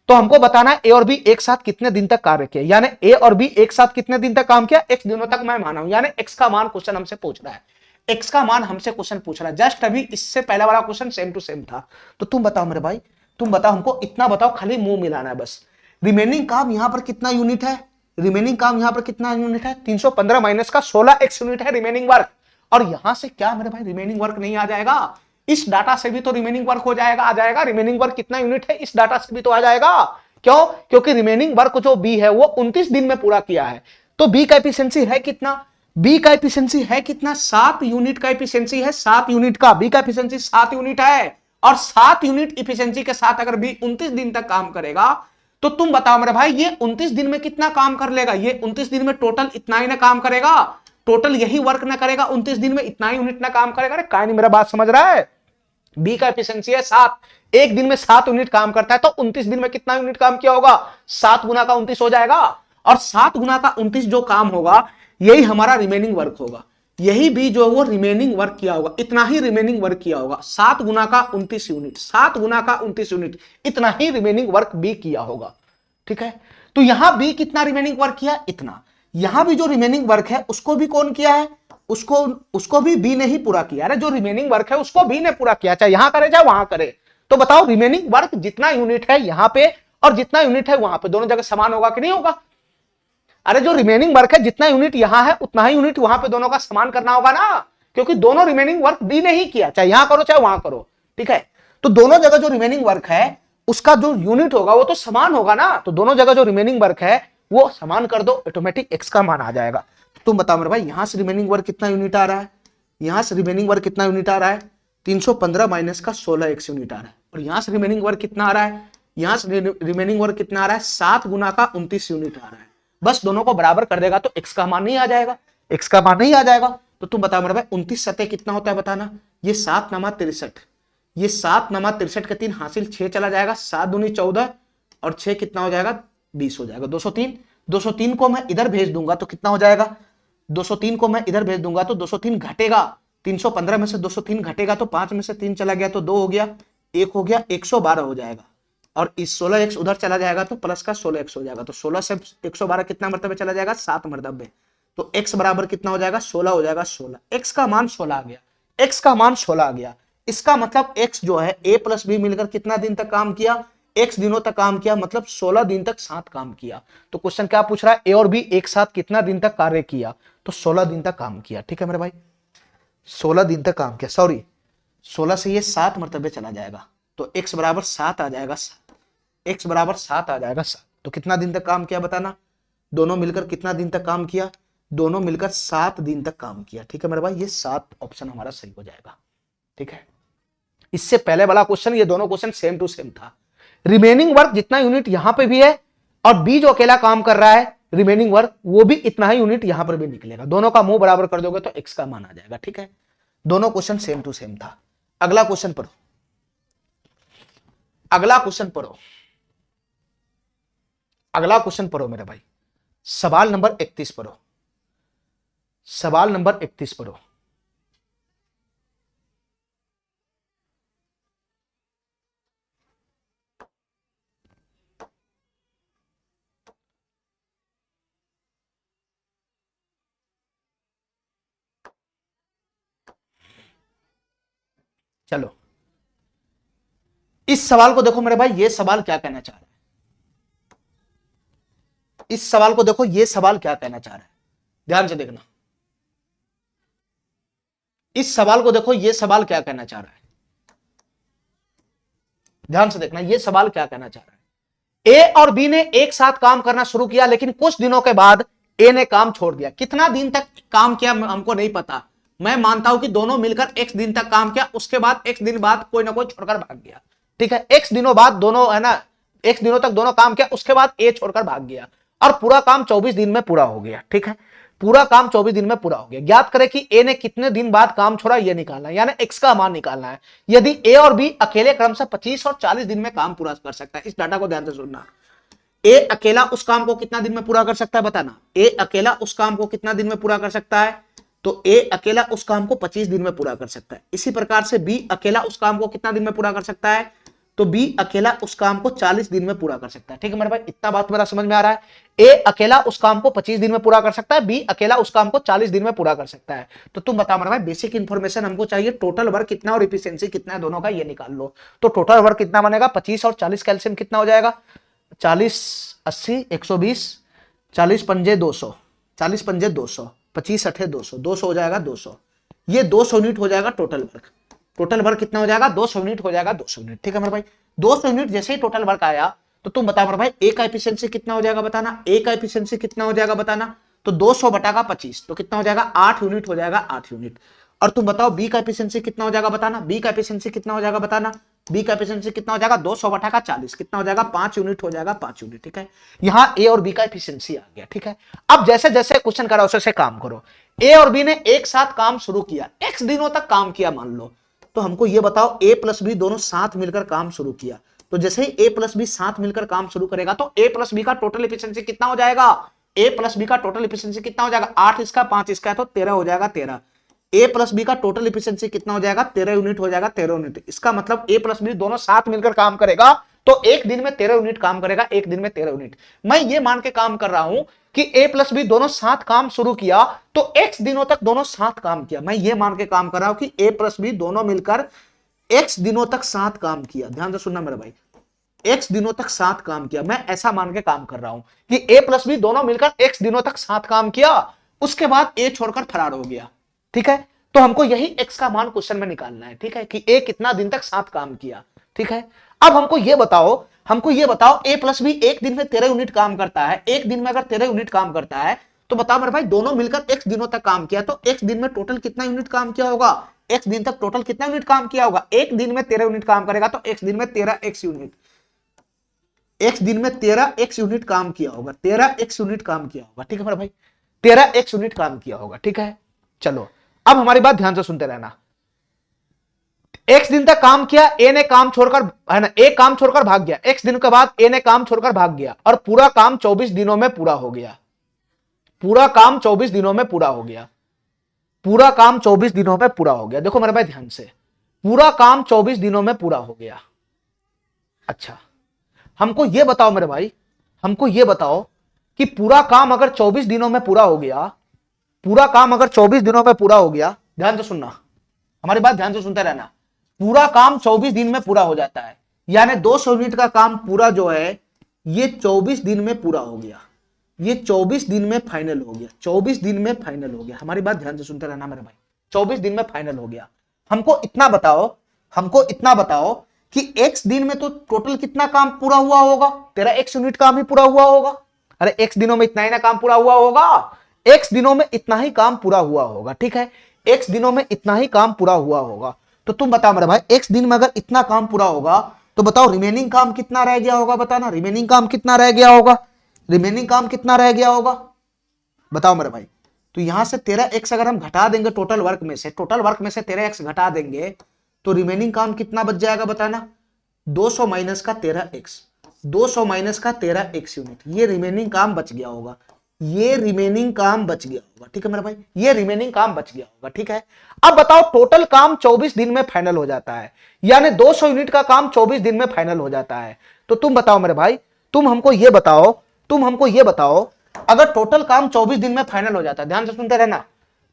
S1: तो हमको बताना है ए और बी एक साथ कितने दिन तक कार्य किया, यानी ए और बी एक साथ कितने दिन तक काम किया, x दिनों तक मैं माना हूं, यानी x का मान क्वेश्चन हमसे पूछ रहा है, x का मान हमसे क्वेश्चन पूछ रहा है, जस्ट अभी इससे पहले वाला क्वेश्चन सेम टू सेम था। तो तुम बताओ मेरे भाई, तुम बताओ, हमको इतना बताओ, खाली मुंह मिलाना है बस, रिमेनिंग काम यहां पर कितना यूनिट है, रिमेनिंग काम यहां पर कितना यूनिट है, 315 माइनस का 16x यूनिट है रिमेनिंग वर्क, और यहां से क्या मेरे भाई रिमेनिंग वर्क नहीं आ जाएगा, इस डाटा से भी तो रिमेनिंग वर्क हो जाएगा, आ जाएगा, रिमेनिंग वर्क कितना यूनिट है इस डाटा से भी तो आ जाएगा, क्यों, क्योंकि रिमेनिंग वर्क जो बी है वो 29 दिन में पूरा किया है। तो बी का एफिशिएंसी है कितना, बी का एफिशिएंसी है कितना, 7 यूनिट का एफिशिएंसी है, 7 यूनिट का, बी का एफिशिएंसी 7 यूनिट है, और 7 यूनिट एफिशिएंसी के साथ अगर बी 29 दिन तक काम करेगा तो तुम बताओ मेरे भाई, ये 29 दिन में कितना काम कर लेगा, ये 29 दिन में टोटल इतना ही ना काम करेगा, टोटल यही वर्क ना करेगा 29 दिन में, इतना ही यूनिट ना काम करेगा। अरे काहे नहीं मेरा बात समझ रहा है, बी का एफिशिएंसी है 7, एक दिन में 7 यूनिट काम करता है, तो 29 दिन में कितना यूनिट काम किया होगा, 7 गुना का 29 हो जाएगा, और 7 गुना का 29 जो काम होगा यही हमारा रिमेनिंग वर्क होगा, यही भी जो वो रिमेनिंग वर्क किया होगा, इतना ही रिमेनिंग वर्क किया होगा, 7 गुना का 29 यूनिट, 7 गुना का 29 यूनिट, इतना ही रिमेनिंग वर्क बी किया होगा, ठीक है। तो यहां बी कितना रिमेनिंग वर्क किया, इतना, यहां भी जो रिमेनिंग वर्क है उसको भी कौन किया है, उसको भी बी ने ही पूरा किया, अरे जो रिमेनिंग वर्क है उसको बी ने पूरा किया, चाहे यहां करे चाहे वहां करे। तो बताओ रिमेनिंग वर्क जितना यूनिट है यहां पे और जितना यूनिट है वहां पे, दोनों जगह समान होगा कि नहीं होगा, अरे जो रिमेनिंग वर्क है जितना यूनिट यहां है उतना ही यूनिट वहां पे दोनों का समान करना होगा ना, क्योंकि दोनों रिमेनिंग वर्क बी ने ही किया, चाहे यहां करो चाहे वहां करो, ठीक है। तो दोनों जगह जो रिमेनिंग वर्क है उसका जो यूनिट होगा वो तो समान होगा ना, तो दोनों जगह जो रिमेनिंग वर्क है वो समान कर दो, ऑटोमेटिक एक्स का मान आ जाएगा। तुम बताओ मेरे भाई, यहां से रिमेनिंग वर्क कितना यूनिट आ रहा है, यहां से रिमेनिंग वर्क कितना यूनिट आ रहा है, 315 माइनस का 16x यूनिट आ रहा है, और यहां से रिमेनिंग वर्क कितना आ रहा है, यहां से रिमेनिंग वर्क कितना आ रहा है, 7 गुना का 29 यूनिट आ रहा है। बस दोनों को बराबर कर देगा तो x का मान नहीं आ जाएगा, x का मान नहीं आ जाएगा। तो तुम बताओ मेरे भाई 29 सतह कितना होता है बताना, ये 7 नमा 63, ये 7 नमा 63 का 3 हासिल 6 चला जाएगा, 7 दूनी 14 और 6 कितना हो जाएगा 20 हो जाएगा, 203। 203 को मैं इधर भेज दूंगा तो कितना हो जाएगा, 203 को मैं इधर भेज दूंगा तो 203 घटेगा, 315 में से 203 घटेगा तो 5 में से 3 चला गया तो 2 हो गया, 1 हो गया, 112 हो जाएगा, और इस 16x उधर चला जाएगा तो प्लस का 16x हो जाएगा, तो 16 से 112 कितना मरतबे चला जाएगा, 7 मरतबे, तो x बराबर कितना हो जाएगा 16 हो जाएगा, 16, x का मान 16 आ गया, x का मान 16 आ गया। इसका मतलब x जो है a प्लस बी मिलकर कितना दिन तक काम किया, x दिनों तक काम किया, मतलब 16 दिन तक साथ काम किया। तो क्वेश्चन क्या पूछ रहा है, ए और बी एक साथ कितना दिन तक कार्य किया, तो 16 दिन तक काम किया। ठीक है मेरे भाई, 16 दिन तक काम किया। सॉरी, 16 से ये 7 मरतबे चला जाएगा, तो x बराबर 7 आ जाएगा, 7 x बराबर 7 आ जाएगा 7। तो कितना दिन तक काम किया बताना, दोनों मिलकर कितना दिन तक काम किया, दोनों मिलकर 7 दिन तक काम किया। ठीक है मेरे भाई, ये 7 ऑप्शन हमारा सही हो जाएगा। ठीक है, इससे पहले वाला क्वेश्चन, ये दोनों क्वेश्चन सेम टू सेम था। रिमेनिंग वर्क जितना यूनिट यहां पे भी है और बी जो अकेला काम कर रहा है रिमेनिंग वर्क, वो भी इतना ही यूनिट यहां पर भी निकलेगा। दोनों का मुंह बराबर कर दोगे तो x का मान आ जाएगा। ठीक है, दोनों क्वेश्चन सेम टू सेम था। अगला क्वेश्चन पढ़ो, अगला क्वेश्चन पढ़ो, अगला क्वेश्चन पढ़ो मेरे भाई। सवाल नंबर 31 पढ़ो, सवाल नंबर 31 पढ़ो। चलो इस सवाल को देखो मेरे भाई, ये सवाल क्या कहना चाह रहा है, इस सवाल को देखो, ये सवाल क्या कहना चाह रहा है, ध्यान से देखना। इस सवाल को देखो, ये सवाल क्या कहना चाह रहा है, ध्यान से देखना। ये सवाल क्या कहना चाह रहा है, ए और बी ने एक साथ काम करना शुरू किया, लेकिन कुछ दिनों के बाद ए ने काम छोड़ दिया। कितना दिन तक काम किया हमको नहीं पता, मैं मानता हूं कि दोनों मिलकर x दिन तक काम किया, उसके बाद x दिन बाद कोई ना कोई छोड़कर भाग गया। ठीक है, x दिनों बाद दोनों, है ना, x दिनों तक दोनों काम किया, उसके बाद ए छोड़कर भाग गया और पूरा काम 24 दिन में पूरा हो गया। ठीक है, पूरा काम 24 दिन में पूरा हो गया। ज्ञात करें कि ए ने कितने दिन बाद काम छोड़ा, ये निकालना है, यानी x का मान निकालना है। यदि ए और बी अकेले क्रमशः 25 और 40 दिन में काम पूरा कर सकता है, इस डाटा को ध्यान से सुनना। ए अकेला उस काम को कितना दिन में पूरा कर सकता है बताना, ए अकेला उस काम को कितना दिन में पूरा कर सकता है, तो ए अकेला उस काम को 25 दिन में पूरा कर सकता है। इसी प्रकार से बी अकेला उस काम को कितना दिन में पूरा कर सकता है, तो बी अकेला उस काम को 40 दिन में पूरा कर सकता है। ठीक है मेरे भाई, इतना बात मेरा समझ में आ रहा है। ए अकेला उस काम को 25 दिन में पूरा कर सकता है, बी अकेला उस काम को 40 दिन में पूरा कर सकता है। तो तुम बताओ मेरे भाई, बेसिक इंफॉर्मेशन हमको चाहिए, टोटल वर्क कितना और इफिशिएंसी कितना है दोनों का, ये निकाल लो। तो टोटल वर्क कितना बनेगा, 25 और 40 कैल्सियम कितना हो जाएगा, 40 80 120, 40 पंजे 200, 40 पंजे 200, 25 अठे 200, 200 हो जाएगा 200, ये 200 यूनिट हो जाएगा टोटल वर्क। टोटल वर्क कितना हो जाएगा, 200 यूनिट हो जाएगा, 200 यूनिट। ठीक है मेरे भाई, 200 यूनिट जैसे ही टोटल वर्क आया, तो तुम बताओ मेरे भाई ए का एफिशिएंसी कितना हो जाएगा बताना, ए का एफिशिएंसी कितना हो जाएगा बताना, तो 200 बटा का 25, तो कितना हो जाएगा 8 यूनिट हो जाएगा, 8 यूनिट। और तुम बताओ बी का एफिशिएंसी कितना हो जाएगा बताना, बी का एफिशिएंसी कितना हो जाएगा बताना, बी का एफिशिएंसी कितना हो जाएगा, 200 बटा का 40, कितना हो जाएगा 5 यूनिट हो जाएगा, 5 यूनिट। ठीक है, यहां ए और बी का एफिशिएंसी आ गया। ठीक है, अब जैसे जैसे क्वेश्चन करा वैसे काम करो। ए और बी ने एक साथ काम शुरू किया, x दिनों तक काम किया मान लो, तो हमको ये बताओ ए प्लस बी दोनों साथ मिलकर काम शुरू किया, तो जैसे ही ए प्लस बी साथ मिलकर काम शुरू करेगा, तो ए प्लस बी का टोटल एफिशिएंसी कितना हो जाएगा, ए प्लस बी का टोटल एफिशिएंसी कितना हो जाएगा, 8 इसका 5 इसका है, तो 13 हो जाएगा 13। ए प्लस बी का टोटल एफिशिएंसी कितना हो जाएगा, 13 यूनिट हो जाएगा, 13 यूनिट। इसका मतलब ए प्लस बी दोनों साथ मिलकर काम करेगा, तो एक दिन में 13 यूनिट काम करेगा, एक दिन में 13 यूनिट। मैं ये मान के काम कर रहा हूं कि ए प्लस बी दोनों साथ काम शुरू किया, तो x दिनों तक दोनों साथ काम किया। मैं ये मान के काम कर रहा हूं कि ए प्लस बी दोनों मिलकर x दिनों तक साथ काम किया। ध्यान से सुनना मेरे भाई, x दिनों तक साथ काम किया, मैं ऐसा मान के काम कर रहा हूं कि a प्लस बी दोनों मिलकर x दिनों तक साथ काम किया, उसके बाद a छोड़कर फरार हो गया। ठीक है, तो हमको यही x का मान क्वेश्चन में निकालना है। ठीक है, कि a कितना दिन तक साथ काम किया। ठीक है, अब हमको ये बताओ a प्लस बी एक दिन में 13 यूनिट काम करता है, एक दिन में अगर 13 यूनिट काम करता है, तो बताओ मेरे भाई दोनों मिलकर x दिनों तक काम किया, तो x दिन में टोटल कितना यूनिट काम किया होगा, x दिन तक टोटल कितना यूनिट काम किया होगा, एक दिन में 13 यूनिट काम करेगा, तो x दिन में 13x यूनिट, x दिन में 13x यूनिट काम किया होगा, 13x यूनिट काम किया होगा। ठीक है मेरे भाई, 13x यूनिट काम किया होगा। ठीक है, चलो अब हमारी बात ध्यान से सुनते रहना। x दिन तक काम किया, ए ने काम छोड़कर, है ना, ए काम छोड़कर भाग गया, x दिन के बाद ए ने काम छोड़कर भाग गया, और पूरा काम 24 दिनों में पूरा हो गया, पूरा काम 24 दिनों में पूरा हो गया, पूरा काम 24 दिनों में पूरा हो गया। देखो मेरे भाई ध्यान से, पूरा काम 24 दिनों में पूरा हो गया। अच्छा, हमको ये बताओ मेरे भाई, हमको ये बताओ कि पूरा काम अगर 24 दिनों में पूरा हो गया, पूरा काम अगर 24 दिनों में पूरा हो गया, ध्यान से सुनना, हमारी बात ध्यान से सुनते रहना, पूरा काम 24 दिन में पूरा हो जाता है, यानी 200 यूनिट का काम पूरा जो है ये 24 दिन में पूरा हो गया, ये 24 दिन में फाइनल हो गया, 24 दिन में फाइनल हो गया। हमारी बात ध्यान से सुनते रहना मेरे भाई, 24 दिन में फाइनल हो गया। हमको इतना बताओ, हमको इतना बताओ कि x दिन में तो टोटल कितना काम पूरा हुआ होगा? तेरा x यूनिट काम ही पूरा हुआ होगा। अरे x दिनों में इतना ही ना काम पूरा हुआ होगा, x दिनों में इतना ही काम पूरा हुआ होगा, ठीक है, x दिनों में इतना ही काम पूरा हुआ होगा। तो तुम बताओ मेरे भाई, x दिन में अगर इतना काम पूरा होगा तो बताओ रिमेनिंग काम कितना रह गया होगा? बताना, रिमेनिंग काम कितना रह गया होगा? रिमेनिंग काम कितना रह गया होगा? बताओ मेरे भाई। तो यहां से तेरा एक्स अगर हम घटा देंगे टोटल वर्क में से, टोटल वर्क में से तेरा एक्स घटा देंगे तो रिमेनिंग काम कितना बच जाएगा? बताना। 200 माइनस का 13x, 200 माइनस का 13x यूनिट, ये रिमेनिंग काम बच गया होगा, ये रिमेनिंग काम बच गया होगा, ठीक है मेरे भाई, ये रिमेनिंग काम बच गया होगा, ठीक है। अब बताओ टोटल काम 24 दिन में फाइनल हो जाता है, यानी 200 यूनिट का काम 24 दिन में फाइनल हो जाता है। तो तुम बताओ मेरे भाई, तुम हमको ये बताओ, तुम हमको ये बताओ, अगर टोटल काम 24 दिन में फाइनल हो जाता है, ध्यान से सुनते रहना,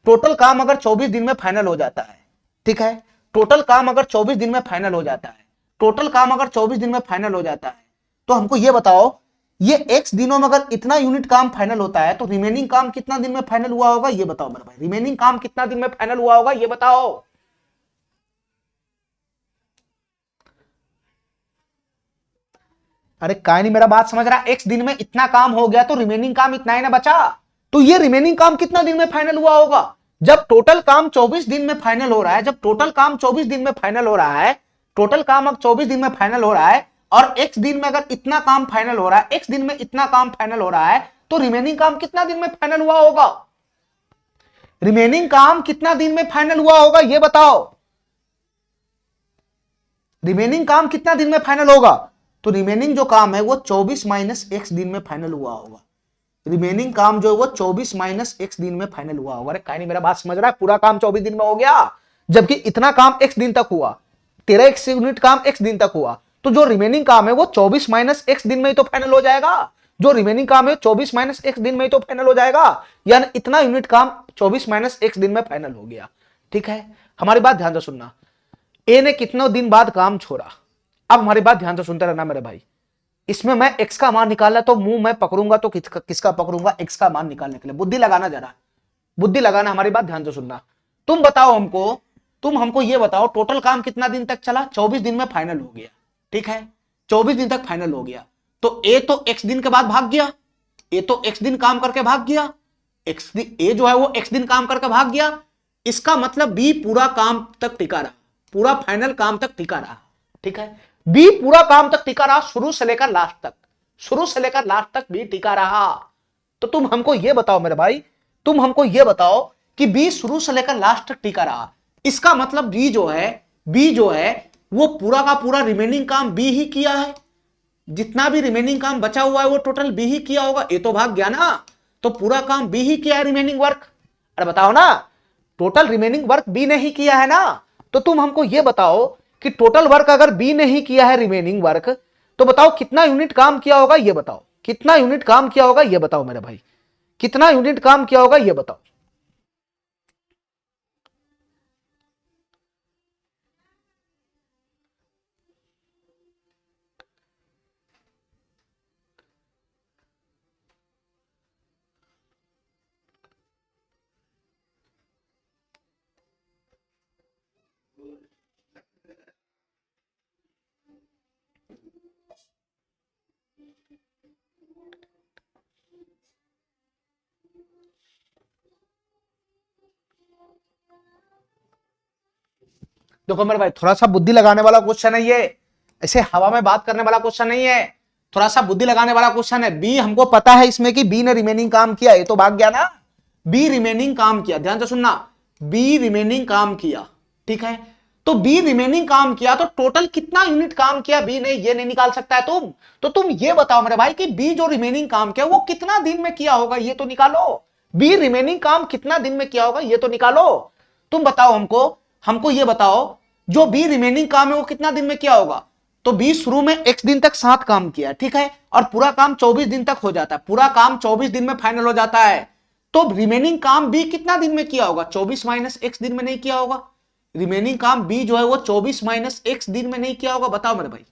S1: टोटल काम अगर 24 दिन में फाइनल हो जाता है, ठीक है, टोटल काम अगर 24 दिन में फाइनल हो जाता है, टोटल काम अगर 24 दिन में फाइनल हो जाता है, तो हमको ये बताओ, ये x दिनों में अगर इतना यूनिट काम फाइनल होता है तो रिमेनिंग काम कितना दिन में फाइनल हुआ होगा? ये बताओ मेरे भाई, रिमेनिंग काम कितना दिन में फाइनल हुआ होगा? ये बताओ। अरे काय नहीं मेरा बात समझ रहा, x दिन में इतना काम हो गया तो रिमेनिंग काम इतना ही ना बचा, तो ये रिमेनिंग काम कितना दिन में फाइनल हुआ होगा? जब टोटल काम 24 दिन में फाइनल हो रहा है, जब टोटल काम 24 दिन में फाइनल हो रहा है, टोटल काम अब 24 दिन में फाइनल हो रहा है, और x दिन में अगर इतना काम फाइनल हो रहा है, x दिन में इतना काम फाइनल हो रहा है, तो रिमेनिंग काम कितना दिन में फाइनल हुआ होगा? रिमेनिंग काम कितना दिन में फाइनल हुआ होगा ये बताओ। रिमेनिंग काम कितना दिन में फाइनल होगा? तो रिमेनिंग जो काम है वो 24 माइनस एक्स दिन में फाइनल हुआ होगा, रिमेनिंग काम जो है वो 24 माइनस एक्स दिन में फाइनल हुआ होगा। अरे काय नहीं मेरा बात समझ रहा है, पूरा काम 24 दिन में हो गया, जबकि इतना काम एक्स दिन तक हुआ, तेरा एक्स यूनिट काम एक्स दिन तक हुआ, तो जो रिमेनिंग काम है वो 24 माइनस एक्स दिन में ही तो फाइनल हो जाएगा, जो रिमेनिंग काम है 24 माइनस एक्स दिन में ही तो फाइनल हो जाएगा, यानी इतना यूनिट काम 24 माइनस एक्स दिन में फाइनल हो गया, ठीक है। हमारी बात ध्यान से सुनना, ए ने कितने दिन बाद काम छोड़ा, अब हमारी बात ध्यान से सुनते रहना मेरे भाई। इसमें मैं एक्स का मान निकालना तो मुंह मैं पकड़ूंगा तो किसका पकड़ूंगा? एक्स का मान निकालने के लिए बुद्धि लगाना, जरा बुद्धि लगाना, हमारी बात ध्यान से सुनना। तुम बताओ हमको, तुम हमको ये बताओ टोटल काम कितना दिन तक चला? 24 दिन में फाइनल हो गया, ठीक है, 24 दिन तक फाइनल हो गया, तो ए तो एक्स दिन के बाद भाग गया, ए तो एक्स दिन काम करके भाग गया, ए जो है वो एक्स दिन काम करके भाग गया, इसका मतलब बी पूरा काम तक टिका रहा, पूरा फाइनल काम तक टिका रहा, ठीक है, बी पूरा काम तक टिका रहा, शुरू से लेकर लास्ट तक, शुरू से लेकर लास्ट तक बी टिका रहा। तो तुम हमको यह बताओ मेरे भाई, तुम हमको यह बताओ कि बी शुरू से लेकर लास्ट तक टिका रहा, इसका मतलब बी जो है वो पूरा का पूरा रिमेनिंग काम बी ही किया है, जितना भी रिमेनिंग काम बचा हुआ है वो टोटल बी ही किया होगा, ए तो भाग गया ना, तो पूरा काम बी ही किया है, रिमेनिंग वर्क। अरे बताओ ना, टोटल रिमेनिंग वर्क बी ने ही किया है ना, तो तुम हमको यह बताओ कि टोटल वर्क अगर बी ने ही किया है रिमेनिंग वर्क, तो बताओ कितना यूनिट काम किया होगा ये बताओ, कितना यूनिट काम किया होगा ये बताओ मेरे भाई, कितना यूनिट काम किया होगा ये बताओ। देखो मेरे भाई, थोड़ा सा बुद्धि लगाने वाला क्वेश्चन है ये, ऐसे हवा में बात करने वाला क्वेश्चन नहीं है, थोड़ा सा बुद्धि लगाने वाला क्वेश्चन है। बी हमको पता है इसमें कि बी ने रिमेनिंग काम किया, ये तो भाग गया ना, बी रिमेनिंग काम किया, ध्यान से सुनना, बी रिमेनिंग काम किया, ठीक है, तो बी रिमेनिंग काम किया तो टोटल कितना यूनिट काम किया बी ने, ये नहीं निकाल सकता है तुम, तो तुम ये बताओ मेरे भाई कि बी जो रिमेनिंग काम किया वो कितना दिन में किया होगा, ये तो निकालो, बी रिमेनिंग काम कितना दिन में किया होगा ये तो निकालो। तुम बताओ हमको, हमको ये बताओ जो बी रिमेनिंग काम है वो कितना दिन में किया होगा, तो बी शुरू में x दिन तक 7 काम किया, ठीक है, और पूरा काम 24 दिन तक हो जाता है, पूरा काम 24 दिन में फाइनल हो जाता है, तो रिमेनिंग काम बी कितना दिन में किया होगा? 24 माइनस एक्स दिन में नहीं किया होगा, रिमेनिंग काम बी जो है वो 24 माइनस एक्स दिन में नहीं किया होगा, बताओ मेरे भाई।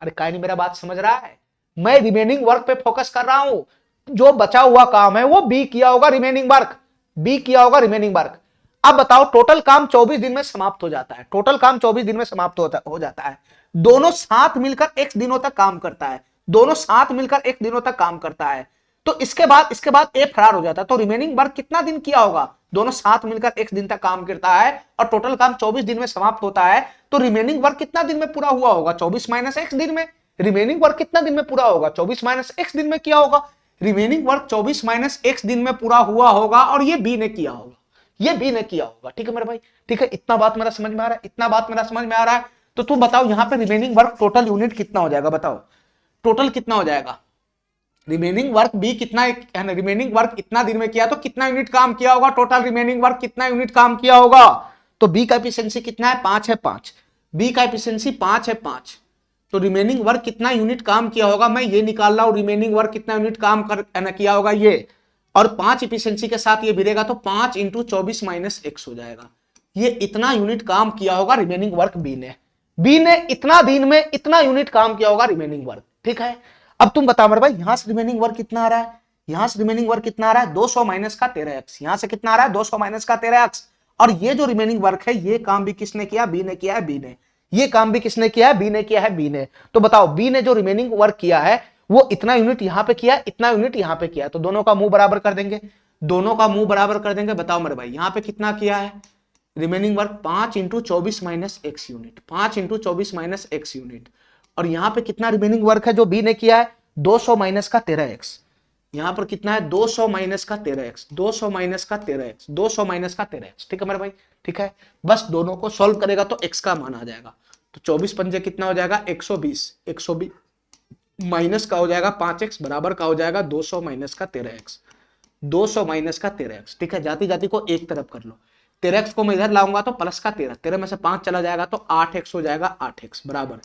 S1: अरे काय नहीं मेरा बात समझ रहा है, मैं रिमेनिंग वर्क पे फोकस कर रहा हूं। जो बचा हुआ काम है वो बी किया होगा रिमेनिंग वर्क, बी किया होगा रिमेनिंग वर्क। अब बताओ टोटल काम 24 दिन में समाप्त हो जाता है, टोटल काम 24 दिन में समाप्त हो जाता है। दोनों साथ मिलकर x दिनों तक काम करता है, दोनों साथ मिलकर x दिनों तक काम करता है। तो इसके बाद ए फरार हो जाता है, तो रिमेनिंग वर्क कितना दिन किया होगा? दोनों साथ मिलकर x दिन तक काम करता है और टोटल काम 24 दिन में समाप्त होता है, तो रिमेनिंग वर्क कितना दिन में पूरा हुआ होगा? 24 माइनस x दिन में। रिमेनिंग वर्क कितना दिन में पूरा होगा? 24 माइनस x दिन में किया होगा। रिमेनिंग वर्क 24 माइनस x दिन में पूरा हुआ होगा और ये बी ने किया होगा, ये बी ने किया होगा। ठीक है मेरे भाई, ठीक है, इतना बात मेरा समझ में आ रहा है, इतना बात मेरा समझ में आ रहा है। तो तुम बताओ यहां पे रिमेनिंग वर्क टोटल यूनिट कितना हो जाएगा? बताओ टोटल कितना हो जाएगा? रिमेनिंग वर्क बी कितना, रिमेनिंग वर्क इतना दिन में किया तो कितना यूनिट काम किया होगा? टोटल रिमेनिंग वर्क कितना यूनिट काम किया होगा? तो बी का एफिशिएंसी कितना है? 5 है, 5। बी का एफिशिएंसी 5 है, 5। तो रिमेनिंग वर्क कितना यूनिट काम किया होगा? मैं ये निकाल रहा हूं, रिमेनिंग वर्क कितना यूनिट काम किया होगा ये, और 5 इफिशिएंसी के साथ ये भिड़ेगा तो 5 इंटू 24 माइनस x हो जाएगा। ये इतना यूनिट काम किया होगा रिमेनिंग वर्क बी ने। बी ने इतना दिन में इतना यूनिट काम किया होगा रिमेनिंग वर्क। ठीक है, अब तुम बताओ मेरे भाई यहां से रिमेनिंग वर्क कितना आ रहा है? यहां से रिमेनिंग वर्क कितना आ रहा है? 200 माइनस का 13x। यहां से कितना आ रहा है? 200 माइनस का 13x। और ये जो रिमेनिंग वर्क है ये काम भी किसने किया? बी ने किया है, बी ने। ये काम भी किसने किया है? बी ने किया है, बी ने। तो बताओ बी ने जो रिमेनिंग वर्क किया है वो इतना यूनिट यहां पे किया, इतना यूनिट यहां पे किया, तो दोनों का मुंह बराबर कर देंगे, दोनों का मुंह बराबर कर देंगे। बताओ मेरे भाई यहां पे कितना किया है remaining work? 5 into 24 minus x unit, 5 into 24 minus x unit. और यहां पे कितना रिमेनिंग वर्क है जो बी ने किया है? 200 माइनस का 13x। यहां पर कितना है? 200 माइनस का 13x, 200 माइनस का 13x, 200 माइनस का 13x। ठीक है मेरे भाई, ठीक है। बस दोनों को सॉल्व करेगा तो x का मान आ जाएगा। तो 24 पंजे कितना हो जाएगा? 120, 120 माइनस का हो जाएगा 5x, बराबर का हो जाएगा 200 माइनस का 13x, 200 माइनस का 13x। ठीक है, जाती जाती को एक तरफ कर लो, 13x को मैं इधर लाऊंगा तो प्लस का 13, 13 में से 5 चला जाएगा तो 8x हो जाएगा, 8x बराबर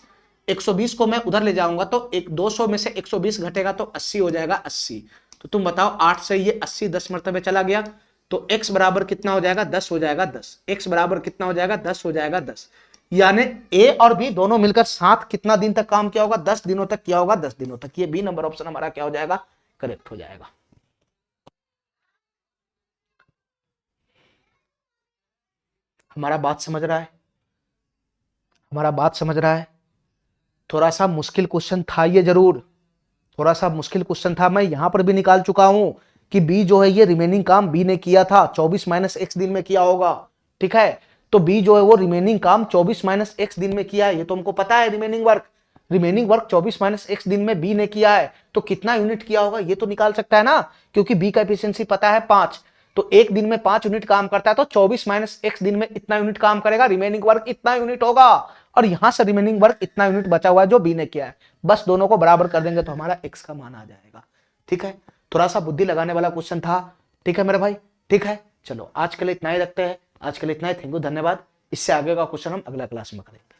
S1: 120 को मैं उधर ले जाऊंगा तो 200 में से 120 घटेगा तो 80 हो जाएगा, 80। तो तुम बताओ 8 से ये 80 10 मरतबे चला गया तो x बराबर कितना हो जाएगा? 10 हो जाएगा, 10। x बराबर कितना हो जाएगा? 10 हो जाएगा, 10। यानी ए और बी दोनों मिलकर साथ कितना दिन तक काम किया होगा? 10 दिनों तक किया होगा, 10 दिनों तक। ये बी नंबर ऑप्शन हमारा क्या हो जाएगा? करेक्ट हो जाएगा। हमारा बात समझ रहा है? हमारा बात समझ रहा है? थोड़ा सा मुश्किल क्वेश्चन था ये, जरूर थोड़ा सा मुश्किल क्वेश्चन था। मैं यहां पर भी निकाल चुका हूं कि बी जो है ये रिमेनिंग काम बी ने किया था, 24 माइनस एक्स दिन में किया होगा। ठीक है, तो बी जो है वो रिमेनिंग काम 24 माइनस एक्स दिन में किया है, ये तो हमको पता है। रिमेनिंग वर्क 24 माइनस एक्स दिन में बी ने किया है, तो कितना यूनिट किया होगा ये तो निकाल सकता है ना, क्योंकि बी का एफिशिएंसी पता है 5। तो एक दिन में 5 यूनिट काम करता है तो 24 माइनस एक्स दिन में इतना यूनिट काम करेगा, रिमेनिंग वर्क इतना यूनिट होगा। और यहां से रिमेनिंग वर्क इतना यूनिट बचा हुआ है जो बी ने किया है, बस दोनों को बराबर कर देंगे तो हमारा एक्स का मान आ जाएगा। ठीक है, थोड़ा सा बुद्धि लगाने वाला क्वेश्चन था। ठीक है मेरे भाई, ठीक है। चलो आज के लिए इतना ही रखते हैं, आज के लिए इतना ही। थैंक यू, धन्यवाद। इससे आगे का क्वेश्चन हम अगला क्लास में करेंगे।